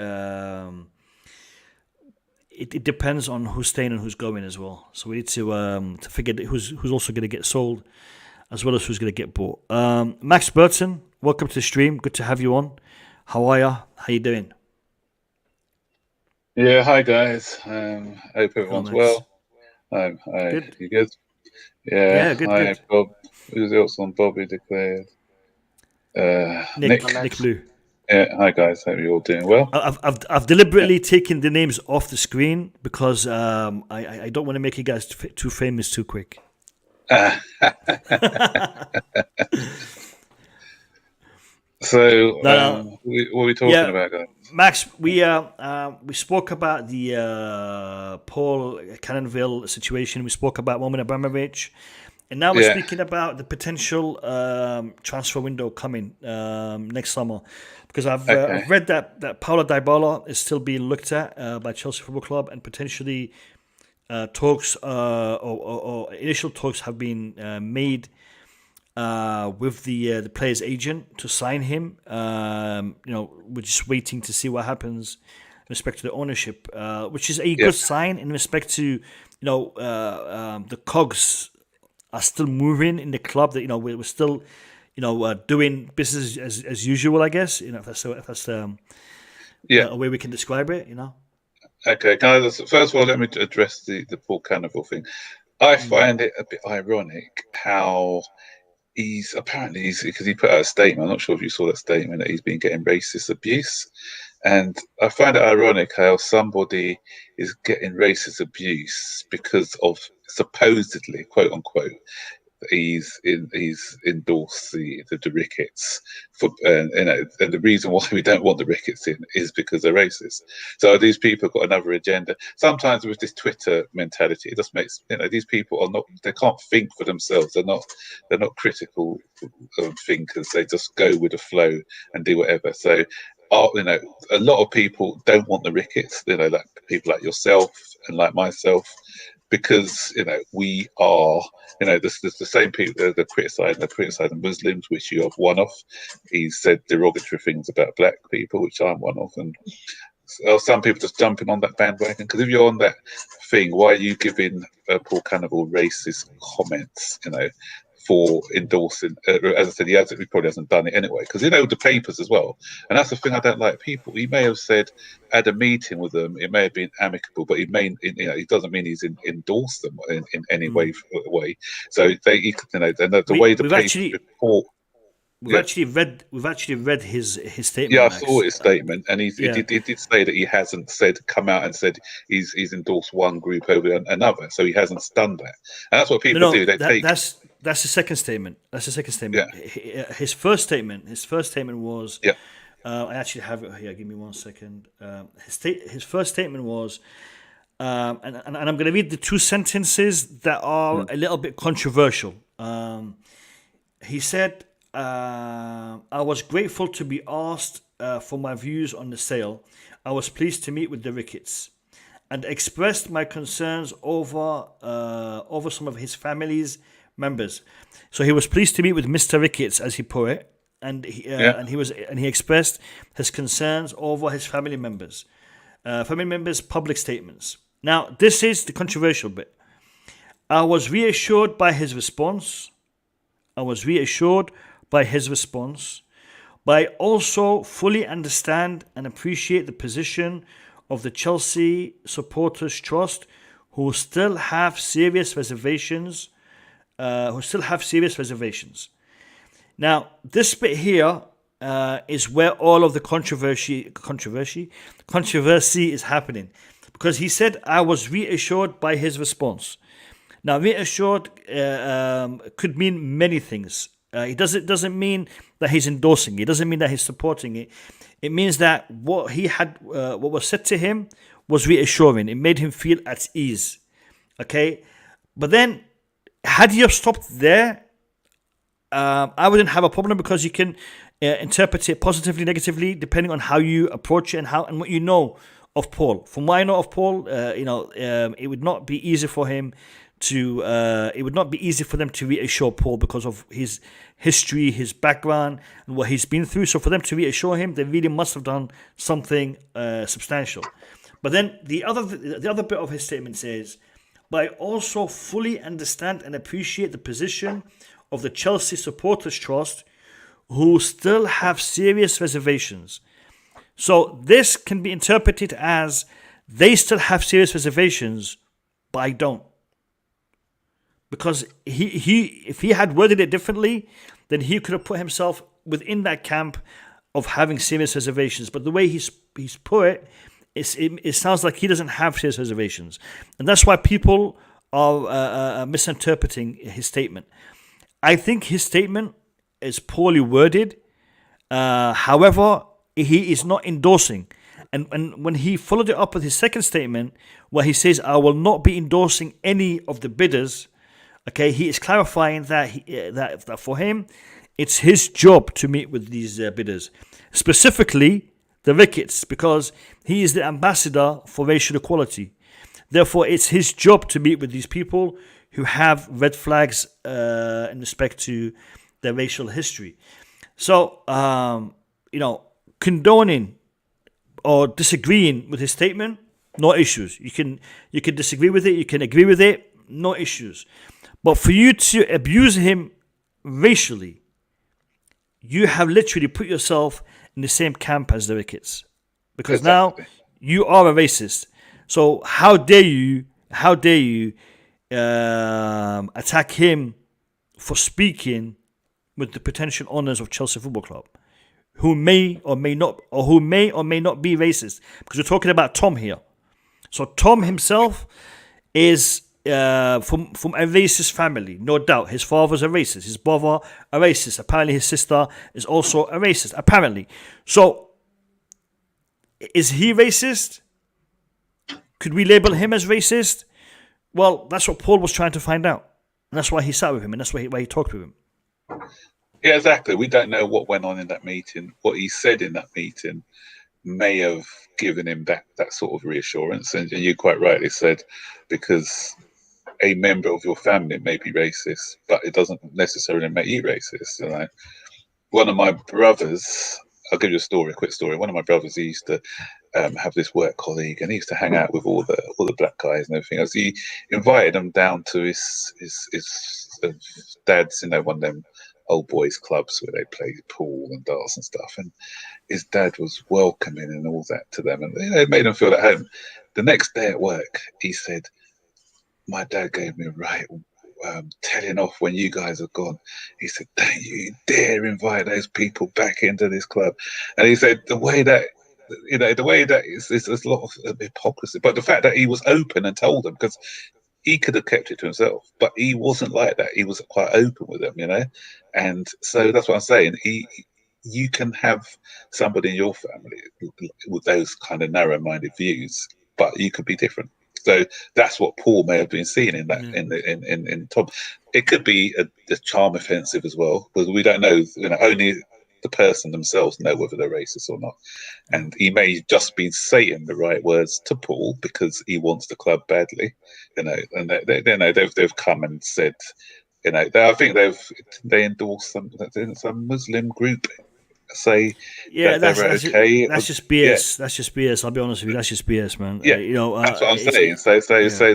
It depends on who's staying and who's going as well. So we need to figure who's also going to get sold, as well as who's going to get bought. Max Burton, welcome to the stream. Good to have you on. How are you? How you doing? Yeah, hi guys. Hope everyone's well. Good. You good? Yeah, good. Hi, Good. Bob. Who's else on? Bobby declared. Nick. Blue. Yeah, hi guys. Hope you're all doing well. I've deliberately taken the names off the screen because I don't want to make you guys too famous too quick. So, what are we talking about, guys? Max, we spoke about the Paul Canoville situation. We spoke about Roman Abramovich, and now we're speaking about the potential transfer window coming next summer. Because I've read that Paulo Dybala is still being looked at by Chelsea Football Club, and potentially talks or initial talks have been made with the player's agent to sign him. We're just waiting to see what happens in respect to the ownership, which is a good sign in respect to the cogs are still moving in the club. That we're still doing business as usual, I guess. If that's a way we can describe it. Okay, first of all, let me address the Paul Canoville thing. I find it a bit ironic how he's because he put out a statement. I'm not sure if you saw that statement, that he's been getting racist abuse. And I find it ironic how somebody is getting racist abuse because of supposedly, quote unquote, he's endorsed the Ricketts and the reason why we don't want the Ricketts in is because they're racist. So these people have got another agenda. Sometimes with this Twitter mentality, it just makes these people they can't think for themselves. They're not critical thinkers. They just go with the flow and do whatever. So a lot of people don't want the Ricketts. Like people like yourself and like myself. Because we are, there's the same people that are criticizing Muslims, which you are one of. He said derogatory things about black people, which I'm one of, and some people just jumping on that bandwagon. Because if you're on that thing, why are you giving Paul Canoville racist comments? For endorsing, as I said, he probably hasn't done it anyway, because the papers as well, and that's the thing I don't like. People, he may have said at a meeting with them, it may have been amicable, but it doesn't mean he's endorsed them in any way. So the way the papers report. We've actually read his statement. Yeah, I saw his statement, and he did say that he hasn't come out and said he's endorsed one group over another. So he hasn't done that, and that's what people do. That's the second statement. Yeah. His first statement was. Yeah. I actually have it here. Give me 1 second. His first statement was, and I'm going to read the two sentences that are a little bit controversial. He said, I was grateful to be asked for my views on the sale. I was pleased to meet with the Ricketts and expressed my concerns over some of his family's members. So he was pleased to meet with Mr. Ricketts, as he put it, and he expressed his concerns over his family members' public statements. Now, this is the controversial bit. I was reassured by his response. But I also fully understand and appreciate the position of the Chelsea Supporters Trust, who still have serious reservations. Now, this bit here is where all of the controversy is happening, because he said I was reassured by his response. Now, reassured could mean many things. It doesn't mean that he's endorsing it. It doesn't mean that he's supporting it. It means that what was said to him was reassuring. It made him feel at ease. Okay, but then had he have stopped there, I wouldn't have a problem, because you can interpret it positively, negatively, depending on how you approach it and what you know of Paul. From what I know of Paul, it would not be easy for him to. It would not be easy for them to reassure Paul because of his history, his background, and what he's been through. So for them to reassure him, they really must have done something substantial. But then the other bit of his statement says, "But I also fully understand and appreciate the position of the Chelsea Supporters Trust, who still have serious reservations." So this can be interpreted as they still have serious reservations, but I don't. Because if he had worded it differently, then he could have put himself within that camp of having serious reservations. But the way he's put it sounds like he doesn't have serious reservations. And that's why people are misinterpreting his statement. I think his statement is poorly worded. However, he is not endorsing. And when he followed it up with his second statement, where he says, "I will not be endorsing any of the bidders," okay, he is clarifying that that for him, it's his job to meet with these bidders, specifically the Ricketts, because he is the ambassador for racial equality. Therefore, it's his job to meet with these people who have red flags in respect to their racial history. So, condoning or disagreeing with his statement, no issues. You can disagree with it, you can agree with it, no issues. But for you to abuse him racially, you have literally put yourself in the same camp as the Ricketts, because Exactly. now you are a racist. So how dare you attack him for speaking with the potential owners of Chelsea Football Club, who may or may not be racist, because we're talking about Tom here. So Tom himself is from a racist family, no doubt. His father's a racist, his brother a racist. Apparently, his sister is also a racist. Apparently, so is he racist? Could we label him as racist? Well, that's what Paul was trying to find out, and that's why he sat with him, and that's why he talked with him. Yeah, exactly. We don't know what went on in that meeting. What he said in that meeting may have given him that sort of reassurance. And you quite rightly said, because a member of your family may be racist, but it doesn't necessarily make you racist. You know? One of my brothers, I'll give you a quick story. One of my brothers, he used to have this work colleague, and he used to hang out with all the black guys and everything else. He invited them down to his dad's, one of them old boys clubs where they play pool and darts and stuff. And his dad was welcoming and all that to them, and it made them feel at home. The next day at work, he said, "My dad gave me a right telling off when you guys are gone." He said, "Don't you dare invite those people back into this club." And he said the way that it's a lot of hypocrisy, but the fact that he was open and told them, because he could have kept it to himself, but he wasn't like that. He was quite open with them, and so that's what I'm saying. You can have somebody in your family with those kind of narrow-minded views, but you could be different. So that's what Paul may have been seeing in that in Tom. It could be a charm offensive as well, because we don't know. Only the person themselves know whether they're racist or not, and he may just be saying the right words to Paul because he wants the club badly, and they've come and said, I think they endorsed some Muslim group say that they're okay. That's just BS. Yeah. That's just BS. I'll be honest with you. That's just BS, man. Yeah, that's what I'm saying. So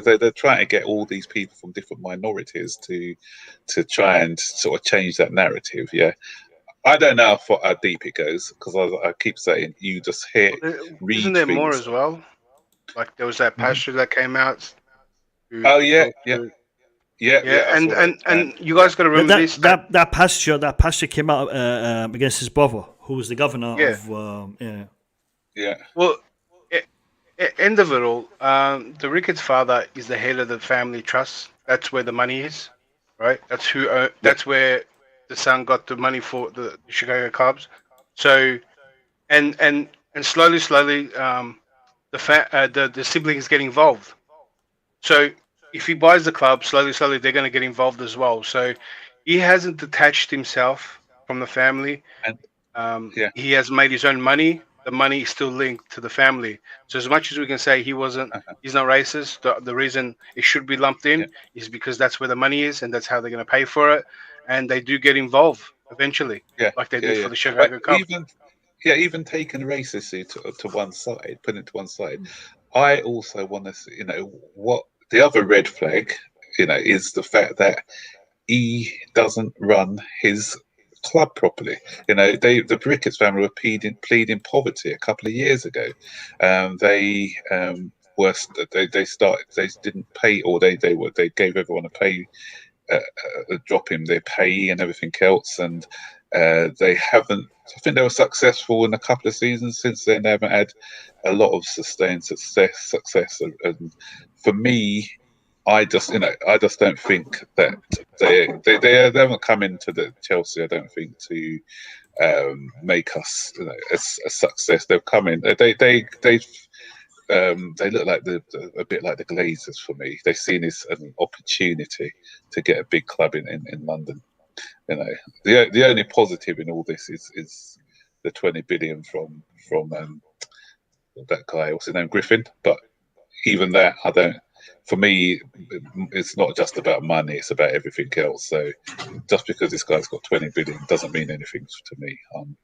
they're trying to get all these people from different minorities to try and sort of change that narrative. Yeah, I don't know how deep it goes, because I keep saying you just read Isn't there things. more as well? Like there was that pastor that came out. Oh yeah. And you guys got to remember this. That pastor came out against his brother, who was the governor of. Yeah. Well, end of it all, the Ricketts father is the head of the family trust. That's where the money is, right? That's who. That's where the son got the money for the Chicago Cubs. So, and slowly, the siblings get involved. So if he buys the club, slowly, they're going to get involved as well. So he hasn't detached himself from the family. He has made his own money. The money is still linked to the family. So as much as we can say he's not racist, the reason it should be lumped in is because that's where the money is and that's how they're going to pay for it. And they do get involved eventually, like they did for the Chicago Cup. Even taking racism to one side, putting it to one side, I also want to see, what the other red flag, is the fact that he doesn't run his club properly. The Ricketts family were pleading poverty a couple of years ago. They didn't pay, or they gave everyone a pay, drop in their pay and everything else, and they haven't. I think they were successful in a couple of seasons since then. They haven't had a lot of sustained success, and for me, I just don't think that they haven't come into the Chelsea. I don't think to make us a success. They've come in. They look like a bit like the Glazers for me. They've seen this as an opportunity to get a big club in London. The only positive in all this is the 20 billion from that guy. What's his name? Griffin. But even that, I don't. For me, it's not just about money; it's about everything else. So, just because this guy's got 20 billion doesn't mean anything to me. I'm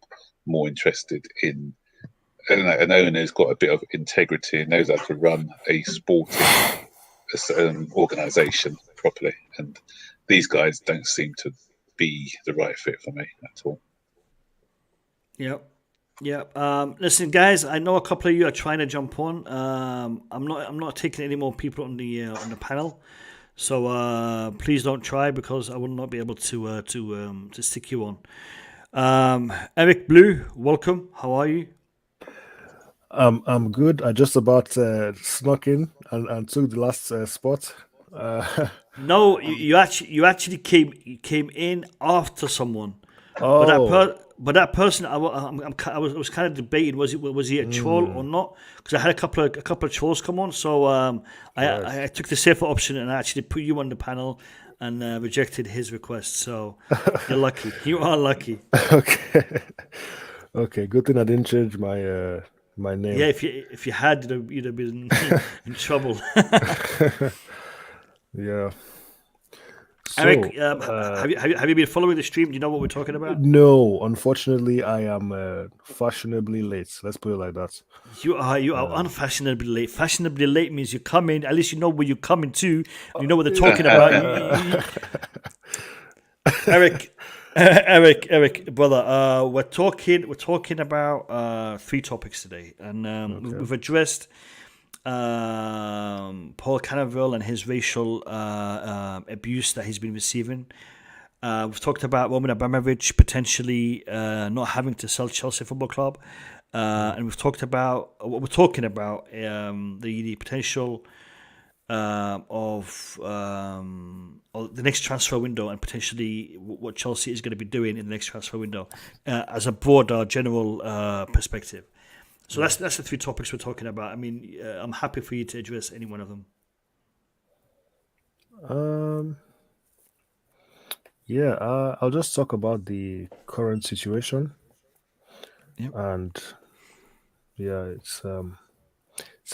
more interested in an owner who's got a bit of integrity and knows how to run a sporting organisation properly. And these guys don't seem to be the right fit for me at all. Yep. Listen, guys, I know a couple of you are trying to jump on. I'm not taking any more people on the panel, so please don't try, because I will not be able to stick you on. Eric Blue, welcome. How are you? I'm good. I just about snuck in and took the last spot. No, you actually came in after someone. Oh. But that person, I was kind of debating, was he a troll or not? Because I had a couple of trolls come on, so I took the safer option and I actually put you on the panel and rejected his request. So you're lucky. You are lucky. Okay. Good thing I didn't change my name. Yeah, if you had, you'd have been in trouble. Yeah. So, Eric, have you been following the stream? Do you know what we're talking about? No, unfortunately, I am fashionably late. Let's put it like that. You are unfashionably late. Fashionably late means you come in. At least you know where you're coming to. You know what they're talking about. Eric, brother. We're talking about 3 topics today, and we've addressed Paul Canoville and his racial abuse that he's been receiving. We've talked about Roman Abramovich potentially not having to sell Chelsea Football Club, and we're talking about the potential of the next transfer window, and potentially what Chelsea is going to be doing in the next transfer window as a broader general perspective. So that's the three topics we're talking about. I mean, I'm happy for you to address any one of them. Um, yeah, I'll just talk about the current situation, Yep. and yeah, it's a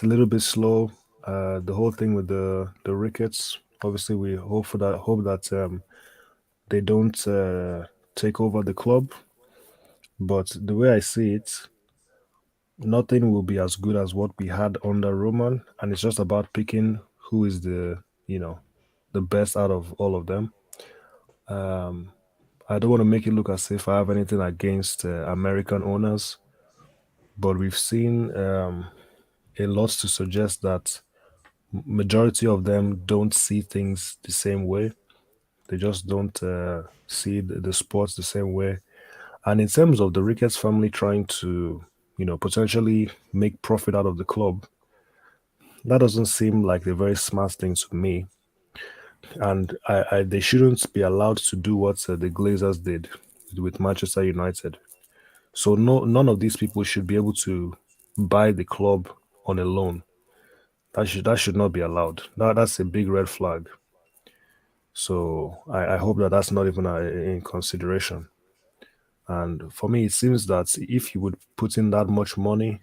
little bit slow. The whole thing with the Ricketts. Obviously, we hope that they don't take over the club. But the way I see it, nothing will be as good as what we had under Roman, and it's just about picking who is the best out of all of them. Um, I don't want to make it look as if I have anything against American owners, but we've seen a lot to suggest that majority of them don't see things the same way. They just don't see the sports the same way. And in terms of the Ricketts family trying to, potentially make profit out of the club, that doesn't seem like a very smart thing to me. And they shouldn't be allowed to do what the Glazers did with Manchester United. So none of these people should be able to buy the club on a loan. That should not be allowed. That's a big red flag. So I hope that that's not even in consideration. And for me, it seems that if you would put in that much money,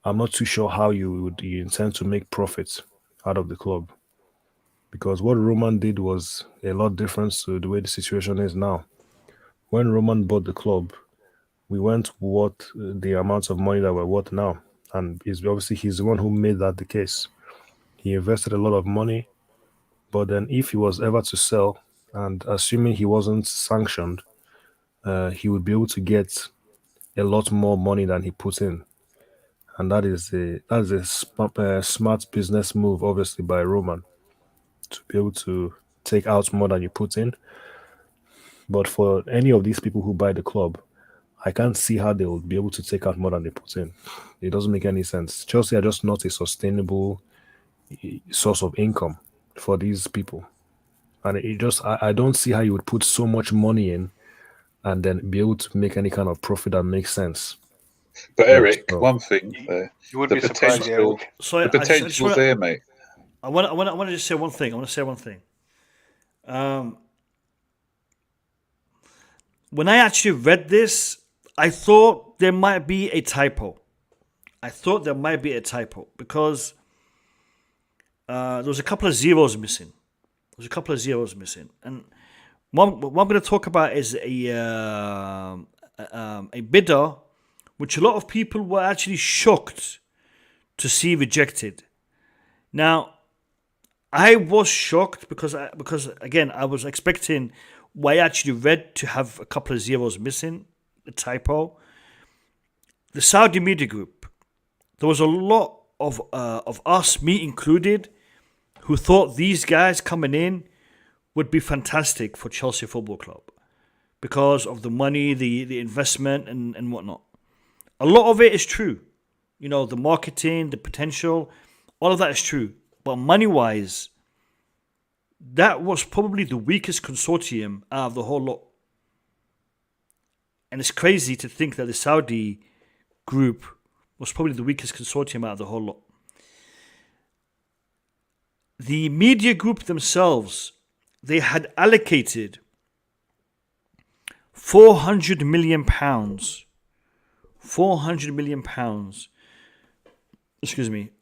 I'm not too sure how you intend to make profits out of the club. Because what Roman did was a lot different to the way the situation is now. When Roman bought the club, we weren't worth the amount of money that we're worth now. And he's the one who made that the case. He invested a lot of money, but then if he was ever to sell, and assuming he wasn't sanctioned, he would be able to get a lot more money than he put in. And that is a smart business move, obviously, by Roman, to be able to take out more than you put in. But for any of these people who buy the club, I can't see how they will be able to take out more than they put in. It doesn't make any sense. Chelsea are just not a sustainable source of income for these people. And I don't see how you would put so much money in and then be able to make any kind of profit that makes sense. But Eric, one thing there, You would the be surprised, potential, Eric. So the potential's there, mate. I want to just say one thing. I want to say one thing. When I actually read this, I thought there might be a typo. Because there was a couple of zeros missing. And what I'm going to talk about is a bidder, which a lot of people were actually shocked to see rejected. Now, I was shocked because again, I was expecting what I actually read to have a couple of zeros missing, a typo. The Saudi media group, there was a lot of us, me included, who thought these guys coming in would be fantastic for Chelsea Football Club because of the money, the investment, and whatnot. A lot of it is true. The marketing, the potential, all of that is true. But money-wise, that was probably the weakest consortium out of the whole lot. And it's crazy to think that the Saudi group was probably the weakest consortium out of the whole lot. The media group themselves, they had allocated £400 million. £400 million,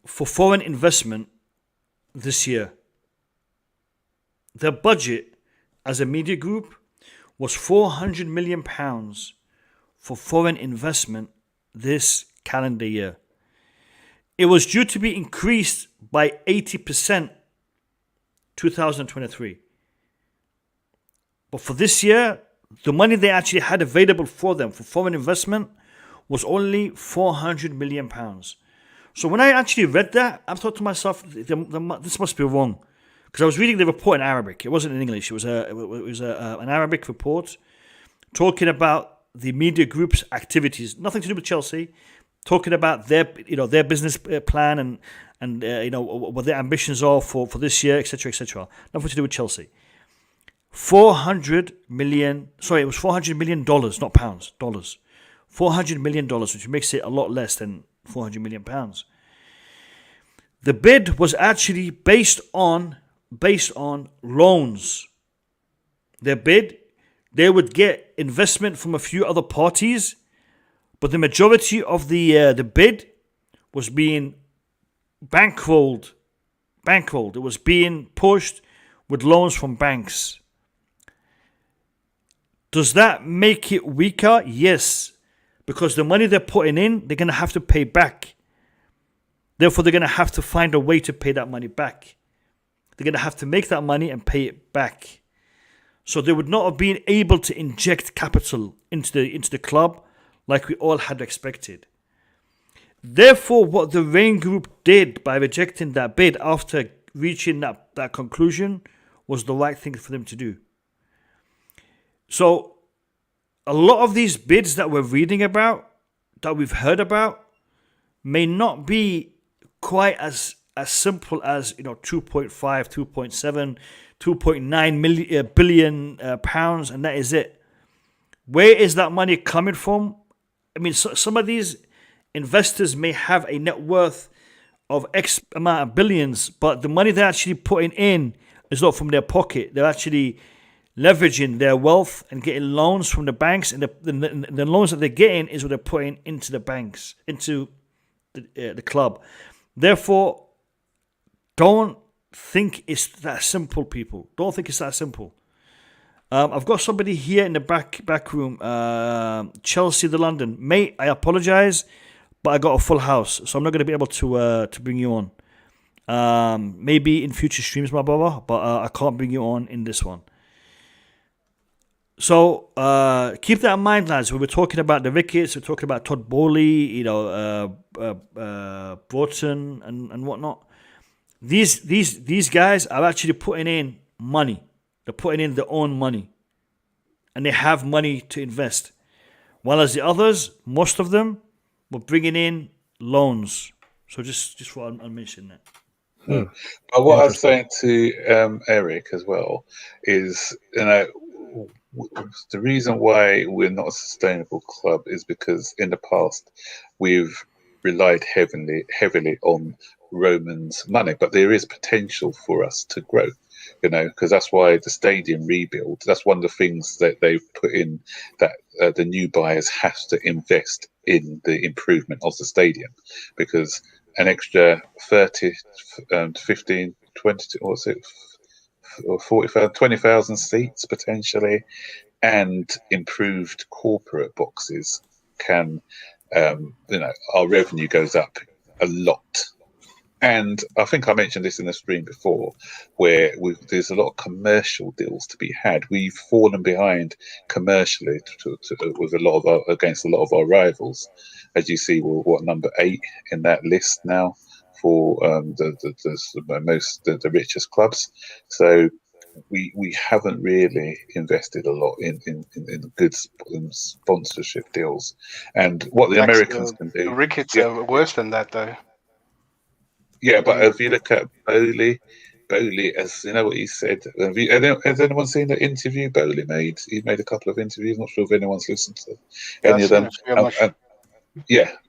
for foreign investment this year. Their budget as a media group was £400 million for foreign investment this calendar year. It was due to be increased by 80% 2023. But for this year, the money they actually had available for them for foreign investment was only £400 million. So when I actually read that, I thought to myself, this must be wrong. Because I was reading the report in Arabic. It wasn't in English. It was an Arabic report talking about the media group's activities, nothing to do with Chelsea, talking about their business plan and what their ambitions are for this year, etc., etc. Nothing to do with Chelsea. $400 million, not pounds, dollars. $400 million, which makes it a lot less than 400 million pounds. The bid was actually based on loans. Their bid, they would get investment from a few other parties, but the majority of the bid was being bankrolled. It was being pushed with loans from banks. Does that make it weaker? Yes, because the money they're putting in, they're going to have to pay back. Therefore, they're going to have to find a way to pay that money back. They're going to have to make that money and pay it back. So they would not have been able to inject capital into the club like we all had expected. Therefore, what the Rain Group did by rejecting that bid after reaching that conclusion was the right thing for them to do. So, a lot of these bids that we're reading about, that we've heard about, may not be quite as simple as 2.5, 2.7, 2.9 billion pounds, and that is it. Where is that money coming from? I mean, some of these investors may have a net worth of X amount of billions, but the money they're actually putting in is not from their pocket. They're actually leveraging their wealth and getting loans from the banks, and the loans that they're getting is what they're putting into the banks, into the club. Therefore, don't think it's that simple, people. Don't think it's that simple. I've got somebody here in the back room, Chelsea, the London. Mate, I apologise, but I got a full house, so I'm not going to be able to bring you on. Maybe in future streams, my brother, but I can't bring you on in this one. So keep that in mind, lads. When we're talking about the Ricketts, we're talking about Todd Bowley, Broughton and whatnot. These guys are actually putting in money. They're putting in their own money, and they have money to invest. While as the others, most of them were bringing in loans. So just for I'll mention that. But what I was saying to Eric as well is, the reason why we're not a sustainable club is because in the past we've relied heavily on Roman's money, but there is potential for us to grow, because that's why the stadium rebuild, that's one of the things that they've put in, that the new buyers have to invest in the improvement of the stadium, because an extra 30, 15, 20, what's it, 40,000, 20,000 seats potentially, and improved corporate boxes can, our revenue goes up a lot. And I think I mentioned this in the stream before, where there's a lot of commercial deals to be had. We've fallen behind commercially with against a lot of our rivals. As you see, we're number 8 in that list now for the richest clubs. So we haven't really invested a lot in good sponsorship deals. And what the Americans can do, the Ricketts are worse than that, though. Yeah, but if you look at Bowley, as you know what he said. Has anyone seen the interview Bowley made? He made a couple of interviews. Not sure if anyone's listened to any of them.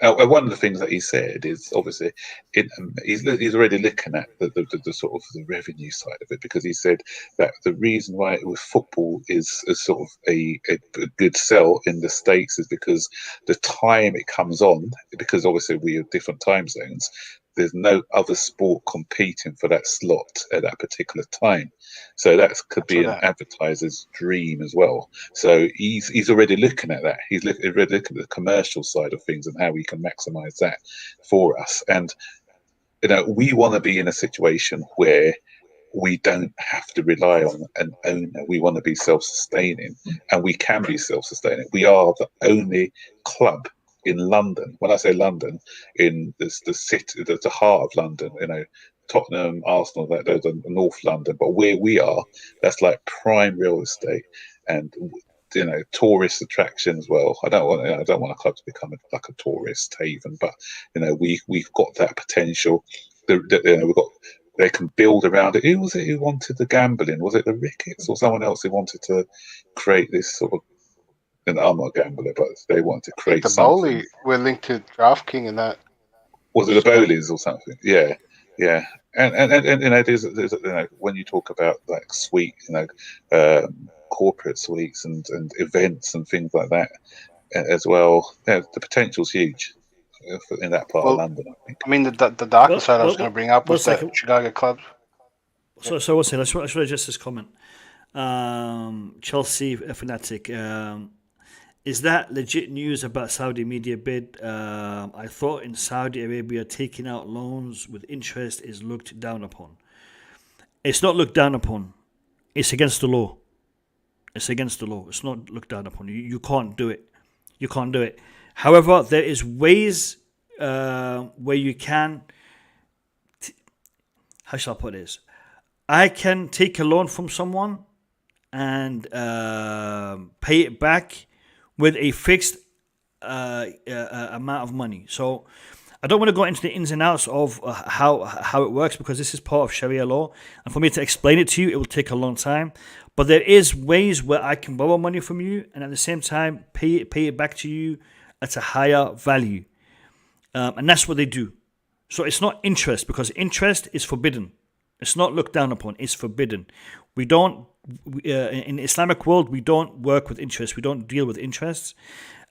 One of the things that he said is obviously he's already looking at the sort of the revenue side of it, because he said that the reason why with football is a sort of a good sell in the States is because the time it comes on, because obviously we have different time zones. There's no other sport competing for that slot at that particular time. So that could be an advertiser's dream as well. So he's already looking at that. He's already looking at the commercial side of things and how we can maximize that for us. And, we want to be in a situation where we don't have to rely on an owner. We want to be self-sustaining, and we can be self-sustaining. We are the only club in London. When I say London, in the city, the heart of London, Tottenham, Arsenal, those are North London, but where we are, that's like prime real estate, and tourist attraction as well. I don't want a club to become like a tourist haven, but we've got that potential. They can build around it. Who was it who wanted the gambling? Was it the Ricketts or someone else who wanted to create this sort of? And I'm not a gambler, but they want to create the something. Bowley were linked to DraftKings and that. Was it the Bowleys or something? Yeah, yeah. And you know, there's you know, when you talk about like suite, you know, corporate suites and events and things like that as well. Yeah, the potential's huge in that part of Well, London, I think. I mean, the darker Well, side I was well, going to bring up one was the second. Chicago clubs. So one second. I should address this comment. Chelsea fanatic. Is that legit news about Saudi media bid? I thought in Saudi Arabia taking out loans with interest is looked down upon. It's not looked down upon. It's against the law. It's against the law. It's not looked down upon. You can't do it. You can't do it. However, there is ways where you can. How shall I put this? I can take a loan from someone and pay it back with a fixed amount of money. So I don't want to go into the ins and outs of how it works because this is part of Sharia law, and for me to explain it to you, it will take a long time. But there is ways where I can borrow money from you and at the same time pay it back to you at a higher value, and that's what they do. So it's not interest because interest is forbidden. It's not looked down upon. It's forbidden. We don't in the Islamic world. We don't work with interest. We don't deal with interests.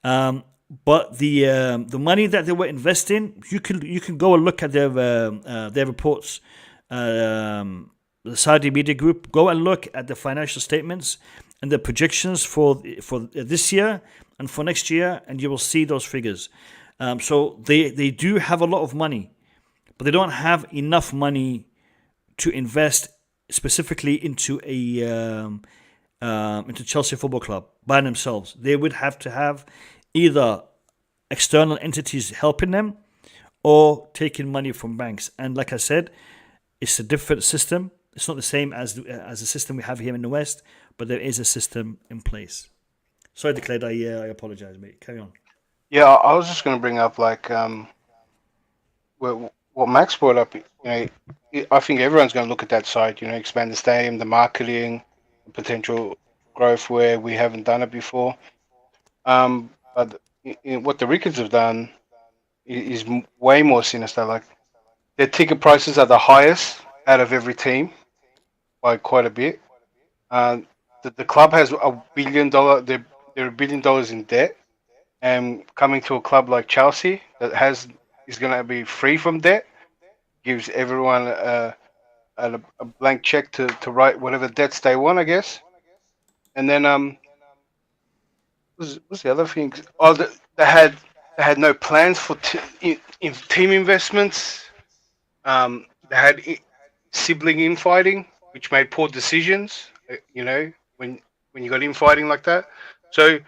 But the money that they were investing, you can go and look at their reports. The Saudi media group, go and look at the financial statements and the projections for this year and for next year, and you will see those figures. So they do have a lot of money, but they don't have enough money to invest specifically into into Chelsea Football Club by themselves. They would have to have either external entities helping them or taking money from banks. And like I said, it's a different system. It's not the same as the system we have here in the West, but there is a system in place. Sorry, Declared, I apologize, mate. Carry on. Yeah, I was just going to bring up like what Max brought up. You know, I think everyone's going to look at that side. You know, expand the stadium, the marketing, potential growth where we haven't done it before. But what the Ricketts have done is way more sinister. Like their ticket prices are the highest out of every team by quite a bit. The club has $1 billion. They're $1 billion in debt, and coming to a club like Chelsea that is going to be free from debt gives everyone a blank check to write whatever debts they want, I guess. And then what's the other thing? Oh, they had no plans for in team investments. They had sibling infighting, which made poor decisions. You know, when you got infighting like that. So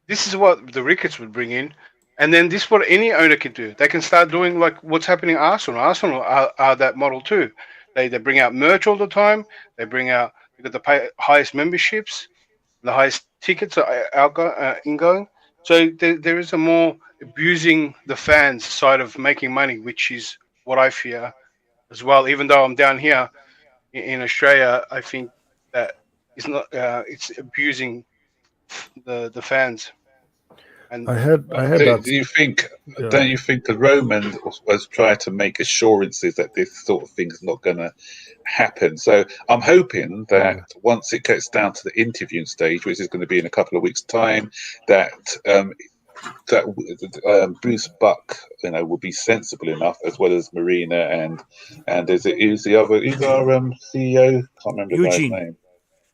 this is what the Ricketts would bring in, and then this is what any owner can do. They can start doing like what's happening at Arsenal. Arsenal are that model too. They bring out merch all the time. They got the highest memberships, the highest tickets are ingoing. So there is a more abusing the fans side of making money, which is what I fear as well. Even though I'm down here in Australia, I think that it's not. It's abusing the fans. And I heard Do that. you think? Yeah. Don't you think the Roman was trying to make assurances that this sort of thing's not going to happen? So I'm hoping that once it gets down to the interviewing stage, which is going to be in a couple of weeks' time, that Bruce Buck, you know, will be sensible enough, as well as Marina and who's our CEO? Can't remember the guy's Eugene. name.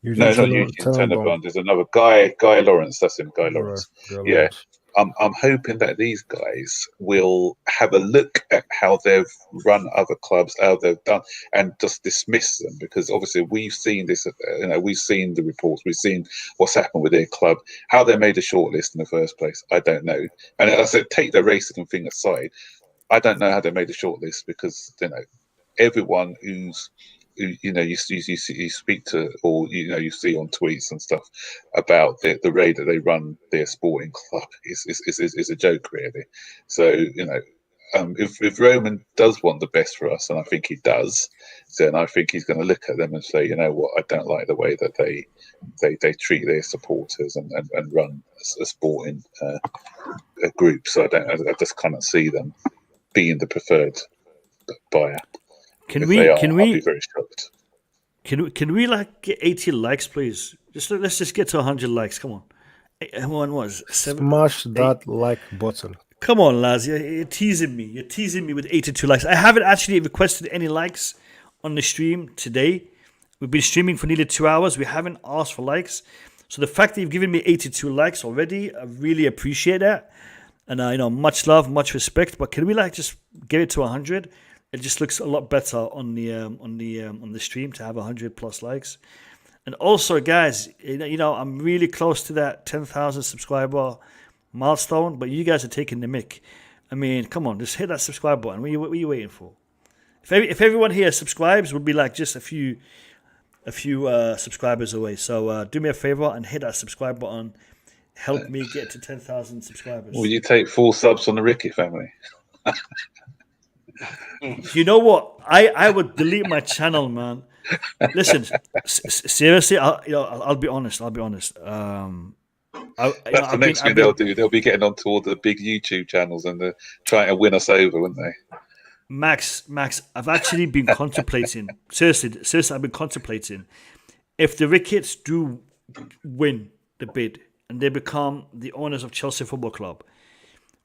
Eugene No, not Eugene Tenenbaum. There's another Guy Lawrence. That's him, Guy Lawrence. Right, Yeah. I'm hoping that these guys will have a look at how they've run other clubs, how they've done, and just dismiss them, because obviously we've seen this. You know, we've seen the reports, we've seen what's happened with their club, how they made a shortlist in the first place. I don't know. And as I said, take the racism thing aside, I don't know how they made a shortlist, because you know everyone who you know you speak to, or you know you see on tweets and stuff about the way that they run their sporting club is a joke, really. So you know, if Roman does want the best for us, and I think he does, then I think he's going to look at them and say, you know what, I don't like the way that they treat their supporters and run a sporting group. So I just cannot see them being the preferred buyer. Can If we they are, can I'll we be very shocked. can we like get 80 likes, please? Let's just get to 100 likes. Come on. One was seven. Smash Eight. that like button. Come on, lads. You're teasing me. You're teasing me with 82 likes. I haven't actually requested any likes on the stream today. We've been streaming for nearly 2 hours. We haven't asked for likes. So the fact that you've given me 82 likes already, I really appreciate that. And much love, much respect. But can we like just get it to 100? It just looks a lot better on the stream to have 100 plus likes. And also, guys, I'm really close to that 10,000 subscriber milestone, but you guys are taking the mick. I mean, come on, just hit that subscribe button. What are you waiting for? If everyone here subscribes, we'll be like just a few subscribers away. So do me a favor and hit that subscribe button. Help me get to 10,000 subscribers. Will you take 4 subs on the Rickett family? You know what? I would delete my channel, man. Listen, seriously, I'll be honest. That's the next thing they'll do. They'll be getting onto all the big YouTube channels and they're trying to win us over, won't they? Max, I've actually been contemplating. Seriously, I've been contemplating. If the Ricketts do win the bid and they become the owners of Chelsea Football Club,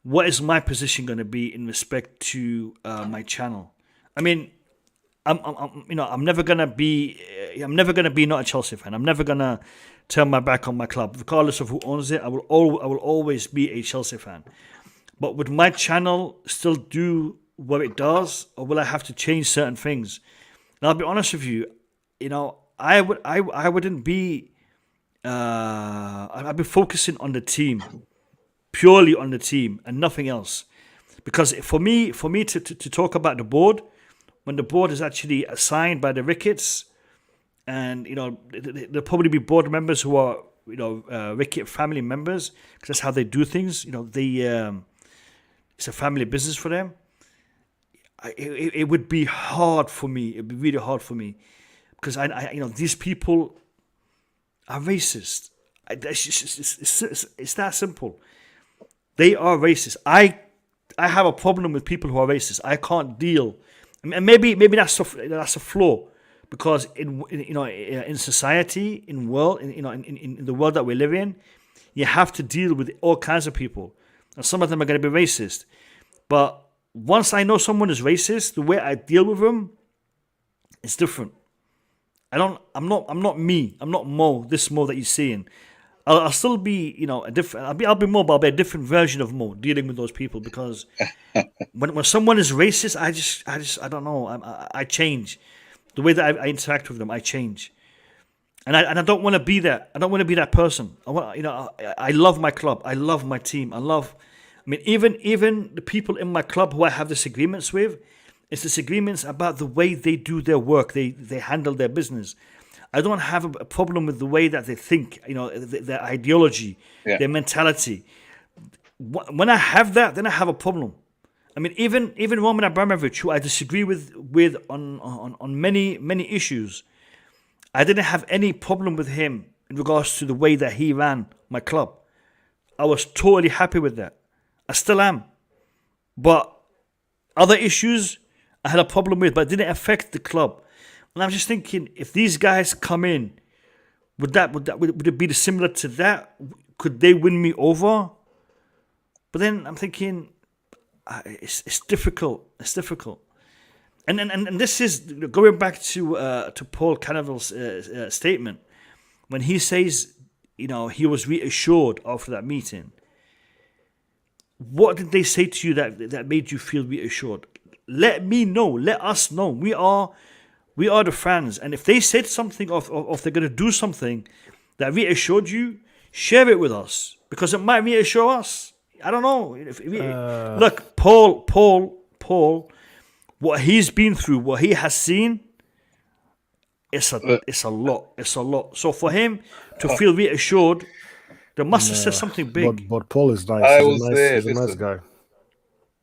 what is my position going to be in respect to my channel? I mean, I'm never gonna be not a Chelsea fan. I'm never gonna turn my back on my club, regardless of who owns it. I will always be a Chelsea fan. But would my channel still do what it does, or will I have to change certain things? And I'll be honest with you, I wouldn't be. I'd be focusing on the team, purely on the team, and nothing else. Because for me to talk about the board, when the board is actually assigned by the Ricketts, and there'll probably be board members who are Rickett family members, because that's how they do things. It's a family business for them. It would be hard for me. It'd be really hard for me, because I these people are racist. It's that simple. They are racist. I have a problem with people who are racist. I can't deal. And maybe that's a flaw, because in society, in the world that we live in, you have to deal with all kinds of people, and some of them are going to be racist. But once I know someone is racist, the way I deal with them is different. I'm not me. I'm not Mo. This Mo that you're seeing. I'll still be, a different. I'll be Mo, but I'll be a different version of Mo dealing with those people, because when someone is racist, I don't know. I change the way that I interact with them. I change, and I don't want to be that. I don't want to be that person. I love my club. I love my team. Even the people in my club who I have disagreements with, it's disagreements about the way they do their work. They handle their business. I don't have a problem with the way that they think, their ideology, their mentality. When I have that, then I have a problem. I mean, even Roman Abramovich, who I disagree with on many issues, I didn't have any problem with him in regards to the way that he ran my club. I was totally happy with that. I still am. But other issues I had a problem with, but it didn't affect the club. And I'm just thinking, if these guys come in, would it be similar to that? Could they win me over? But then I'm thinking, it's difficult. It's difficult. And this is going back to Paul Canoville's statement when he says, he was reassured after that meeting. What did they say to you that made you feel reassured? Let me know. Let us know. We are the fans, and if they said something or if they're going to do something that reassured you, share it with us, because it might reassure us. I don't know. Look, Paul, what he's been through, what he has seen, it's a lot. It's a lot. So for him to feel reassured, they must have said something big. But Paul is nice. He's a nice guy.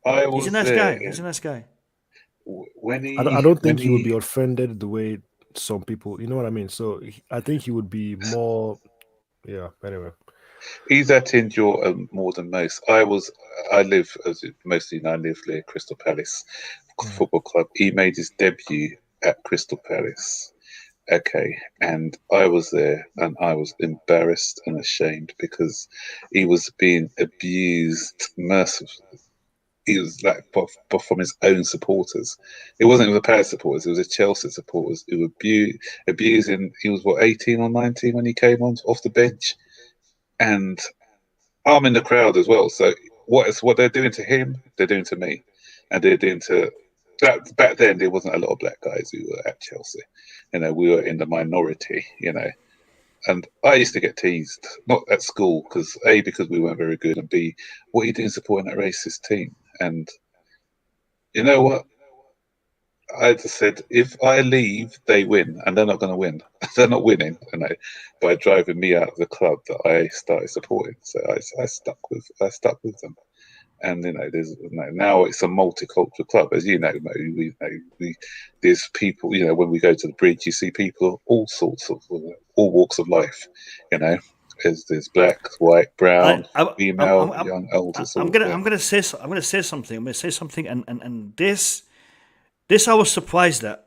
He's a nice guy. He's a nice guy. I don't think he would be offended the way some people, you know what I mean? So I think he would be more, anyway. He's at endure more than most. I live, as most of you know, I live near Crystal Palace Football Club. He made his debut at Crystal Palace. Okay, and I was there, and I was embarrassed and ashamed because he was being abused mercifully. He was like, but from his own supporters. It wasn't the Palace supporters; it was the Chelsea supporters who were abusing. He was 18 or 19 when he came on off the bench, and I'm in the crowd as well. So what they're doing to him, they're doing to me, and they're doing to that. Back then, there wasn't a lot of black guys who were at Chelsea. We were in the minority. And I used to get teased, not at school, because we weren't very good, and B, what are you doing supporting that racist team? And you know what? I just said, if I leave, they win, and they're not going to win. They're not winning, by driving me out of the club that I started supporting. So I stuck with them. And now it's a multicultural club, as you know, Mo. There's people. When we go to the bridge, you see people all sorts of all walks of life. There's black, white, brown, female, young, older. I'm gonna say something, and this I was surprised at.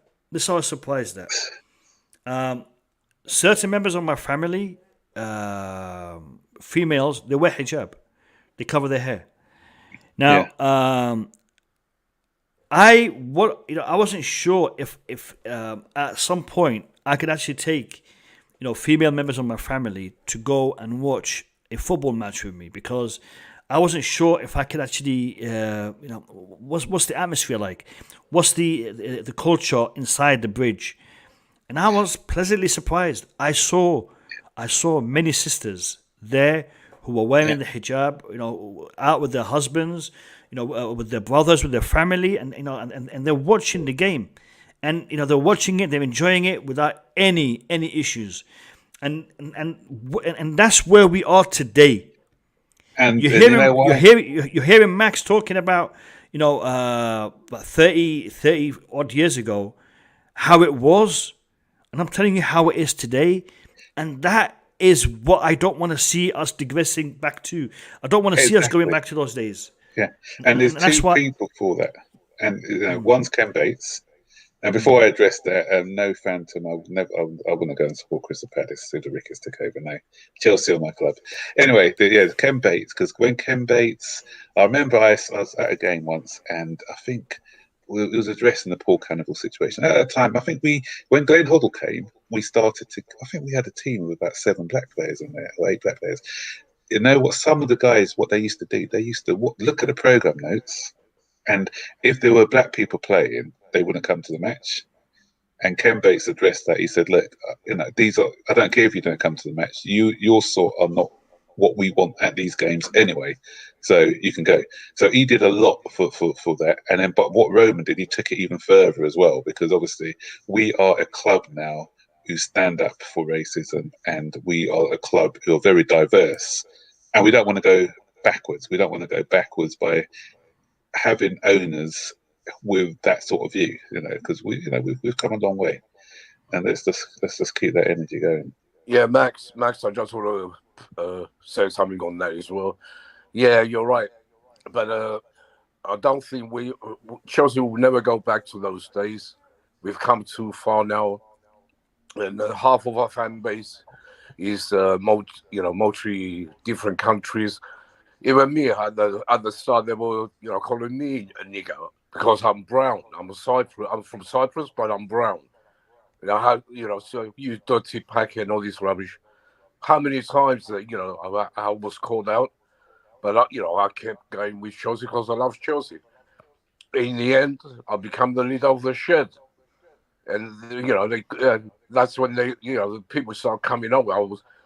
Certain members of my family, females, they wear hijab, they cover their hair. Now, I wasn't sure if at some point I could actually take, female members of my family to go and watch a football match with me, because I wasn't sure if I could actually, what's the atmosphere like, what's the culture inside the bridge, and I was pleasantly surprised. I saw many sisters there who were wearing the hijab, out with their husbands, with their brothers, with their family, and they're watching the game, and they're watching it, they're enjoying it without any issues, and that's where we are today. And you're hearing Max talking about 30 odd years ago how it was, and I'm telling you how it is today, and that is what I don't want to see us digressing back to. I don't want to see us going back to those days. Yeah, and there's two people for that, and one's Ken Bates. And before I address that, no Phantom, I wouldn't go and support Crystal Palace, so the Ricketts took over. No, Chelsea are my club. Anyway, Ken Bates, because when Ken Bates, I remember I was at a game once, and I think it was addressing the Paul Canoville situation. At that time, I think when Glenn Hoddle came, I think we had a team of about 7 black players in there, or 8 black players. You know what? Some of the guys, what they used to do, they used to look at the program notes, and if there were black people playing, they wouldn't come to the match. And Ken Bates addressed that. He said, "Look, these are. I don't care if you don't come to the match. Your sort are not what we want at these games anyway. So you can go." So he did a lot for that. And then, but what Roman did, he took it even further as well, because obviously we are a club now who stand up for racism, and we are a club who are very diverse, and we don't want to go backwards. We don't want to go backwards by having owners with that sort of view, because we've come a long way, and let's just keep that energy going. Yeah, Max, I just want to say something on that as well. Yeah, you're right, but I don't think Chelsea will never go back to those days. We've come too far now, and half of our fan base is multi different countries. Even me at the start, they were calling me a nigger because I'm brown. I'm from Cyprus, but I'm brown. So you dirty packet and all this rubbish. How many times that I was called out, but I kept going with Chelsea because I love Chelsea. In the end, I become the leader of the shed, and that's when the people start coming up.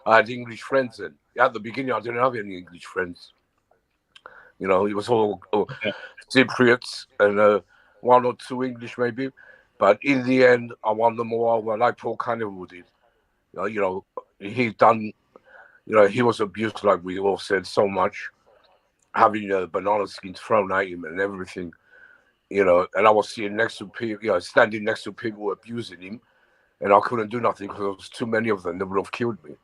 I had English friends, and at the beginning I didn't have any English friends. It was all Cypriots and 1 or 2 English maybe. But in the end, I won them all over, like Paul Canoville did. He was abused, like we all said, so much, having banana skins thrown at him and everything. And I was sitting next to people, standing next to people abusing him, and I couldn't do nothing because there was too many of them. They would have killed me.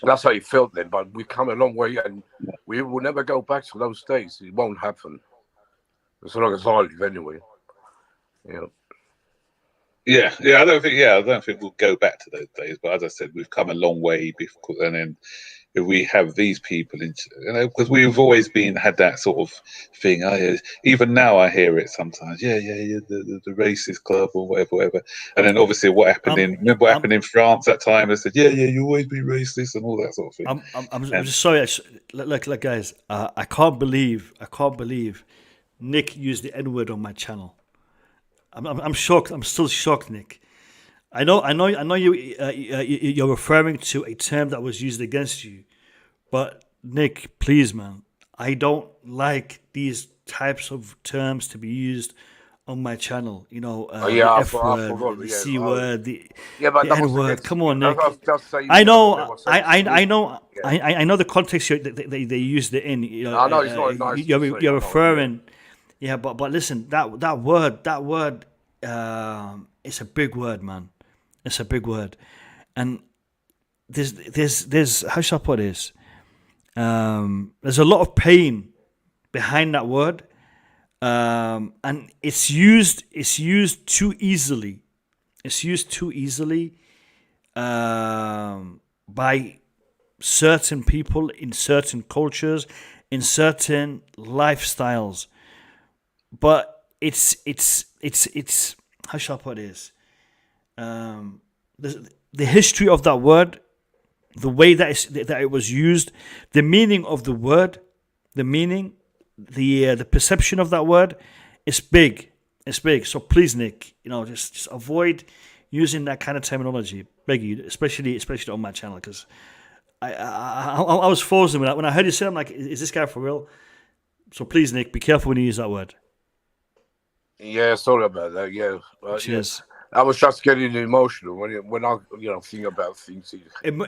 That's how he felt then. But we've come a long way, and we will never go back to those days. It won't happen as long as I live, anyway. Yeah. I don't think we'll go back to those days. But as I said, we've come a long way. And then if we have these people, because we've always had that sort of thing. Even now, I hear it sometimes. The racist club or whatever. And then obviously, what happened in France that time? They said, you always be racist and all that sort of thing. I'm just sorry. Look, guys. I can't believe Nick used the N word on my channel. I'm shocked. I'm still shocked, Nick. I know. You're referring to a term that was used against you, but Nick, please, man, I don't like these types of terms to be used on my channel. The F word, the C word, the N word. Come on, Nick. I know. I know the context they used it in. I know it's not nice. You're referring. Yeah, but listen, that word, it's a big word, man. It's a big word, and there's how shall I put this? There's a lot of pain behind that word, and it's used too easily. It's used too easily by certain people in certain cultures, in certain lifestyles. But it's how shall I put this? The history of that word, the way that it was used, the meaning of the word, the perception of that word, is big. It's big. So please, Nick, just avoid using that kind of terminology. Beg you, especially on my channel, because I was frozen when I heard you say it. I'm like, is this guy for real? So please, Nick, be careful when you use that word. Yeah, sorry about that. Yeah, cheers. I was just getting emotional when I think about things.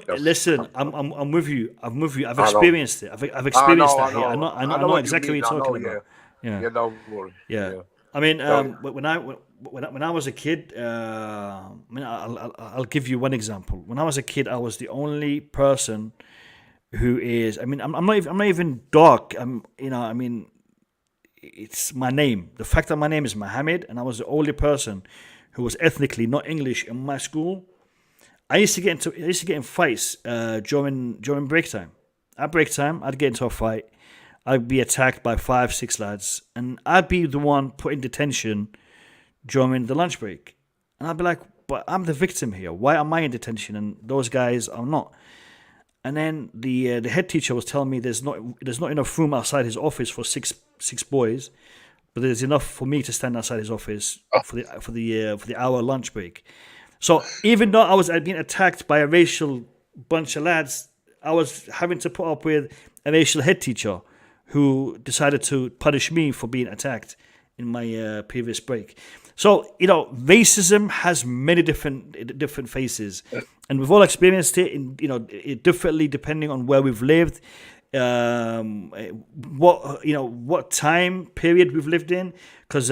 Listen, I'm with you. I've experienced it. I've experienced that here. I know exactly what you're talking about. Yeah, don't worry. Yeah. I mean, when I was a kid, I'll give you one example. When I was a kid, I was the only person who is. I mean, I'm not even dark. It's my name. The fact that my name is Mohammed, and I was the only person who was ethnically not English in my school. I used to get in fights during break time. At break time, I'd get into a fight. I'd be attacked by 5-6 lads, and I'd be the one put in detention during the lunch break. And I'd be like, but I'm the victim here. Why am I in detention and those guys are not? And then the head teacher was telling me there's not enough room outside his office for six boys, but there's enough for me to stand outside his office for the hour lunch break. So even though I'd been attacked by a racial bunch of lads, I was having to put up with a racial head teacher who decided to punish me for being attacked in my previous break. So racism has many different faces, and we've all experienced it it differently depending on where we've lived, what time period we've lived in. Because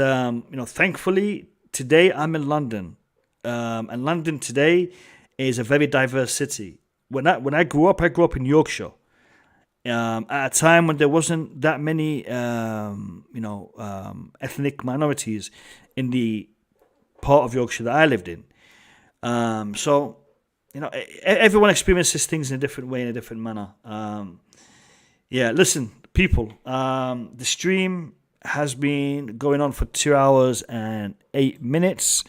thankfully today I'm in London, and London today is a very diverse city. When I grew up in Yorkshire. At a time when there wasn't that many, ethnic minorities in the part of Yorkshire that I lived in. So, everyone experiences things in a different way, in a different manner. Listen, people, the stream has been going on for 2 hours and 8 minutes.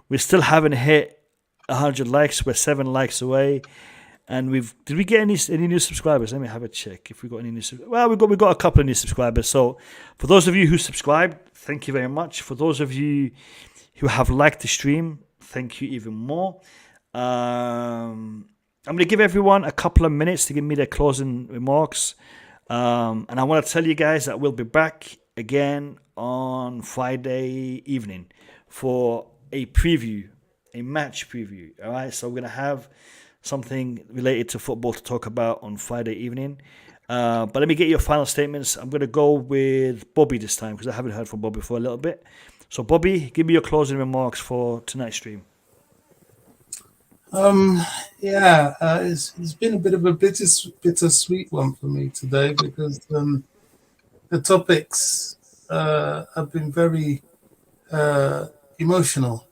We still haven't hit 100 likes. We're 7 likes away. And did we get any new subscribers? Let me have a check if we got any new subscribers. Well, we got a couple of new subscribers. So for those of you who subscribed, thank you very much. For those of you who have liked the stream, thank you even more. I'm going to give everyone a couple of minutes to give me their closing remarks. And I want to tell you guys that we'll be back again on Friday evening for a match preview. All right, so we're going to have something related to football to talk about on Friday evening. But let me get your final statements. I'm going to go with Bobby this time because I haven't heard from Bobby for a little bit. So, Bobby, give me your closing remarks for tonight's stream. Um, yeah, it's been a bit of a bittersweet one for me today because the topics have been very emotional.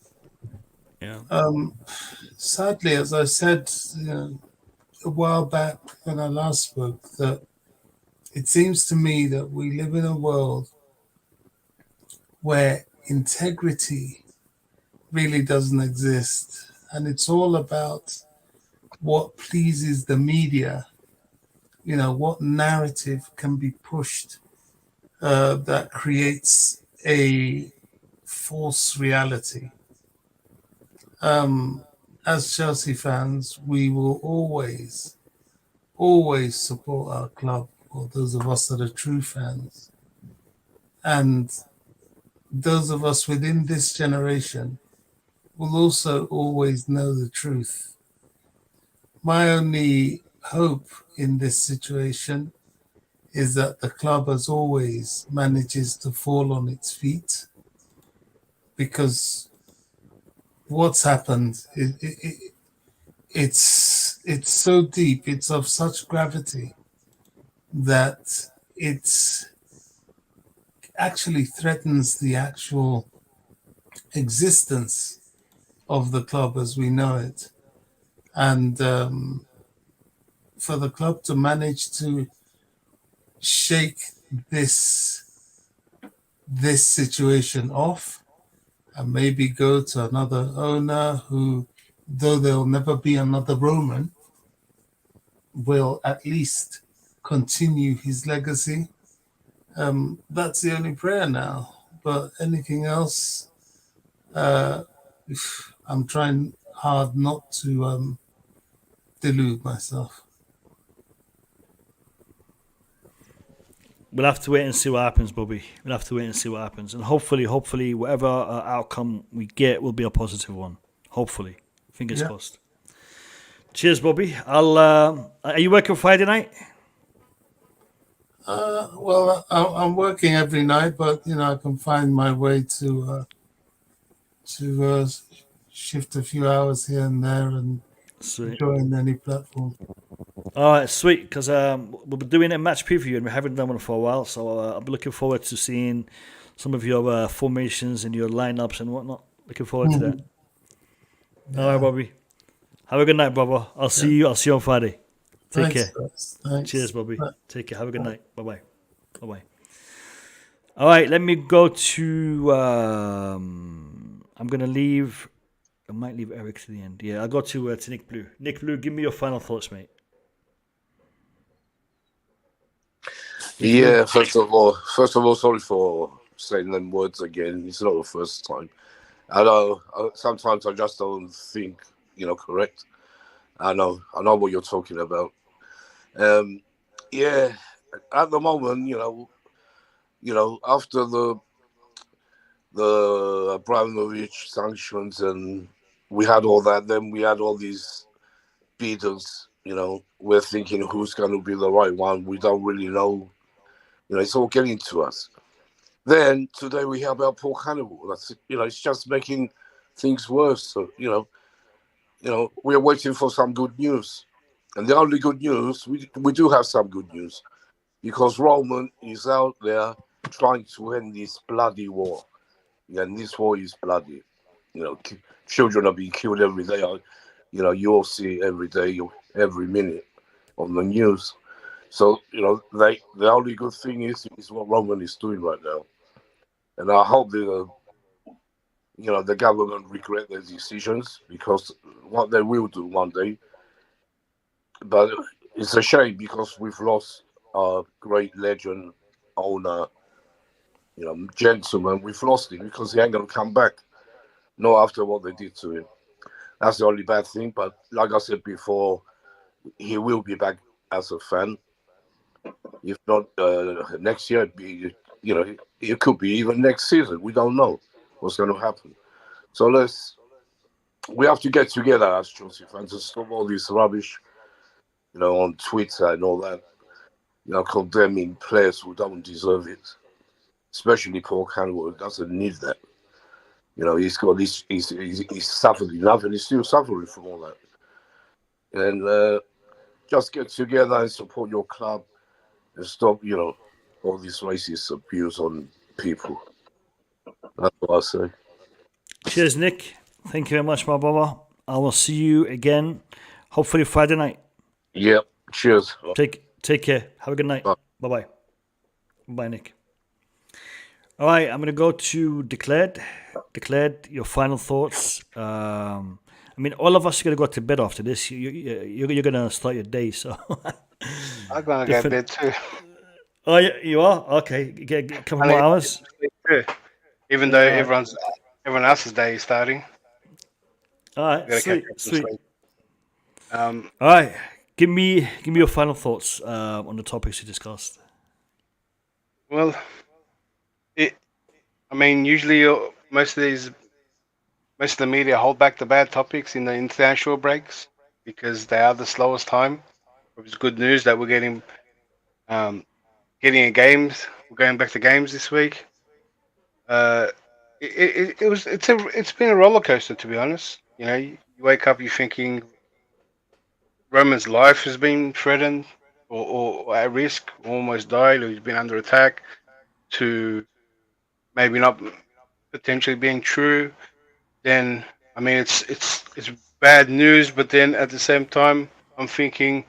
Yeah. Um, Sadly, as I said, a while back when I last spoke, that it seems to me that we live in a world where integrity really doesn't exist, and it's all about what pleases the media. What narrative can be pushed that creates a false reality. Um, as Chelsea fans, we will always support our club, or those of us that are true fans. And those of us within this generation will also always know the truth. My only hope in this situation is that the club, as always, manages to fall on its feet, because what's happened, it's so deep, it's of such gravity that it's actually threatens the actual existence of the club as we know it. And for the club to manage to shake this this situation off and maybe go to another owner who, though there'll never be another Roman, will at least continue his legacy. That's the only prayer now. But anything else, uh, I'm trying hard not to delude myself. We'll have to wait and see what happens, Bobby. We'll have to wait and see what happens, and hopefully, whatever outcome we get will be a positive one. Hopefully, fingers Yeah. crossed. Cheers, Bobby. Are you working Friday night? Well, I'm working every night, but I can find my way to shift a few hours here and there and Sweet. join any platform. All right, sweet. Because we'll be doing a match preview, and we haven't done one for a while, so I'm looking forward to seeing some of your formations and your lineups and whatnot. Looking forward to that. All right, Yeah. Bobby. Have a good night, brother. I'll see you on Friday. Take Thanks, care. guys. Thanks. Cheers, Bobby. Bye. Take care. Have a good night. Bye bye. Bye bye. All right, let me go to. I'm gonna leave. I might leave Eric to the end. Yeah, I'll go to Nick Blue. Nick Blue, give me your final thoughts, mate. Nick Blue? Yeah, first of all, sorry for saying them words again. It's not the first time. I know sometimes I just don't think, correct. I know what you're talking about. Yeah, at the moment, after the Abramovich sanctions and we had all that, then we had all these bidders. We're thinking who's going to be the right one. We don't really know. It's all getting to us. Then today we hear about Paul Canoville. That's it's just making things worse. So we're waiting for some good news, and the only good news we do have some good news because Roman is out there trying to end this bloody war, and this war is bloody. Children are being killed every day. You all see every day, every minute on the news. So the only good thing is what Roman is doing right now. And I hope the government regret their decisions because what they will do one day. But it's a shame because we've lost a great legend, owner, gentleman. We've lost him because he ain't gonna come back. Not after what they did to him. That's the only bad thing. But like I said before, he will be back as a fan. If not next year, it could be even next season. We don't know what's going to happen. So we have to get together as Chelsea fans and stop all this rubbish, on Twitter and all that, condemning players who don't deserve it. Especially Paul Campbell doesn't need that. He's got this. He's suffered enough, and he's still suffering from all that. and just get together and support your club and stop, all this racist abuse on people. That's what I say. Cheers, Nick. Thank you very much, my brother. I will see you again, hopefully Friday night. Yep. Cheers. Take care. Have a good night. Bye. Bye bye. Bye, Nick. All right, I'm gonna go to Declared. Declared, your final thoughts. I mean, all of us are gonna go to bed after this. You're gonna start your day, so. I'm gonna go to bed too. Oh, you are okay. Get a couple more hours. Too. Even though everyone else's day is starting. All right, Gotta catch sweet, up some sweet. sleep. All right, give me your final thoughts on the topics you discussed. Well, usually most of the media hold back the bad topics in the international breaks because they are the slowest time. It's good news that we're getting a games. We're going back to games this week. It's been a roller coaster, to be honest. You wake up, you're thinking Roman's life has been threatened or at risk, almost died, or he's been under attack, to maybe not potentially being true. Then it's bad news, but then at the same time, I'm thinking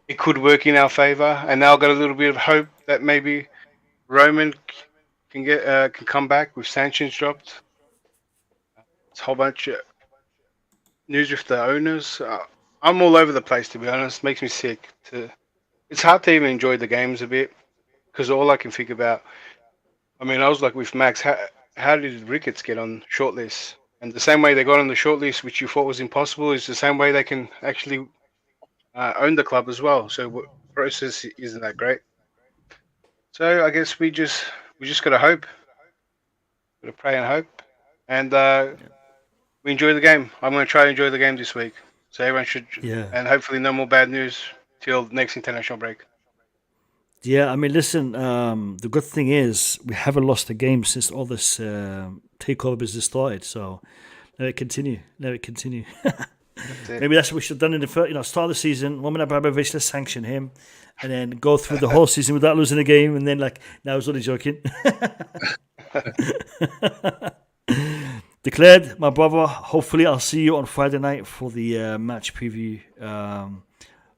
it could work in our favor, and now I've got a little bit of hope that maybe Roman can come back with sanctions dropped. It's a whole bunch of news with the owners. I'm all over the place, to be honest. Makes me sick. It's hard to even enjoy the games a bit because all I can think about. I was like with Max. How did Ricketts get on shortlist? And the same way they got on the shortlist, which you thought was impossible, is the same way they can actually own the club as well. So the process isn't that great. So I guess we just gotta hope, gotta pray and hope, and we enjoy the game. I'm gonna try to enjoy the game this week. So everyone should, Yeah. and hopefully no more bad news till next international break. Yeah, I mean, listen. The good thing is we haven't lost a game since all this takeover business started. So let it continue. Let it continue. That's it. Maybe that's what we should have done in the first, start of the season. Roman Abramovich, let's sanction him, and then go through the whole season without losing a game. And then, now I was only joking. Declared, my brother. Hopefully, I'll see you on Friday night for the match preview.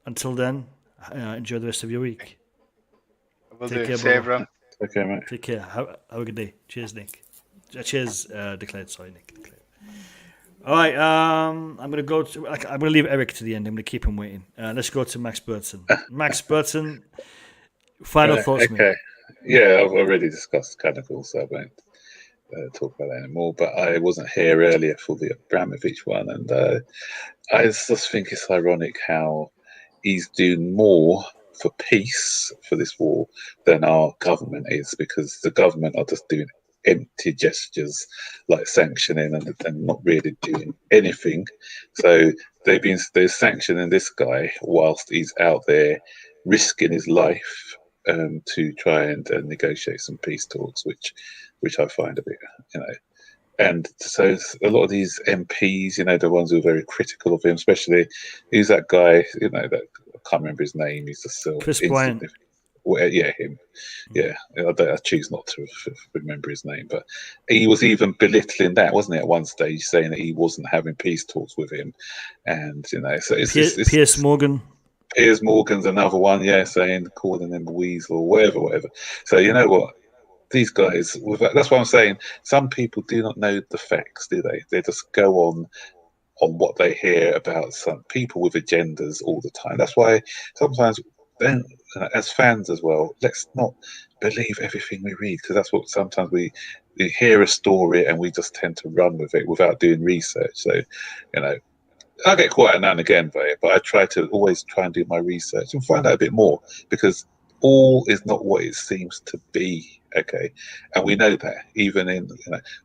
Until then, enjoy the rest of your week. Will Take do. care, See brother. everyone. Okay, mate. Take care. Have a good day. Cheers, Nick. Cheers, Declared. Sorry, Nick. Declared. All right. I'm gonna go to. I'm gonna leave Eric to the end. I'm gonna keep him waiting. Let's go to Max Burton. Max Burton. Final thoughts, Okay. mate. Yeah, I've already discussed Canoville, so I won't talk about that anymore. But I wasn't here earlier for the Abramovich one, and I just think it's ironic how he's doing more for peace for this war than our government is, because the government are just doing empty gestures like sanctioning and not really doing anything. So they're sanctioning this guy whilst he's out there risking his life to try and negotiate some peace talks, which I find a bit, And so a lot of these MPs, the ones who are very critical of him, especially, who's that guy, that I can't remember his name. He's just so Chris Bryant. insignificant. Well, yeah, him. Yeah, I choose not to remember his name, but he was even belittling that, wasn't he? At one stage, saying that he wasn't having peace talks with him, and so it's Piers Morgan. Piers Morgan's another one, yeah, saying calling him a weasel or whatever. So you know what? These guys, that's what I'm saying. Some people do not know the facts, do they? They just go on what they hear about some people with agendas all the time. That's why sometimes, then, as fans as well, let's not believe everything we read, because that's what sometimes we hear a story and we just tend to run with it without doing research. So, I get quiet now and again, but I always try and do my research and find out a bit more, because all is not what it seems to be. Okay, and we know that even in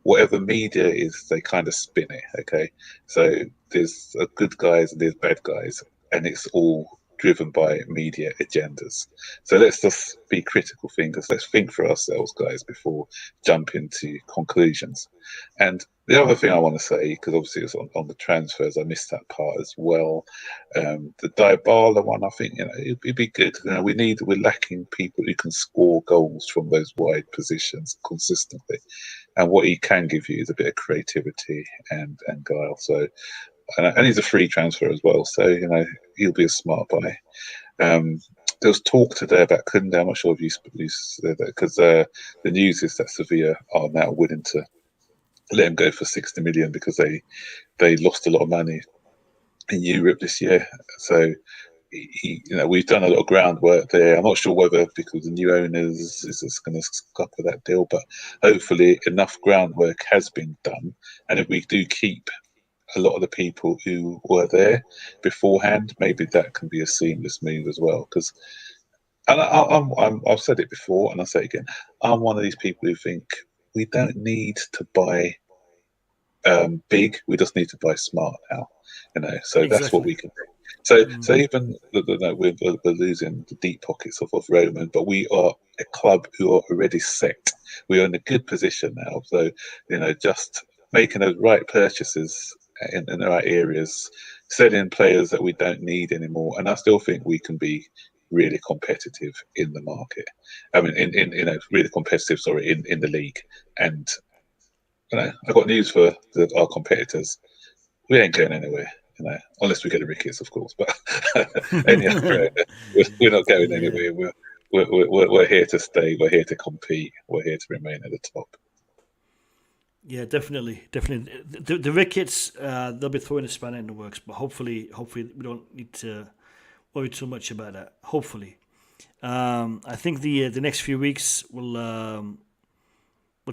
whatever media is, they kind of spin it. Okay, so there's good guys and there's bad guys, and it's all driven by media agendas. So let's just be critical thinkers. Let's think for ourselves, guys, before jumping to conclusions. And the other thing I want to say, because obviously it's on the transfers, I missed that part as well. The Dybala one, I think it'd be good. We're lacking people who can score goals from those wide positions consistently, and what he can give you is a bit of creativity and guile. So, and he's a free transfer as well, so he'll be a smart buy. There was talk today about Kunde. I'm not sure if you said that, because the news is that Sevilla are now willing to let him go for 60 million because they lost a lot of money in Europe this year. So we've done a lot of groundwork there. I'm not sure whether because the new owners is just going to scupper that deal, but hopefully enough groundwork has been done. And if we do keep a lot of the people who were there beforehand, maybe that can be a seamless move as well. Because, and I've said it before, and I'll say it again, I'm one of these people who think we don't need to buy big. We just need to buy smart now. So that's what we can do. So even we're losing the deep pockets of Roman, but we are a club who are already set. We are in a good position now. So just making those right purchases in the right areas, selling players that we don't need anymore, and I still think we can be really competitive in the market. I mean, in really competitive. Sorry, in the league. And I've got news for our competitors. We ain't going anywhere. Unless we get a Ricketts, of course. But anyhow, we're not going anywhere. We're here to stay. We're here to compete. We're here to remain at the top. Yeah, definitely. The Ricketts, they'll be throwing a spanner in the works, but hopefully we don't need to worry too much about that. Hopefully, I think the next few weeks will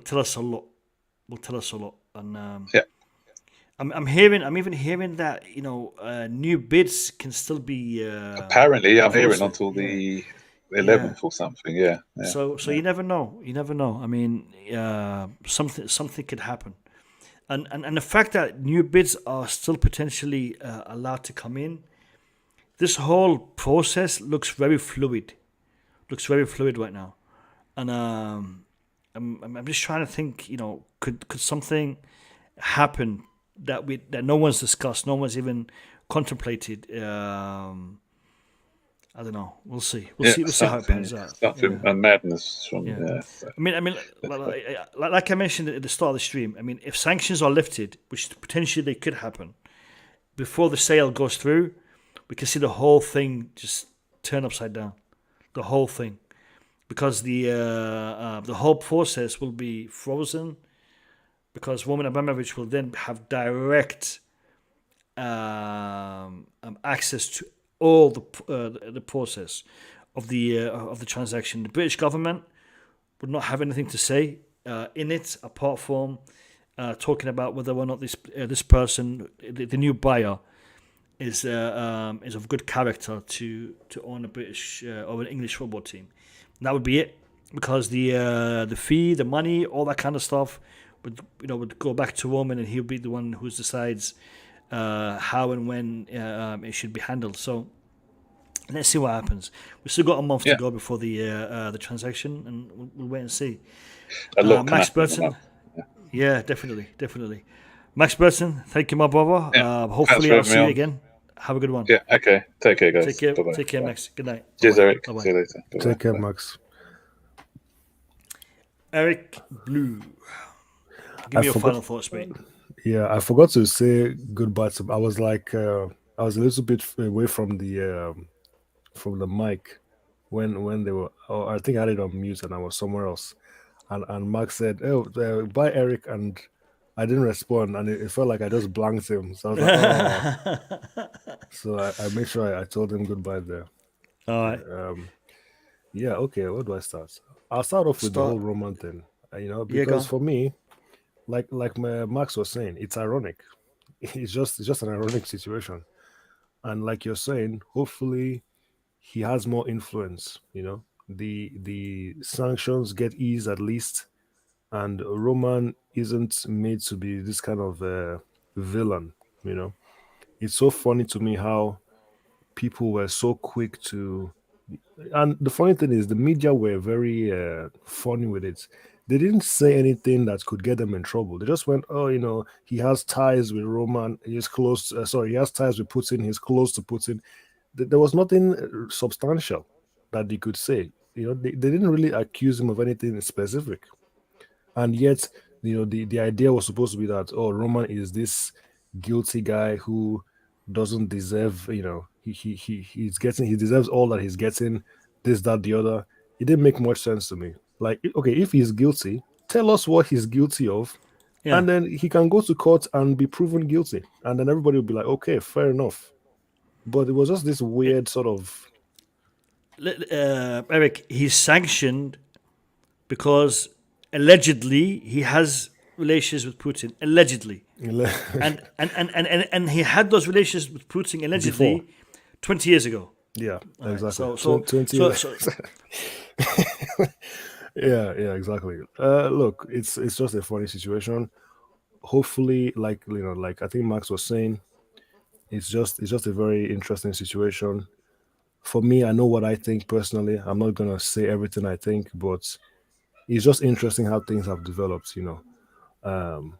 tell us a lot. And yeah. I'm even hearing that new bids can still be. Apparently, I'm hearing until the 11th or something. Yeah. So you never know. I mean, something could happen, and the fact that new bids are still potentially allowed to come in. This whole process looks very fluid. Right now, and I'm just trying to think. Could something happen that no one's discussed, no one's even contemplated? I don't know. We'll see. We'll see how it pans out. A madness from. I mean, like I mentioned at the start of the stream. I mean, if sanctions are lifted, which potentially they could happen, before the sale goes through, we can see the whole thing just turn upside down. The whole thing, because the whole process will be frozen, because Roman Abramovich will then have direct access to all the process of the transaction. The British government would not have anything to say in it, apart from talking about whether or not this person, the new buyer, is of good character to own a British or an English football team. And that would be it, because the fee, the money, all that kind of stuff would go back to Roman, and he'll be the one who decides how and when it should be handled. So let's see what happens. We've still got a month to go before the transaction, and we'll wait and see. Max Burton, definitely. Max Burton, thank you, my brother. Hopefully, I'll see you again. Have a good one. Yeah. Okay. Take care, guys. Take care. Bye-bye. Take care, Max. Good night. Cheers, Bye-bye. Eric. Bye-bye. See you later. Bye-bye. Take care, Max. Eric Blue. Give me your final thoughts, mate. Yeah, I forgot to say goodbye to. I was like, I was a little bit away from the mic when they were. Oh, I think I had it on mute and I was somewhere else. And Max said, "Oh, bye, Eric," and I didn't respond, and it felt like I just blanked him. So I was like, "Oh." So I made sure I told him goodbye there. All right. Yeah. Okay. Where do I start? I'll start off with the whole Roman thing. Because for me, like Max was saying, it's ironic. It's just an ironic situation, and like you're saying, hopefully he has more influence. The sanctions get eased at least, and Roman isn't made to be this kind of villain. It's so funny to me how people were so quick to. And the funny thing is, the media were very funny with it. They didn't say anything that could get them in trouble. They just went, "Oh, he has ties with Roman. He's close. Sorry, he has ties with Putin. He's close to Putin." There was nothing substantial that they could say. They didn't really accuse him of anything specific. And yet, the idea was supposed to be that, oh, Roman is this guilty guy who doesn't deserve, he deserves all that he's getting, this, that, the other. It didn't make much sense to me. Like, okay, if he's guilty, tell us what he's guilty of, Yeah. and then he can go to court and be proven guilty, and then everybody will be like, okay, fair enough. But it was just this weird sort of. Eric, he's sanctioned because allegedly he has relations with Putin. Allegedly. And he had those relations with Putin allegedly Before. 20 years ago. Yeah, Right, exactly. so 20 so- years. so- Yeah, exactly. Look, it's just a funny situation. Hopefully, like I think Max was saying, it's just a very interesting situation. For me, I know what I think personally. I'm not gonna say everything I think, but it's just interesting how things have developed. And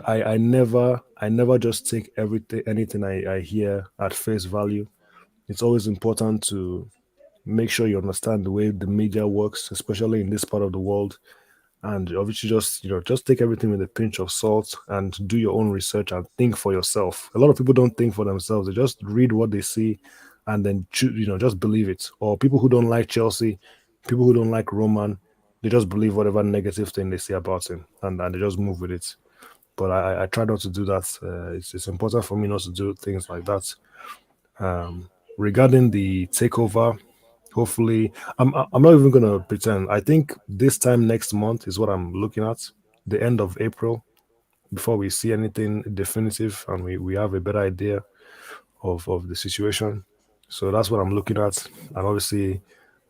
I never just take anything I hear at face value. It's always important to make sure you understand the way the media works, especially in this part of the world. And obviously, just take everything with a pinch of salt and do your own research and think for yourself. A lot of people don't think for themselves; they just read what they see and then just believe it. Or people who don't like Chelsea, people who don't like Roman, they just believe whatever negative thing they see about him, and they just move with it. But I try not to do that. It's important for me not to do things like that. Regarding the takeover, hopefully, I'm not even gonna pretend. I think this time next month is what I'm looking at, the end of April, before we see anything definitive and we have a better idea of the situation. So that's what I'm looking at, and obviously,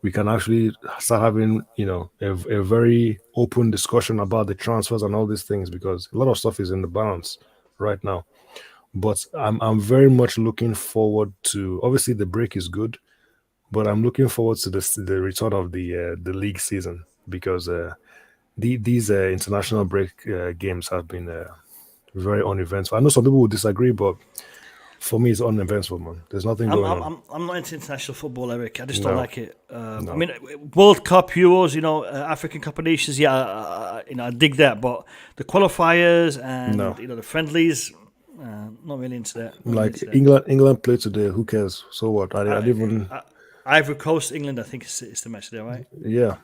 we can actually start having a very open discussion about the transfers and all these things because a lot of stuff is in the balance right now. But I'm very much looking forward to. Obviously, the break is good, but I'm looking forward to the return of the league season because these international break games have been very uneventful. I know some people will disagree, but for me, it's uneventful, man. There's nothing going on. I'm not into international football, Eric. I just don't No. like it. I No. mean, World Cup, Euros, African Cup of Nations. Yeah, I dig that. But the qualifiers and No. the friendlies, not really into that. Not really Like into that. England played today. Who cares? So what? I didn't even. Ivory Coast, England. I think it's the match there, right? Yeah.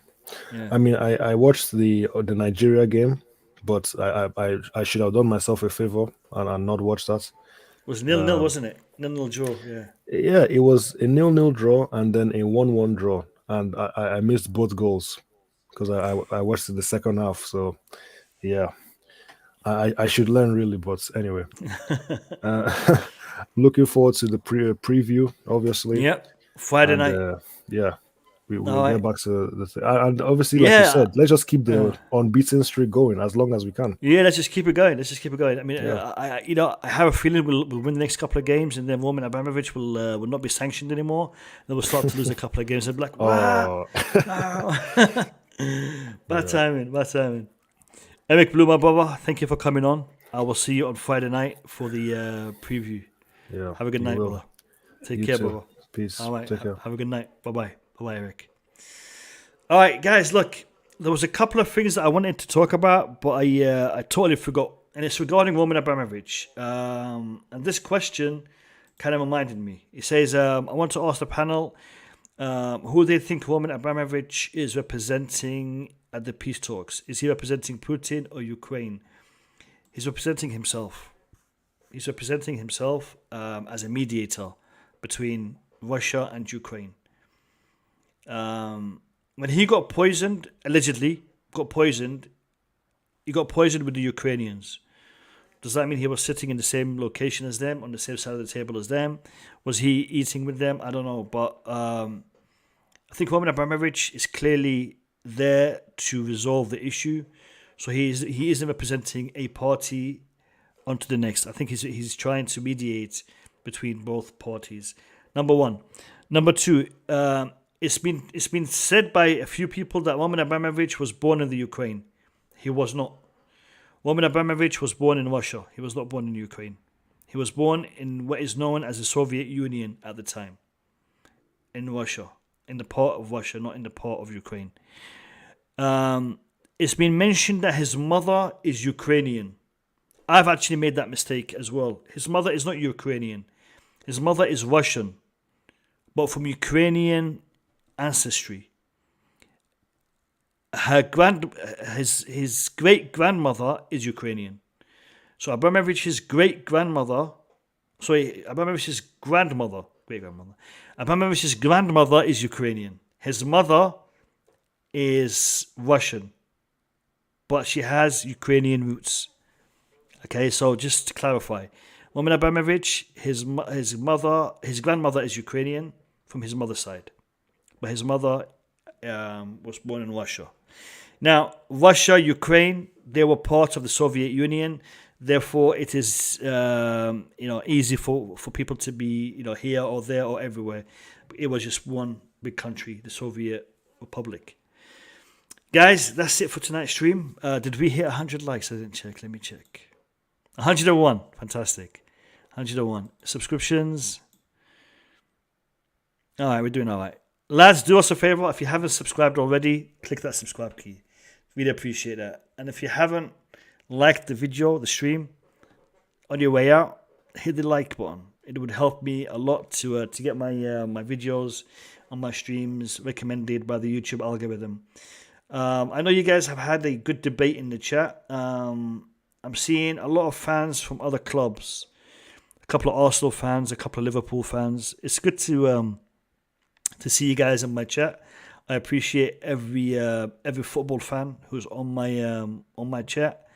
Yeah. I mean, I watched the Nigeria game, but I should have done myself a favor and not watch that. It was 0-0, wasn't it? 0-0 draw. Yeah. Yeah, it was a 0-0 draw and then a 1-1 draw, and I missed both goals because I watched the second half. So yeah, I should learn really, but anyway, looking forward to the preview, obviously. Yep. Friday And night. yeah, we'll All get right. back to the thing. And obviously, like you Yeah. said, let's just keep the unbeaten streak going as long as we can. Yeah, let's just keep it going. I mean, Yeah. I have a feeling we'll win the next couple of games, and then Roman Abramovich will not be sanctioned anymore. Then we'll start to lose a couple of games. I'll be like, wow. Oh, Bad timing. Eric Blue, my brother, thank you for coming on. I will see you on Friday night for the preview. yeah. Have a good you night, will. brother. Take You care, too. brother. Peace. All right. Take care. Have a good night. Bye-bye. Bye-bye, Eric. All right, guys, look, there was a couple of things that I wanted to talk about, but I totally forgot. And it's regarding Roman Abramovich. And this question kind of reminded me. It says, I want to ask the panel who they think Roman Abramovich is representing at the peace talks. Is he representing Putin or Ukraine? He's representing himself. He's representing himself as a mediator between Russia and Ukraine. When he got poisoned, allegedly got poisoned, he got poisoned with the Ukrainians. Does that mean he was sitting in the same location as them, on the same side of the table as them? Was he eating with them? I don't know. But I think Roman Abramovich is clearly there to resolve the issue. So he isn't representing a party onto the next. I think he's trying to mediate between both parties. Number one. Number two, it's been said by a few people that Roman Abramovich was born in the Ukraine. He was not. Roman Abramovich was born in Russia. He was not born in Ukraine. He was born in what is known as the Soviet Union at the time. In Russia. In the part of Russia, not in the part of Ukraine. It's been mentioned that his mother is Ukrainian. I've actually made that mistake as well. His mother is not Ukrainian. His mother is Russian, but from Ukrainian ancestry. His great grandmother is Ukrainian. So Abramovich's great grandmother is Ukrainian. His mother is Russian, but she has Ukrainian roots. Okay, so just to clarify, Roman Abramovich, his grandmother is Ukrainian from his mother's side, but his mother was born in Russia. Now, Russia, Ukraine, they were part of the Soviet Union. Therefore, it is easy for people to be here or there or everywhere. It was just one big country, the Soviet Republic. Guys, that's it for tonight's stream. Did we hit 100 likes? I didn't check. Let me check. 101. Fantastic. 101. Subscriptions. All right, we're doing all right. Lads, do us a favor. If you haven't subscribed already, click that subscribe key. Really appreciate that. And if you haven't liked the video, the stream, on your way out, hit the like button. It would help me a lot to get my videos on my streams recommended by the YouTube algorithm. I know you guys have had a good debate in the chat. I'm seeing a lot of fans from other clubs, a couple of Arsenal fans, a couple of Liverpool fans. It's good to see you guys in my chat. I appreciate every football fan who's on my chat.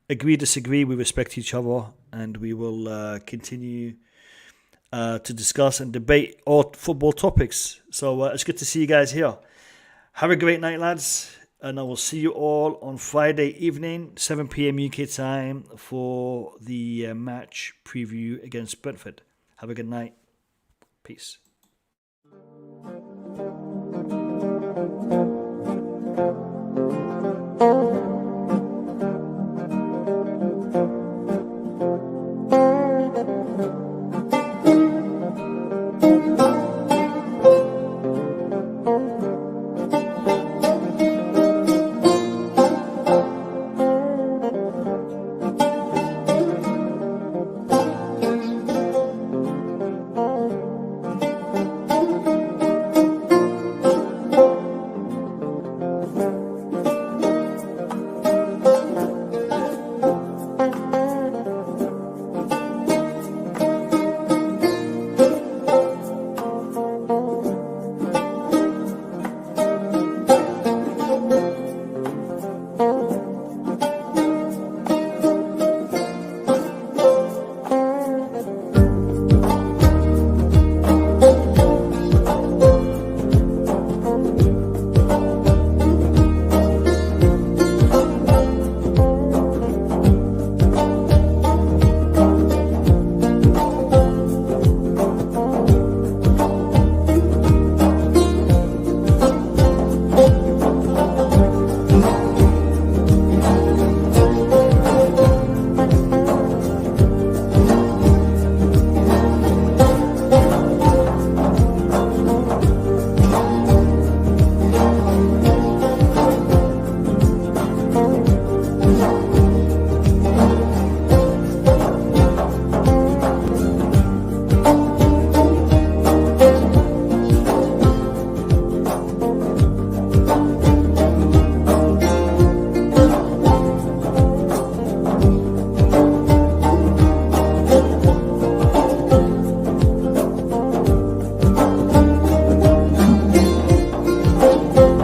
Agree, disagree, we respect each other, and we will continue to discuss and debate all football topics. So it's good to see you guys here. Have a great night, lads. And I will see you all on Friday evening, 7 p.m. UK time, for the match preview against Brentford. Have a good night. Peace.